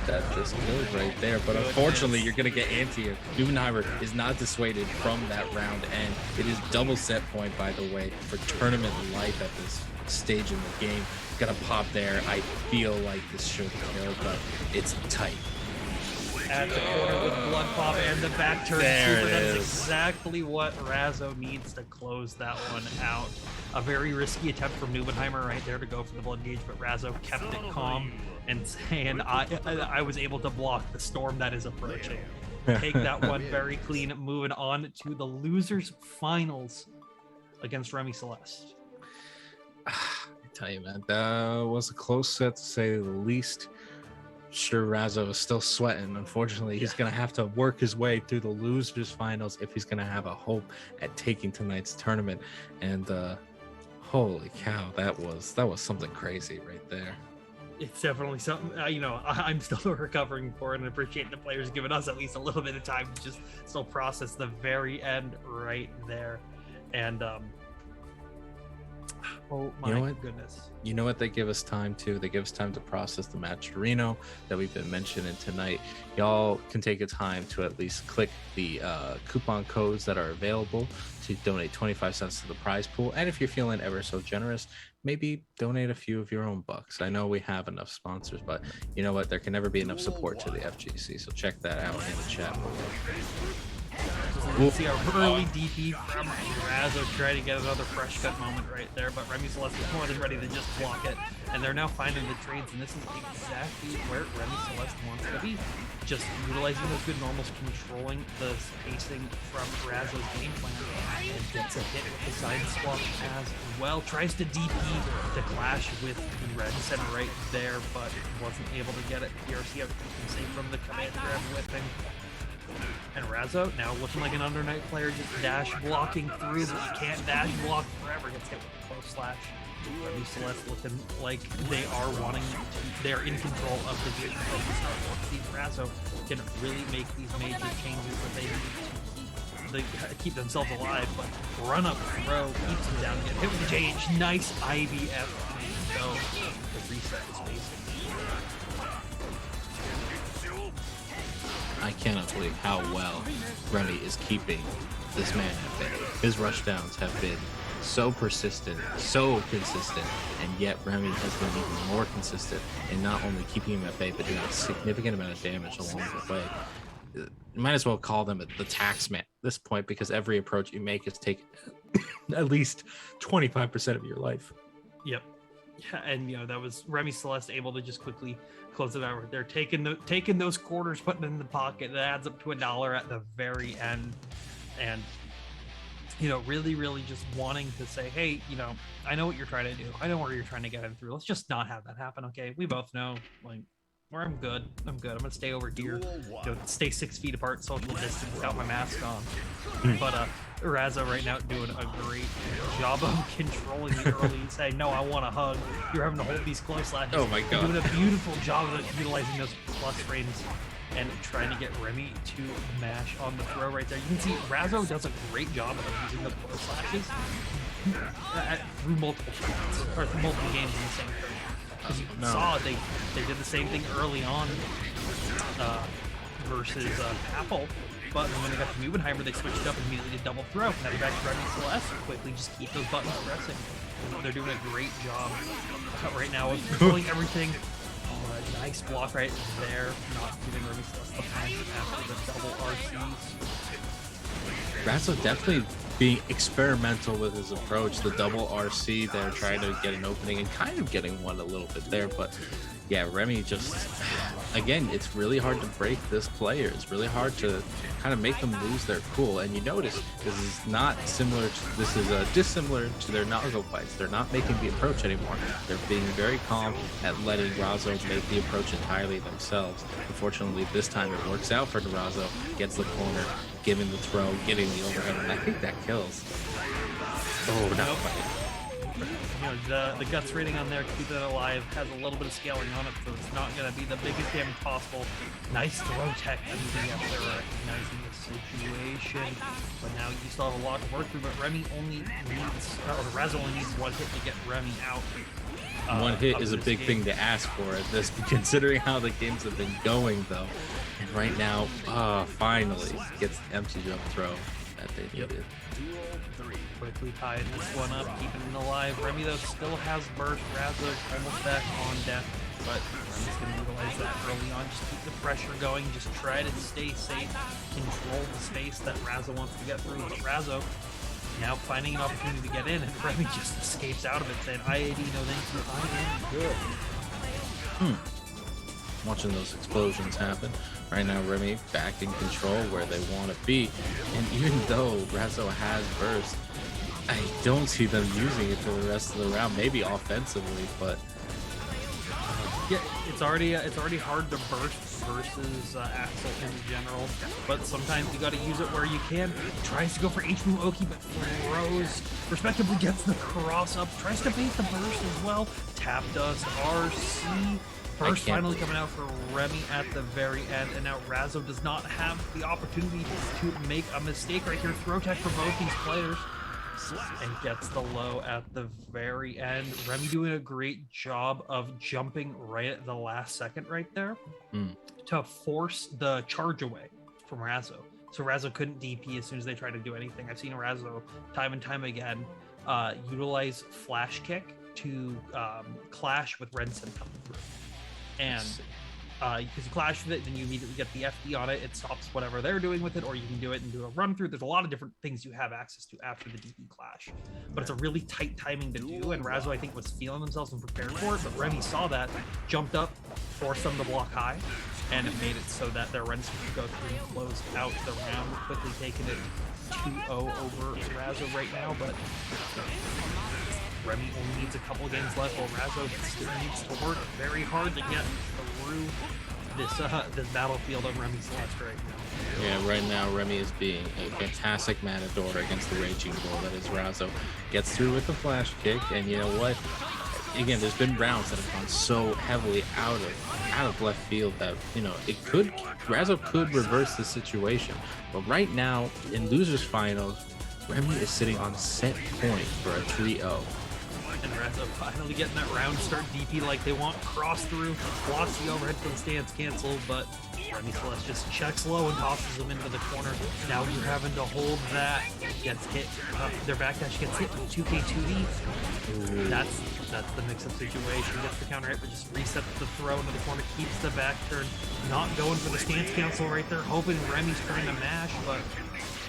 Speaker 2: That just killed right there, but unfortunately you're gonna get anti-air. Nubenheimer is not dissuaded from that round end. It is double set point, by the way, for tournament life at this stage in the game. Gonna pop there. I feel like this should kill, but it's tight.
Speaker 1: At the corner with blood pop and the back turn super. That's exactly what Razo needs to close that one out. A very risky attempt from Nubenheimer right there to go for the blood gauge, but Razo kept it calm and saying, I was able to block the storm that is approaching. take that one very clean. Moving on to the losers finals against Remy Celeste.
Speaker 2: I tell you, man, that was a close set to say the least. Sure, Razzo is still sweating. Unfortunately, he's gonna have to work his way through the losers finals if he's gonna have a hope at taking tonight's tournament. And holy cow, that was something crazy right there.
Speaker 1: It's definitely something, I'm still recovering for it, and appreciate the players giving us at least a little bit of time to just still process the very end right there. And oh my goodness.
Speaker 2: You know what they give us time to? They give us time to process the match Reno that we've been mentioning tonight. Y'all can take a time to at least click the coupon codes that are available to donate 25 cents to the prize pool. And if you're feeling ever so generous, maybe donate a few of your own bucks. I know we have enough sponsors, but you know what? There can never be enough support to the FGC. So check that out in the chat below.
Speaker 1: We'll see our early DP from Razzo trying to get another fresh cut moment right there, but Remy Celeste is more than ready to just block it, and they're now finding the trades, and this is exactly where Remy Celeste wants to be. Just utilizing those good normals, controlling the spacing from Razzo's game plan, and gets a hit with the side swap as well. Tries to DP to clash with the red center right there, but wasn't able to get it. PRC out to keep him safe from the command grab whipping. And Razzo now looking like an Under Night player, just dash blocking through, but you can't dash block forever. Gets hit with a close slash. Remy Celeste looking like they are they're in control of the game of the start. See, Razzo can really make these major changes that they need to keep themselves alive, but run up throw keeps them down. Get hit with the change. Nice IBF. So the reset is basic.
Speaker 2: I cannot believe how well Remy is keeping this man at bay. His rushdowns have been so persistent, so consistent, and yet Remy has been even more consistent in not only keeping him at bay, but doing a significant amount of damage along the way. You might as well call them the tax man at this point, because every approach you make is taking at least 25% of your life.
Speaker 1: Yep. Yeah, and that was Remy Celeste able to just quickly close it out right there, taking those quarters, putting it in the pocket. That adds up to $1 at the very end, and really just wanting to say, hey, I know what you're trying to do. I know where you're trying to get him through. Let's just not have that happen. Okay, we both know where I'm good. I'm gonna stay over here, stay 6 feet apart, social distance without my mask on. But Razzo right now doing a great job of controlling the early and saying, no, I want a hug. You're having to hold these close lashes.
Speaker 2: Oh my god.
Speaker 1: Doing a beautiful job of utilizing those plus frames and trying to get Remy to mash on the throw right there. You can see Razzo does a great job of using the close slashes through multiple shots, or through multiple games in the same turn. As you saw, they did the same thing early on versus Apple. But when they got to Mubenheimer, they switched it up and immediately did double throw. Now they're back to Remy Celeste, quickly just keep those buttons pressing. They're doing a great job right now of controlling everything. Nice block right there, not giving Remy Celeste the punch after the double RCs.
Speaker 2: Razzo definitely being experimental with his approach. The double RC there, trying to get an opening and kind of getting one a little bit there, but yeah, Remy just, again, it's really hard to break this player. It's really hard to kind of make them lose their cool. And you notice this is not similar to, this is dissimilar to their Nago fights. They're not making the approach anymore. They're being very calm at letting Razzo make the approach entirely themselves. Unfortunately, this time it works out for Razzo, gets the corner, giving the throw, getting the overhead, and I think that kills. Oh, not quite.
Speaker 1: The guts rating on there, keep it alive, has a little bit of scaling on it, so it's not going to be the biggest damage possible. Nice throw tech MDF there, recognizing the situation, but now you still have a lot to work through. But Remy only needs, or Razzo only needs one hit to get Remy out.
Speaker 2: One hit is a big thing to ask for at this, considering how the games have been going, though. And right now, finally gets the empty jump throw that they needed.
Speaker 1: Quickly tying this one up, keeping it alive. Remy, though, still has burst. Razzo almost back on death, but Remy's going to utilize that early on. Just keep the pressure going. Just try to stay safe. Control the space that Razzo wants to get through. But Razzo now finding an opportunity to get in, and Remy just escapes out of it, saying, IAD, no thank you, I am good.
Speaker 2: watching those explosions happen. Right now, Remy back in control where they want to be. And even though Razzo has burst, I don't see them using it for the rest of the round. Maybe offensively, but
Speaker 1: yeah, it's already hard to burst versus Axel in general, but sometimes you got to use it where you can. Tries to go for H-Move Oki, but throws, respectively gets the cross up, tries to bait the burst as well. Tap dust, RC. Burst finally coming out for Remy at the very end, and now Razzo does not have the opportunity to make a mistake right here. Throw tech for both these players. And gets the low at the very end. Remy doing a great job of jumping right at the last second right there to force the charge away from Razzo. So Razzo couldn't DP as soon as they tried to do anything. I've seen Razzo time and time again utilize flash kick to clash with Renson coming through. And because you clash with it, then you immediately get the FD on it. It stops whatever they're doing with it, or you can do it and do a run through. There's a lot of different things you have access to after the DP clash, but it's a really tight timing to do. And Razzo, I think, was feeling themselves and prepared for it. But Remy saw that, jumped up, forced them to block high, and it made it so that their runs could go through and close out the round, quickly taking it 2-0 over Razzo right now. But Remy only needs a couple games left, while Razzo still needs to work very hard to get through this battlefield on Remy Celeste right now.
Speaker 2: yeah, right now Remy is being a fantastic matador against the raging bull that is Razzo. Gets through with the flash kick, and you know what? Again, there's been rounds that have gone so heavily out of left field that, you know, Razzo could reverse the situation. But right now in losers finals, Remy is sitting on set point for a 3-0.
Speaker 1: And Razzo finally getting that round start DP like they want. Cross through, blocks the overhead for the stance cancel, but Remy Celeste just checks low and tosses them into the corner. Now you're having to hold that. Gets hit. Their backdash gets hit with 2K2D. That's the mix-up situation. Gets the counter hit, but just resets the throw into the corner. Keeps the back turn. Not going for the stance cancel right there. Hoping Remy's trying to mash, but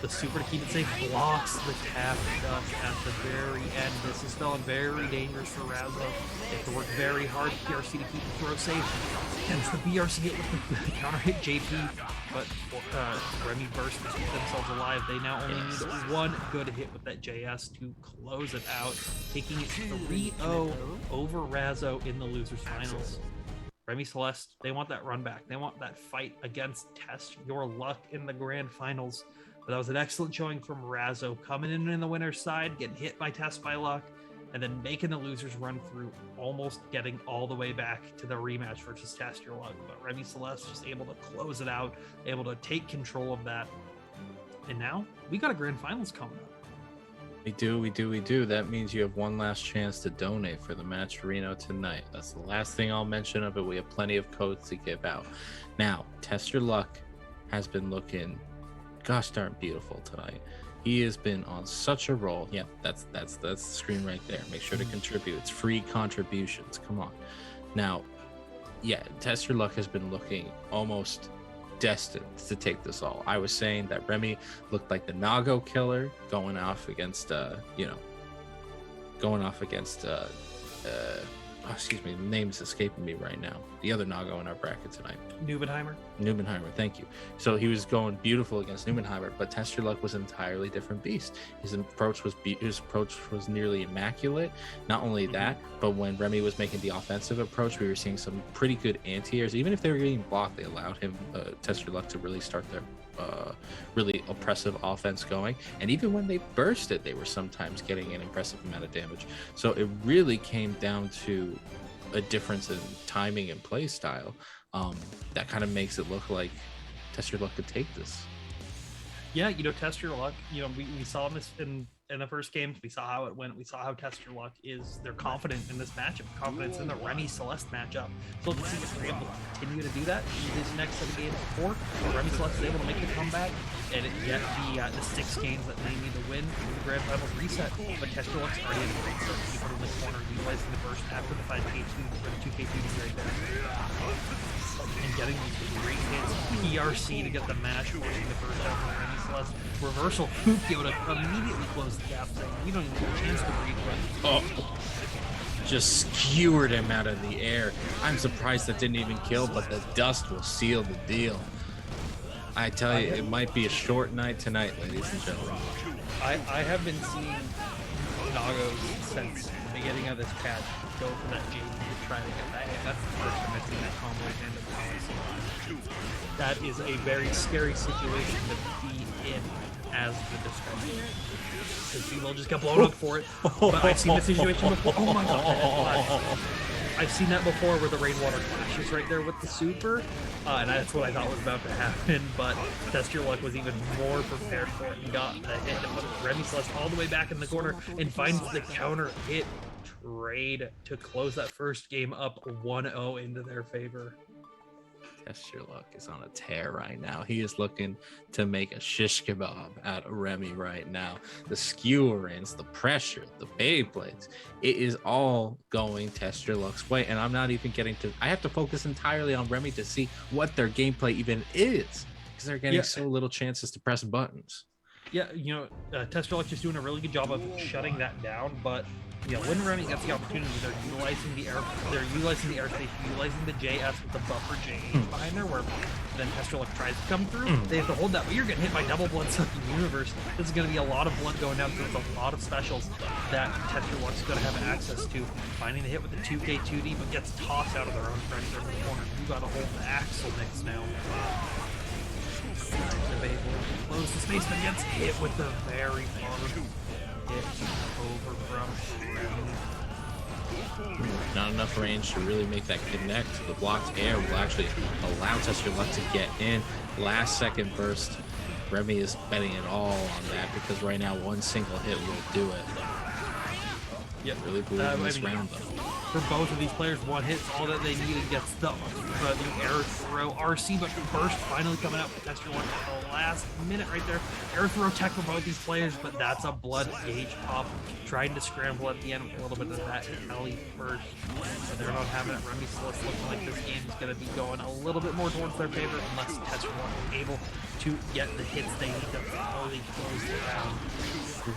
Speaker 1: the super to keep it safe blocks the tap dust at the very end. This is spelling very dangerous for Razzo. They have to work very hard, PRC, to keep the throw safe. Against the BRC hit with the counter hit JP, but Remy burst to keep themselves alive. They now only need one good hit with that JS to close it out, taking it 3-0 over Razzo in the losers finals. Remy Celeste, they want that run back. They want that fight against Test Your Luck in the grand finals. But that was an excellent showing from Razzo, coming in the winner's side, getting hit by Test by Luck, and then making the losers run through, almost getting all the way back to the rematch versus Test Your Luck. But Remy Celeste just able to close it out, able to take control of that. And now we got a grand finals coming up.
Speaker 2: We do. That means you have one last chance to donate for the match Reno tonight. That's the last thing I'll mention of it. We have plenty of codes to give out. Now, Test Your Luck has been looking gosh darn beautiful tonight. He has been on such a roll. Yeah, that's the screen right there. Make sure to contribute. It's free contributions. Come on. Now, yeah, Test Your Luck has been looking almost destined to take this all. I was saying that Remy looked like the Nago killer going off against excuse me, the name's escaping me right now. The other Nago in our bracket tonight. Nubenheimer, thank you. So he was going beautiful against Nubenheimer, but Test Your Luck was an entirely different beast. His approach was nearly immaculate. Not only that, but when Remy was making the offensive approach, we were seeing some pretty good anti-airs. Even if they were getting blocked, they allowed him, Test Your Luck, to really start their really oppressive offense going. And even when they burst it, they were sometimes getting an impressive amount of damage. So it really came down to a difference in timing and play style that kind of makes it look like Test Your Luck could take this.
Speaker 1: Yeah, Test Your Luck, we saw this in the first game. We saw how it went. We saw how Test Your Luck is. They're confident in this matchup, confidence in the Remy Celeste matchup. So let's see if they're able to continue to do that in this next set of games before Remy Celeste is able to make the comeback and get the 6 games that they need to win for the grand finals reset. But Test Your Luck's already in the great start. Keep it in the corner, utilizing the burst after the 5K2 for the 2K2 right there. And getting these great hits, PRC to get the match, forcing the first out from Remy Celeste. Reversal, Fukyo to immediately close the gap, saying we don't even get a chance to breathe.
Speaker 2: just skewered him out of the air. I'm surprised that didn't even kill, but the dust will seal the deal. I tell you, it might be a short night tonight, ladies and gentlemen.
Speaker 1: I have been seeing Nagos since the beginning of this patch go for that JD to try to get that hit. That's the first time I've seen that combo end up balancing. That is a very scary situation to be in as the discussion. Because people just get blown up for it. But I've seen this situation before. Oh my god. I've seen that before where the rainwater clashes right there with the super. And that's what I thought was about to happen. But Test Your Luck was even more prepared for it and got the hit. And put Remy Celeste all the way back in the corner and finds the counter hit trade to close that first game up 1-0 into their favor.
Speaker 2: Test Your Luck is on a tear right now. He is looking to make a shish kebab out of Remy right now. The skewerings, the pressure, the Beyblades, it is all going Test Your Luck's way. And I'm not even getting to, I have to focus entirely on Remy to see what their gameplay even is, because they're getting so little chances to press buttons.
Speaker 1: Yeah, Test Your Luck just doing a really good job of shutting that down, but when Remy gets the opportunity, they're utilizing the air station, utilizing the JS with the buffer JH behind there, where then Test Your Luck tries to come through. They have to hold that, but you're getting hit by double blood sucking universe. This is going to be a lot of blood going down, so there's a lot of specials that Test Your Luck's going to have access to. Finding the hit with the 2K 2D, but gets tossed out of their own pressure in the corner. You got to hold the axle mix now. Close the space, but gets hit with the very far hit over from Remy.
Speaker 2: Not enough range to really make that connect. The blocked air will actually allow Test Your Luck to get in. Last second burst. Remy is betting it all on that because right now one single hit will do it.
Speaker 1: Yeah,
Speaker 2: really believe in this round though.
Speaker 1: For both of these players, one hit's all that they need and gets the new air throw RC, but burst finally coming out with Test Your Luck at the last minute right there. Air throw tech for both these players, but that's a blood gauge pop. Trying to scramble at the end with a little bit of that Ellie first. So they're not having it. Remy Celeste looking like this game is going to be going a little bit more towards their favor unless Test Your Luck is able to get the hits they need to fully close the round.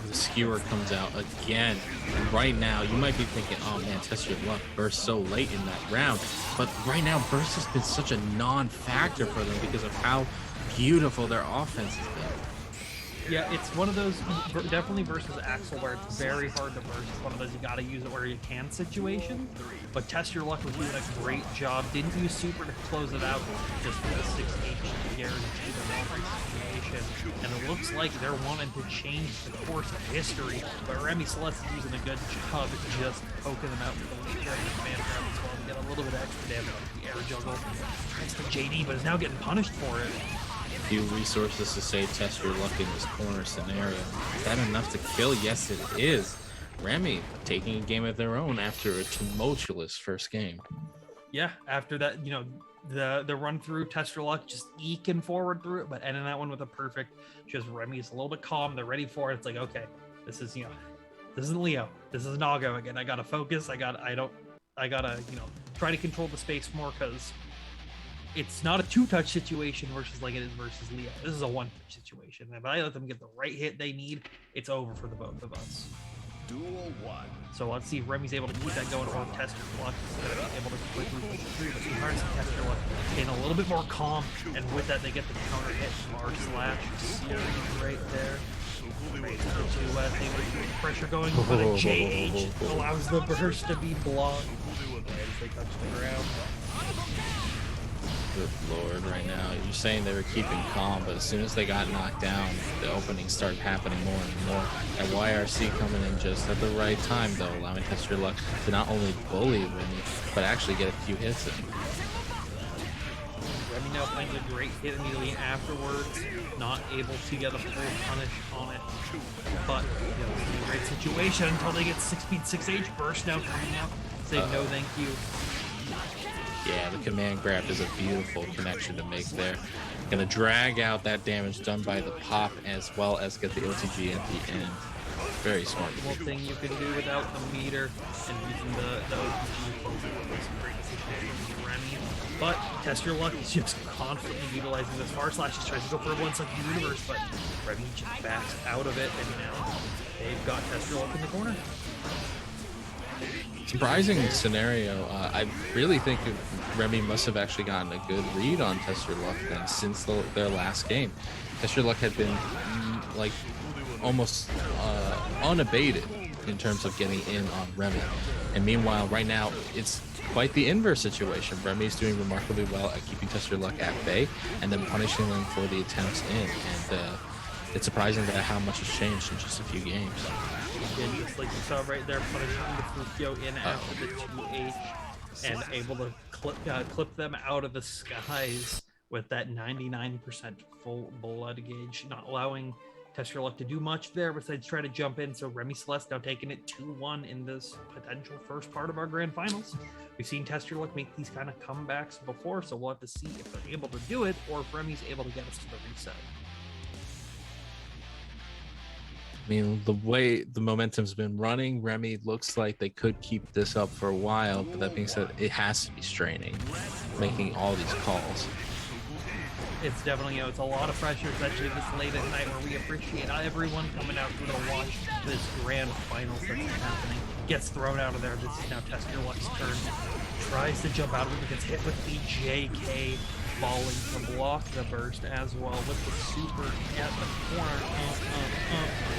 Speaker 2: The skewer comes out again. And right now, you might be thinking, oh man, Test Your Luck burst so late in that round. But right now, burst has been such a non-factor for them because of how beautiful their offense has been.
Speaker 1: Yeah, it's one of those, definitely versus Axel, where it's very hard to burst. It's one of those you gotta use it where you can situation. But Test Your Luck was doing a great job. Didn't use super to close it out, just with the 6H guarantee the every situation. And it looks like they're wanting to change the course of history. But Remy Celeste is using a good job at just poking them out with the lead and the command grab as well to get a little bit of extra damage with the air juggle. Thanks to JD, but is now getting punished for it.
Speaker 2: Few resources to save Test Your Luck in this corner scenario. Is that enough to kill? Yes, it is. Remy taking a game of their own after a tumultuous first game.
Speaker 1: Yeah, after that, the run through Test Your Luck, just eking forward through it, but ending that one with a perfect. Just Remy's a little bit calm. They're ready for it. It's like, okay, this isn't Leo. This is Nago again. I gotta focus. I gotta try to control the space more because it's not a two-touch situation versus like it is versus Leo. This is a one-touch situation. If I let them get the right hit they need, it's over for the both of us.
Speaker 3: Duel 1.
Speaker 1: So let's see if Remy's able to keep that going or Test Your Luck is going to be able to quickly push it through. But hard to Test Your Luck getting a little bit more calm, and with that they get the counter hit from R/Slash series right there. Right to the 2S, they would keep the pressure going, but a JH allows the burst to be blocked as they touch the ground.
Speaker 2: Good lord, right now you're saying they were keeping calm, but as soon as they got knocked down, the openings started happening more and more. And YRC coming in just at the right time though, allowing Test Your Luck to not only bully Remy, but actually get a few hits in.
Speaker 1: Remy now finds a great hit immediately afterwards, not able to get a full punish on it, but it's a great situation until they get 6-speed 6H burst now coming out. Say no thank you.
Speaker 2: Yeah, the command grab is a beautiful connection to make there. Gonna drag out that damage done by the pop as well as get the OTG at the end. Very smart.
Speaker 1: One thing you can do without the meter and using the OTG was a great decision from Remy. But Test Your Luck is just constantly utilizing this R/Slash. He tries to go for a one-second universe, but Remy just backs out of it, and now they've got Test Your Luck in the corner.
Speaker 2: Surprising scenario. I really think Remy must have actually gotten a good read on Test Your Luck then since their last game. Test Your Luck had been like almost unabated in terms of getting in on Remy. And meanwhile, right now, it's quite the inverse situation. Remy's doing remarkably well at keeping Test Your Luck at bay and then punishing them for the attempts in. And it's surprising that how much has changed in just a few games.
Speaker 1: And just like you saw right there, punishing the Fukio in after the 2H and able to clip them out of the skies with that 99% full blood gauge, not allowing Test Your Luck to do much there besides try to jump in. So Remy Celeste now taking it 2-1 in this potential first part of our grand finals. We've seen Test Your Luck make these kind of comebacks before, so we'll have to see if they're able to do it or if Remy's able to get us to the reset.
Speaker 2: I mean, the way the momentum's been running, Remy looks like they could keep this up for a while, but that being said, it has to be straining, making all these calls.
Speaker 1: It's definitely, it's a lot of pressure, especially this late at night where we appreciate everyone coming out to watch this grand finals that's happening. Gets thrown out of there. This is now Test Your Luck's turn. Tries to jump out of it, gets hit with the JK falling to block the burst as well with the super at the corner.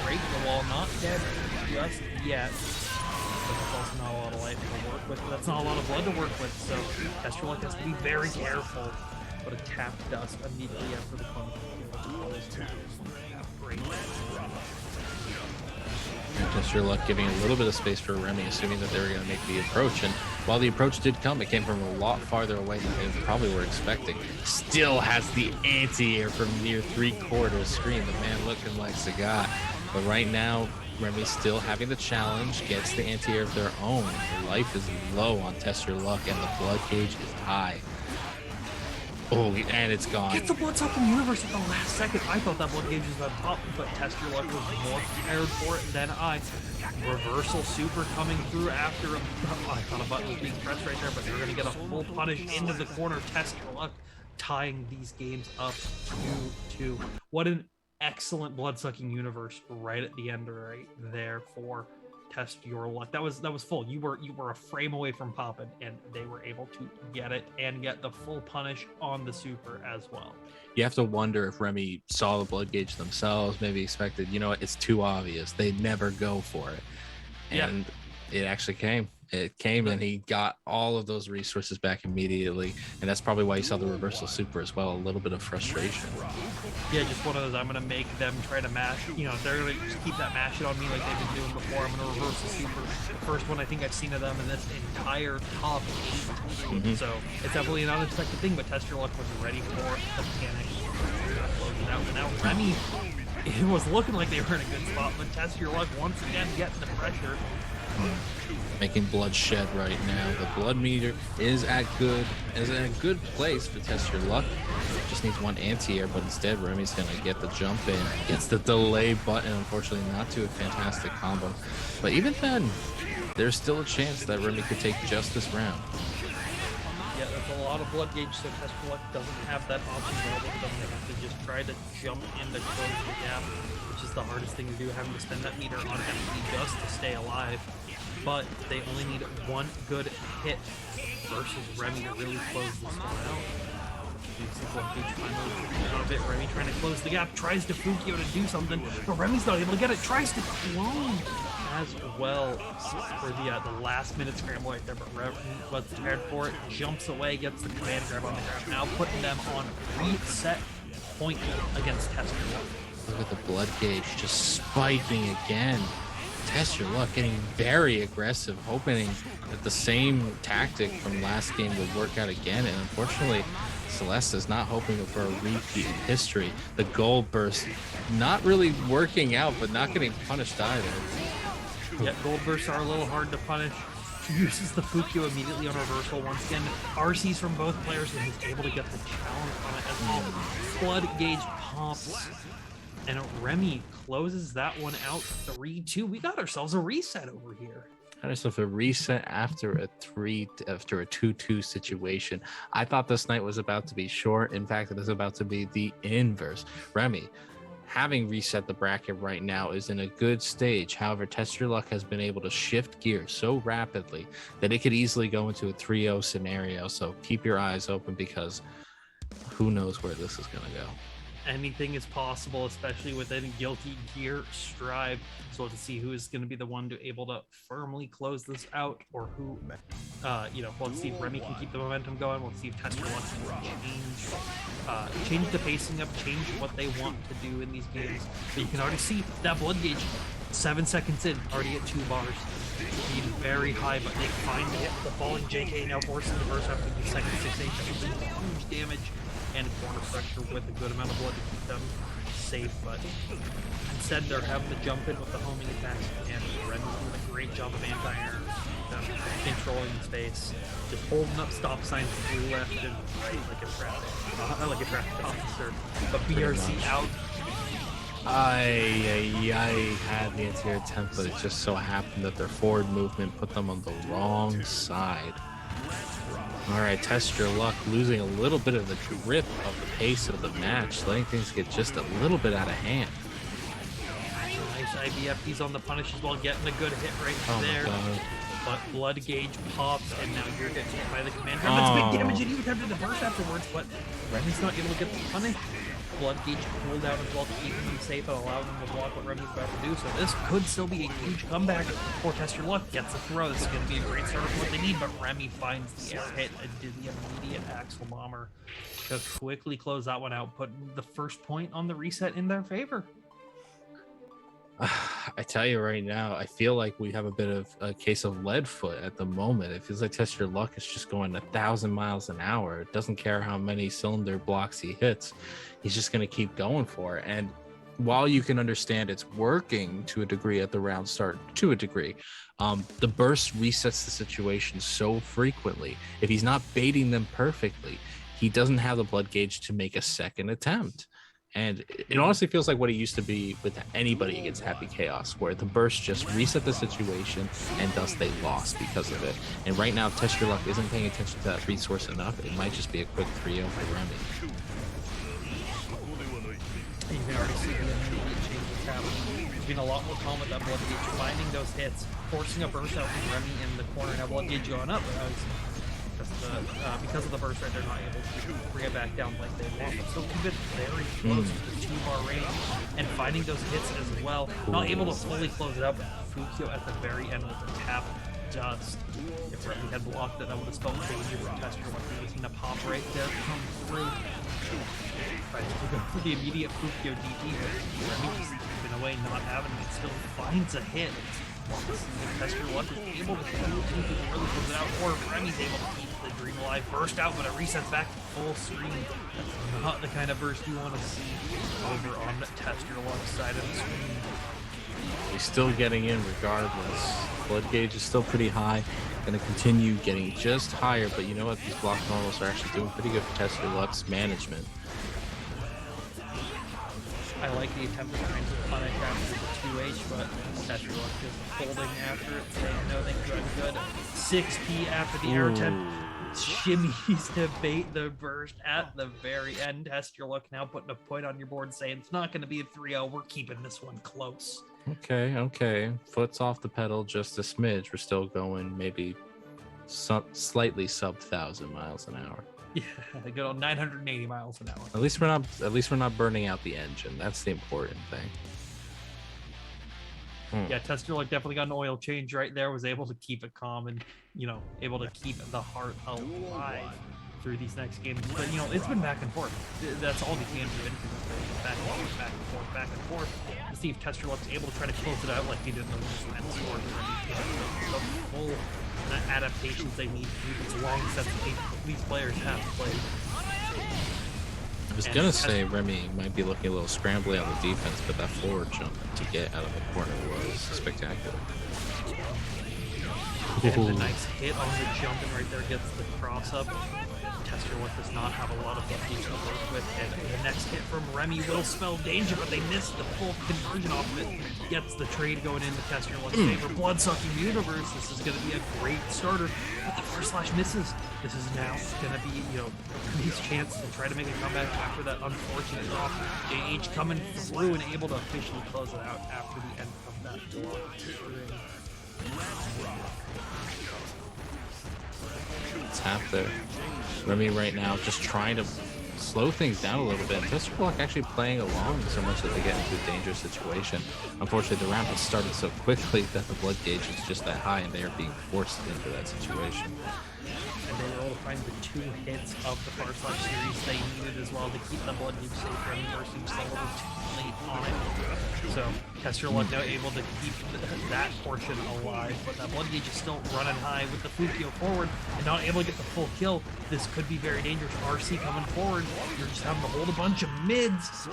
Speaker 1: Break the wall, not dead just yet. But that's also not a lot of life to work with. That's not a lot of blood to work with, so Test Your Luck has to be very careful. But a tap dust immediately after the punch.
Speaker 2: Test Your Luck giving a little bit of space for Remy, assuming that they were going to make the approach. And while the approach did come, it came from a lot farther away than they probably were expecting. Still has the anti-air from near 3/4 screen. The man looking like Sagat. But right now, Remy's still having the challenge, gets the anti-air of their own. Their life is low on Test Your Luck, and the blood gauge is high. Oh, and it's gone.
Speaker 1: Gets the blood-sucking universe at the last second. I thought that blood gauge was on top, but Test Your Luck was more prepared for it than I. Reversal super coming through after him. I thought a button was being pressed right there, but they're going to get a full punish into the corner. Test Your Luck tying these games up 2-2. What an excellent blood-sucking universe right at the end right there for Test Your Luck. That was full. You were a frame away from popping, and they were able to get it and get the full punish on the super as well.
Speaker 2: You have to wonder if Remy saw the blood gauge themselves, maybe expected, you know what, it's too obvious. They never go for it. And it actually came. It came, and he got all of those resources back immediately. And that's probably why you saw the reversal super as well. A little bit of frustration.
Speaker 1: Yeah, just one of those, I'm going to make them try to mash, they're going to just keep that mashing on me like they've been doing before. I'm going to reverse the super. The first one I think I've seen of them in this entire top 8. So it's definitely an unexpected thing, but Test Your Luck was ready for the panic. And now Remy, it was looking like they were in a good spot, but Test Your Luck once again getting the pressure.
Speaker 2: Making blood shed right now. The blood meter is in a good place for Test Your Luck. Just needs one anti-air, but instead Remy's gonna get the jump in. Gets the delay button, unfortunately not to a fantastic combo. But even then, there's still a chance that Remy could take just this round.
Speaker 1: Yeah, that's a lot of blood gauge, so Test Your Luck doesn't have that option available to them. They have to just try to jump in to close the gap, which is the hardest thing to do, having to spend that meter on empty just to stay alive. But they only need one good hit versus Remy to really close this one out. Remy trying to close the gap, tries to Fukio to do something, but Remy's not able to get it, tries to clone as well for the last minute scramble right there, but Remy was prepared for it, jumps away, gets the command grab on the ground, now putting them on reset point against Test Your Luck.
Speaker 2: Look at the blood gauge just spiking again. Test Your Luck getting very aggressive, hoping that the same tactic from last game would work out again, and unfortunately Celeste is not hoping for a repeat in history. The gold burst not really working out, but not getting punished either.
Speaker 1: Yeah, gold bursts are a little hard to punish. Uses the Fukio immediately on reversal once again. RCs from both players, and he's able to get the challenge on it as well. Blood gauge pops, and Remy closes that one out 3-2. We got ourselves a reset over here.
Speaker 2: Got ourselves a reset after a 2-2 situation. I thought this night was about to be short. In fact, it is about to be the inverse. Remy having reset the bracket right now, is in a good stage. However, Test Your Luck has been able to shift gears so rapidly that it could easily go into a 3-0 scenario. So keep your eyes open, because who knows where this is going to go.
Speaker 1: Anything is possible, especially within Guilty Gear Strive. So to see who is going to be the one to able to firmly close this out, or who, we'll see if Remy can keep the momentum going. We'll see if Test Your Luck can change the pacing up, change what they want to do in these games. But you can already see that blood gauge, 7 seconds in, already at 2 bars. Being very high, but they finally hit the falling JK, now forcing the burst after the second 6H, huge damage and corner pressure with a good amount of blood to keep them safe, but instead they're having to jump in with the homing attacks, and Remy's doing a great job of anti-air, controlling space, just holding up stop signs to the left and right like a traffic officer. But BRC out.
Speaker 2: I had the anti-air attempt, but it just so happened that their forward movement put them on the wrong side. All right, Test Your Luck losing a little bit of the grip of the pace of the match, letting things get just a little bit out of hand.
Speaker 1: Nice IBF, he's on the punish as well, getting a good hit right there.
Speaker 2: God.
Speaker 1: But blood gauge pops, and now you're getting hit by the commander. That's big damage, and he attempted the burst afterwards, but Remy's not able to get the punish. Blood gauge cooled out as well to keep them safe and allow them to block what Remy's about to do. So this could still be a huge comeback for Test Your Luck. Gets a throw. This is going to be a great start for what they need, but Remy finds the air hit and did the immediate Axle Bomber to quickly close that one out, putting the first point on the reset in their favor.
Speaker 2: I tell you right now, I feel like we have a bit of a case of lead foot at the moment. It feels like Test Your Luck is just going 1,000 miles an hour. It doesn't care how many cylinder blocks he hits. He's just going to keep going for it. And while you can understand it's working to a degree at the round start, to a degree, the burst resets the situation so frequently. If he's not baiting them perfectly, he doesn't have the blood gauge to make a second attempt. And it honestly feels like what it used to be with anybody against Happy Chaos, where the burst just reset the situation and thus they lost because of it. And right now, Test Your Luck isn't paying attention to that resource enough. It might just be a quick 3-0 for Remy.
Speaker 1: You can already see the immediate changes happening. There's been a lot more calm with that blood gauge, finding those hits, forcing a burst out from Remy in the corner. Now blood gauge going up, because of the burst rate, they're not able to bring it back down like they want, but still keep it very close to 2-bar range and finding those hits as well. Not able to fully close it out, but Fukio at the very end with the tap dust. If Remy had blocked it, that would have spelled danger for Test Your Luck. He was going to pop right there, come through. Tries to go for the immediate Fukio DP, but Remy just keeping away, not having it, still finds a hit. Test Your Luck is able to really close it out, or Remy's able to keep the dream alive. Burst out, but it resets back to full screen. That's not the kind of burst you want to see over on the Test Your Luck side of the screen.
Speaker 2: He's still getting in regardless. Blood gauge is still pretty high. Going to continue getting just higher, but you know what? These block normals are actually doing pretty good for Test Your Luck's management.
Speaker 1: I like the attempt to trying to punish after the 2H, but Test Your Luck just holding after it, saying no, things are good. 6P after the air attempt, shimmies to bait the burst at the very end. Test Your Luck now putting a point on your board, saying it's not going to be a 3-0. We're keeping this one close.
Speaker 2: Okay. Foot's off the pedal just a smidge. We're still going maybe slightly sub 1,000 miles an hour.
Speaker 1: Yeah, they go 980 miles an hour.
Speaker 2: At least we're not burning out the engine. That's the important thing.
Speaker 1: Yeah, Test Your Luck definitely got an oil change right there. Was able to keep it calm and able to keep the heart alive through these next games. But it's been back and forth. That's all they can do. Back and forth. To see if Test Your Luck's able to try to close it out like he did in the last score. The full adaptations they need to do these long sets of these players have to play.
Speaker 2: I was gonna say Remy might be looking a little scrambly on the defense, but that forward jump to get out of the corner was spectacular.
Speaker 1: And a nice hit on the jump, and right there gets the cross up. Test Your Luck does not have a lot of lucky to work with, and the next hit from Remy will spell danger, but they missed the full conversion off of it. Gets the trade going into Test Your Luck's favor. Blood-sucking universe. This is going to be a great starter, but the first slash misses. This is now going to be, his chance to try to make a comeback after that unfortunate drop. JH coming through and able to officially close it out after the end of that block.
Speaker 2: It's half there. Remy right now just trying to slow things down a little bit. Tester Block actually playing along so much that they get into a dangerous situation. Unfortunately, the round has started so quickly that the blood gauge is just that high and they are being forced into that situation.
Speaker 1: And they were able to find the 2 hits of the Far Slash series they needed as well to keep the blood gauge safe. Remy versus just a little too late on it. So Tester Luck now able to keep that portion alive, but that blood gauge is still running high with the Fukio forward and not able to get the full kill. This could be very dangerous. RC coming forward. You're just having to hold a bunch of mids.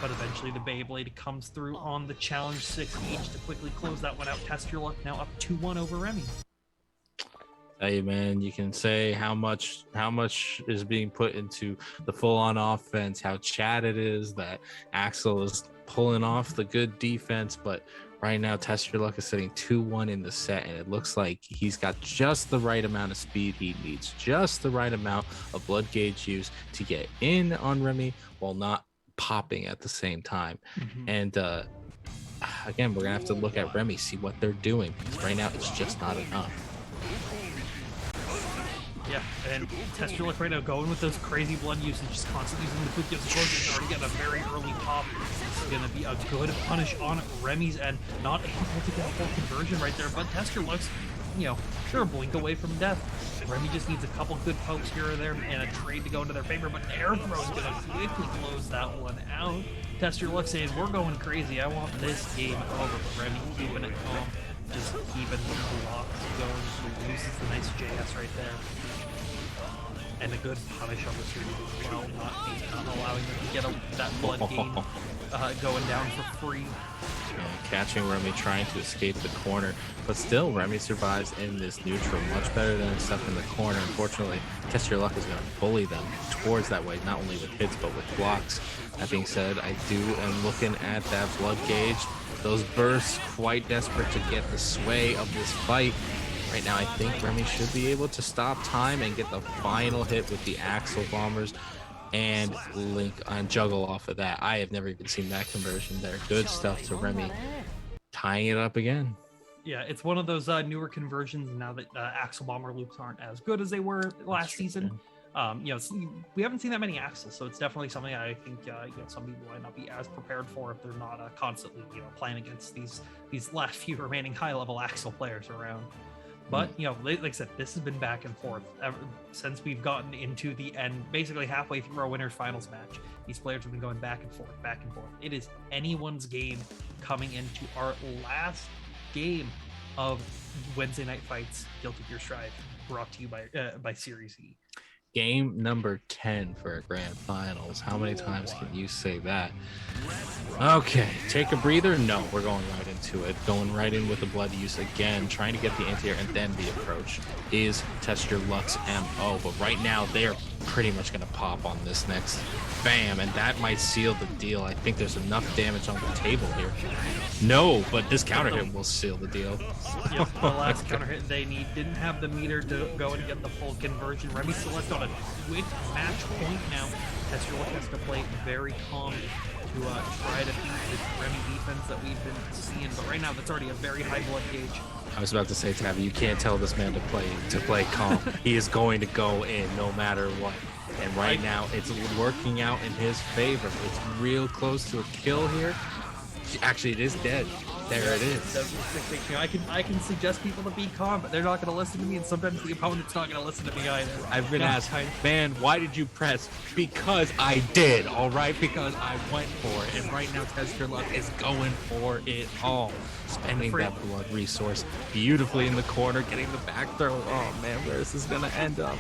Speaker 1: But eventually the Beyblade comes through on the challenge 6H to quickly close that one out. Tester Luck now up 2-1 over Remy.
Speaker 2: Hey man, you can say how much is being put into the full-on offense, how Chad it is that Axel is pulling off the good defense, but right now Tester Luck is sitting 2-1 in the set, and it looks like he's got just the right amount of speed he needs, just the right amount of blood gauge use to get in on Remy while not popping at the same time. And again, we're gonna have to look at Remy, see what they're doing, because right now it's just not enough.
Speaker 1: Yeah, and Tester Luck right now going with those crazy blood usage, just constantly using the Fukio's explosion, already getting a very early pop. It's going to be a good punish on Remy's end. Not able to get a full conversion right there, but Tester Luck's, sure, a blink away from death. Remy just needs a couple good pokes here or there and a trade to go into their favor, but air throw is going to quickly close that one out. Tester Luck saying, we're going crazy. I want this game over. But Remy keeping it calm, just keeping the blocks going. He uses the nice JS right there. And a good punish on the series as well, not allowing them to get that blood gain going down for free.
Speaker 2: Catching Remy trying to escape the corner, but still Remy survives in this neutral much better than stuck in the corner. Unfortunately, Tester Luck is going to bully them towards that way, not only with hits but with blocks. That being said, I am looking at that blood gauge, those bursts, quite desperate to get the sway of this fight. Right now, I think Remy should be able to stop time and get the final hit with the Axel Bombers and link and juggle off of that. I have never even seen that conversion there. Good stuff to Remy. Tying it up again.
Speaker 1: Yeah, it's one of those newer conversions now that Axel Bomber loops aren't as good as they were last season. We haven't seen that many Axels, so it's definitely something I think some people might not be as prepared for if they're not constantly playing against these last few remaining high-level Axel players around. But, like I said, this has been back and forth ever since we've gotten into the end, basically halfway through our winners finals match. These players have been going back and forth, back and forth. It is anyone's game coming into our last game of Wednesday Night Fights, Guilty Gear Strive, brought to you by Series E.
Speaker 2: Game number 10 for a grand finals. How many times can you say that? Okay, take a breather. No, we're going right into it. Going right in with the blood use again, trying to get the anti-air and then the approach is Tester Luck's MO. But right now, they are pretty much going to pop on this next. Bam, and that might seal the deal. I think there's enough damage on the table here. No, but this counter hit will seal the deal.
Speaker 1: Yep, the last counter hit they didn't have the meter to go and get the full conversion. Remy Celeste on a quick match point now. Tester Luck has to play very calm to try to beat this Remy defense that we've been seeing. But right now, that's already a very high blood gauge.
Speaker 2: I was about to say, Tabby, you can't tell this man to play calm. He is going to go in no matter what. And right now, it's working out in his favor. It's real close to a kill here. Actually, it is dead. There it is.
Speaker 1: I can suggest people to be calm, but they're not going to listen to me, and sometimes the opponent's not going to listen to me either.
Speaker 2: I've been asked, man, why did you press? Because I did, all right? Because I went for it. And right now, Tester Luck is going for it all. Spending that blood resource beautifully in the corner, getting the back throw. Oh, man, where is this going to end up?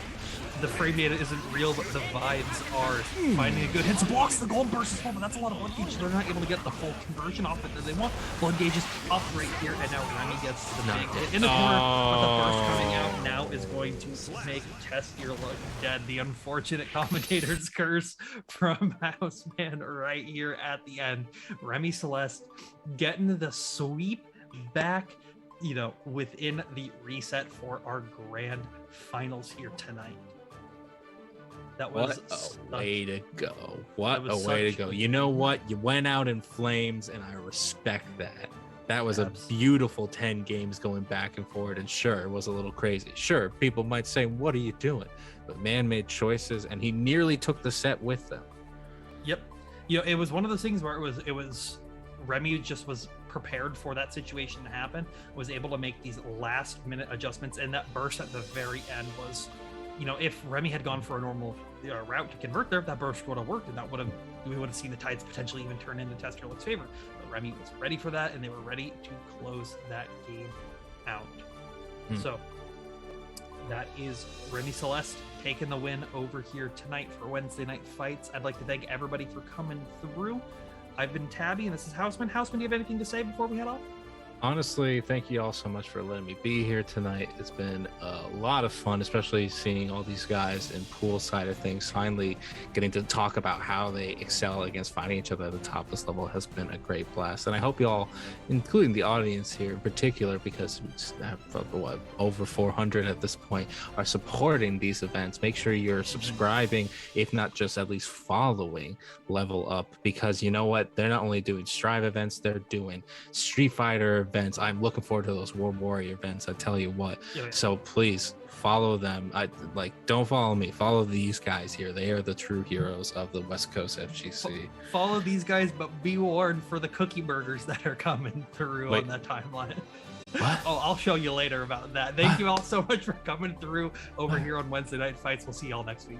Speaker 1: The frame data isn't real, but the vibes are. Finding a good hit, blocks the gold burst as well, but that's a lot of blood gauge. They're not able to get the full conversion off it that they want. Blood gauge is up right here, and now Remy gets the big hit in the corner, but the burst coming out now is going to make Tester Luck dead. The unfortunate commentator's curse from Houseman right here at the end. Remy Celeste getting the sweep back, within the reset for our grand finals here tonight. That was
Speaker 2: What a way to go. What
Speaker 1: That
Speaker 2: a
Speaker 1: was
Speaker 2: way to
Speaker 1: such
Speaker 2: go.
Speaker 1: a
Speaker 2: You know what? You went out in flames, and I respect that. That was a
Speaker 1: Abs-
Speaker 2: beautiful 10 games going back and forward. And sure, it was a little crazy. Sure, people might say, what are you doing? But man made choices, and he nearly took the set with them.
Speaker 1: Yep. It was one of those things where it was Remy just was prepared for that situation to happen, was able to make these last minute adjustments, and that burst at the very end was, if Remy had gone for a normal route to convert there, that burst would have worked, and we would have seen the tides potentially even turn into Tester Luck's favor. But Remy was ready for that, and they were ready to close that game out. So that is Remy Celeste taking the win over here tonight for Wednesday Night Fights. I'd like to thank everybody for coming through. I've been Tabby, and this is Houseman. Houseman, do you have anything to say before we head off?
Speaker 2: Honestly, thank you all so much for letting me be here tonight. It's been a lot of fun, especially seeing all these guys in pool side of things. Finally getting to talk about how they excel against fighting each other at the top of this level has been a great blast. And I hope you all, including the audience here in particular, because we have over 400 at this point, are supporting these events. Make sure you're subscribing, if not just at least following Level Up, because you know what? They're not only doing Strive events, they're doing Street Fighter events. I'm looking forward to those World Warrior events. I tell you what.
Speaker 1: Yeah.
Speaker 2: So please follow them. Don't follow me. Follow these guys here. They are the true heroes of the West Coast FGC.
Speaker 1: Follow these guys, but be warned for the cookie burgers that are coming through on that timeline.
Speaker 2: What?
Speaker 1: Oh, I'll show you later about that. Thank you all so much for coming through over here on Wednesday Night Fights. We'll see y'all next week.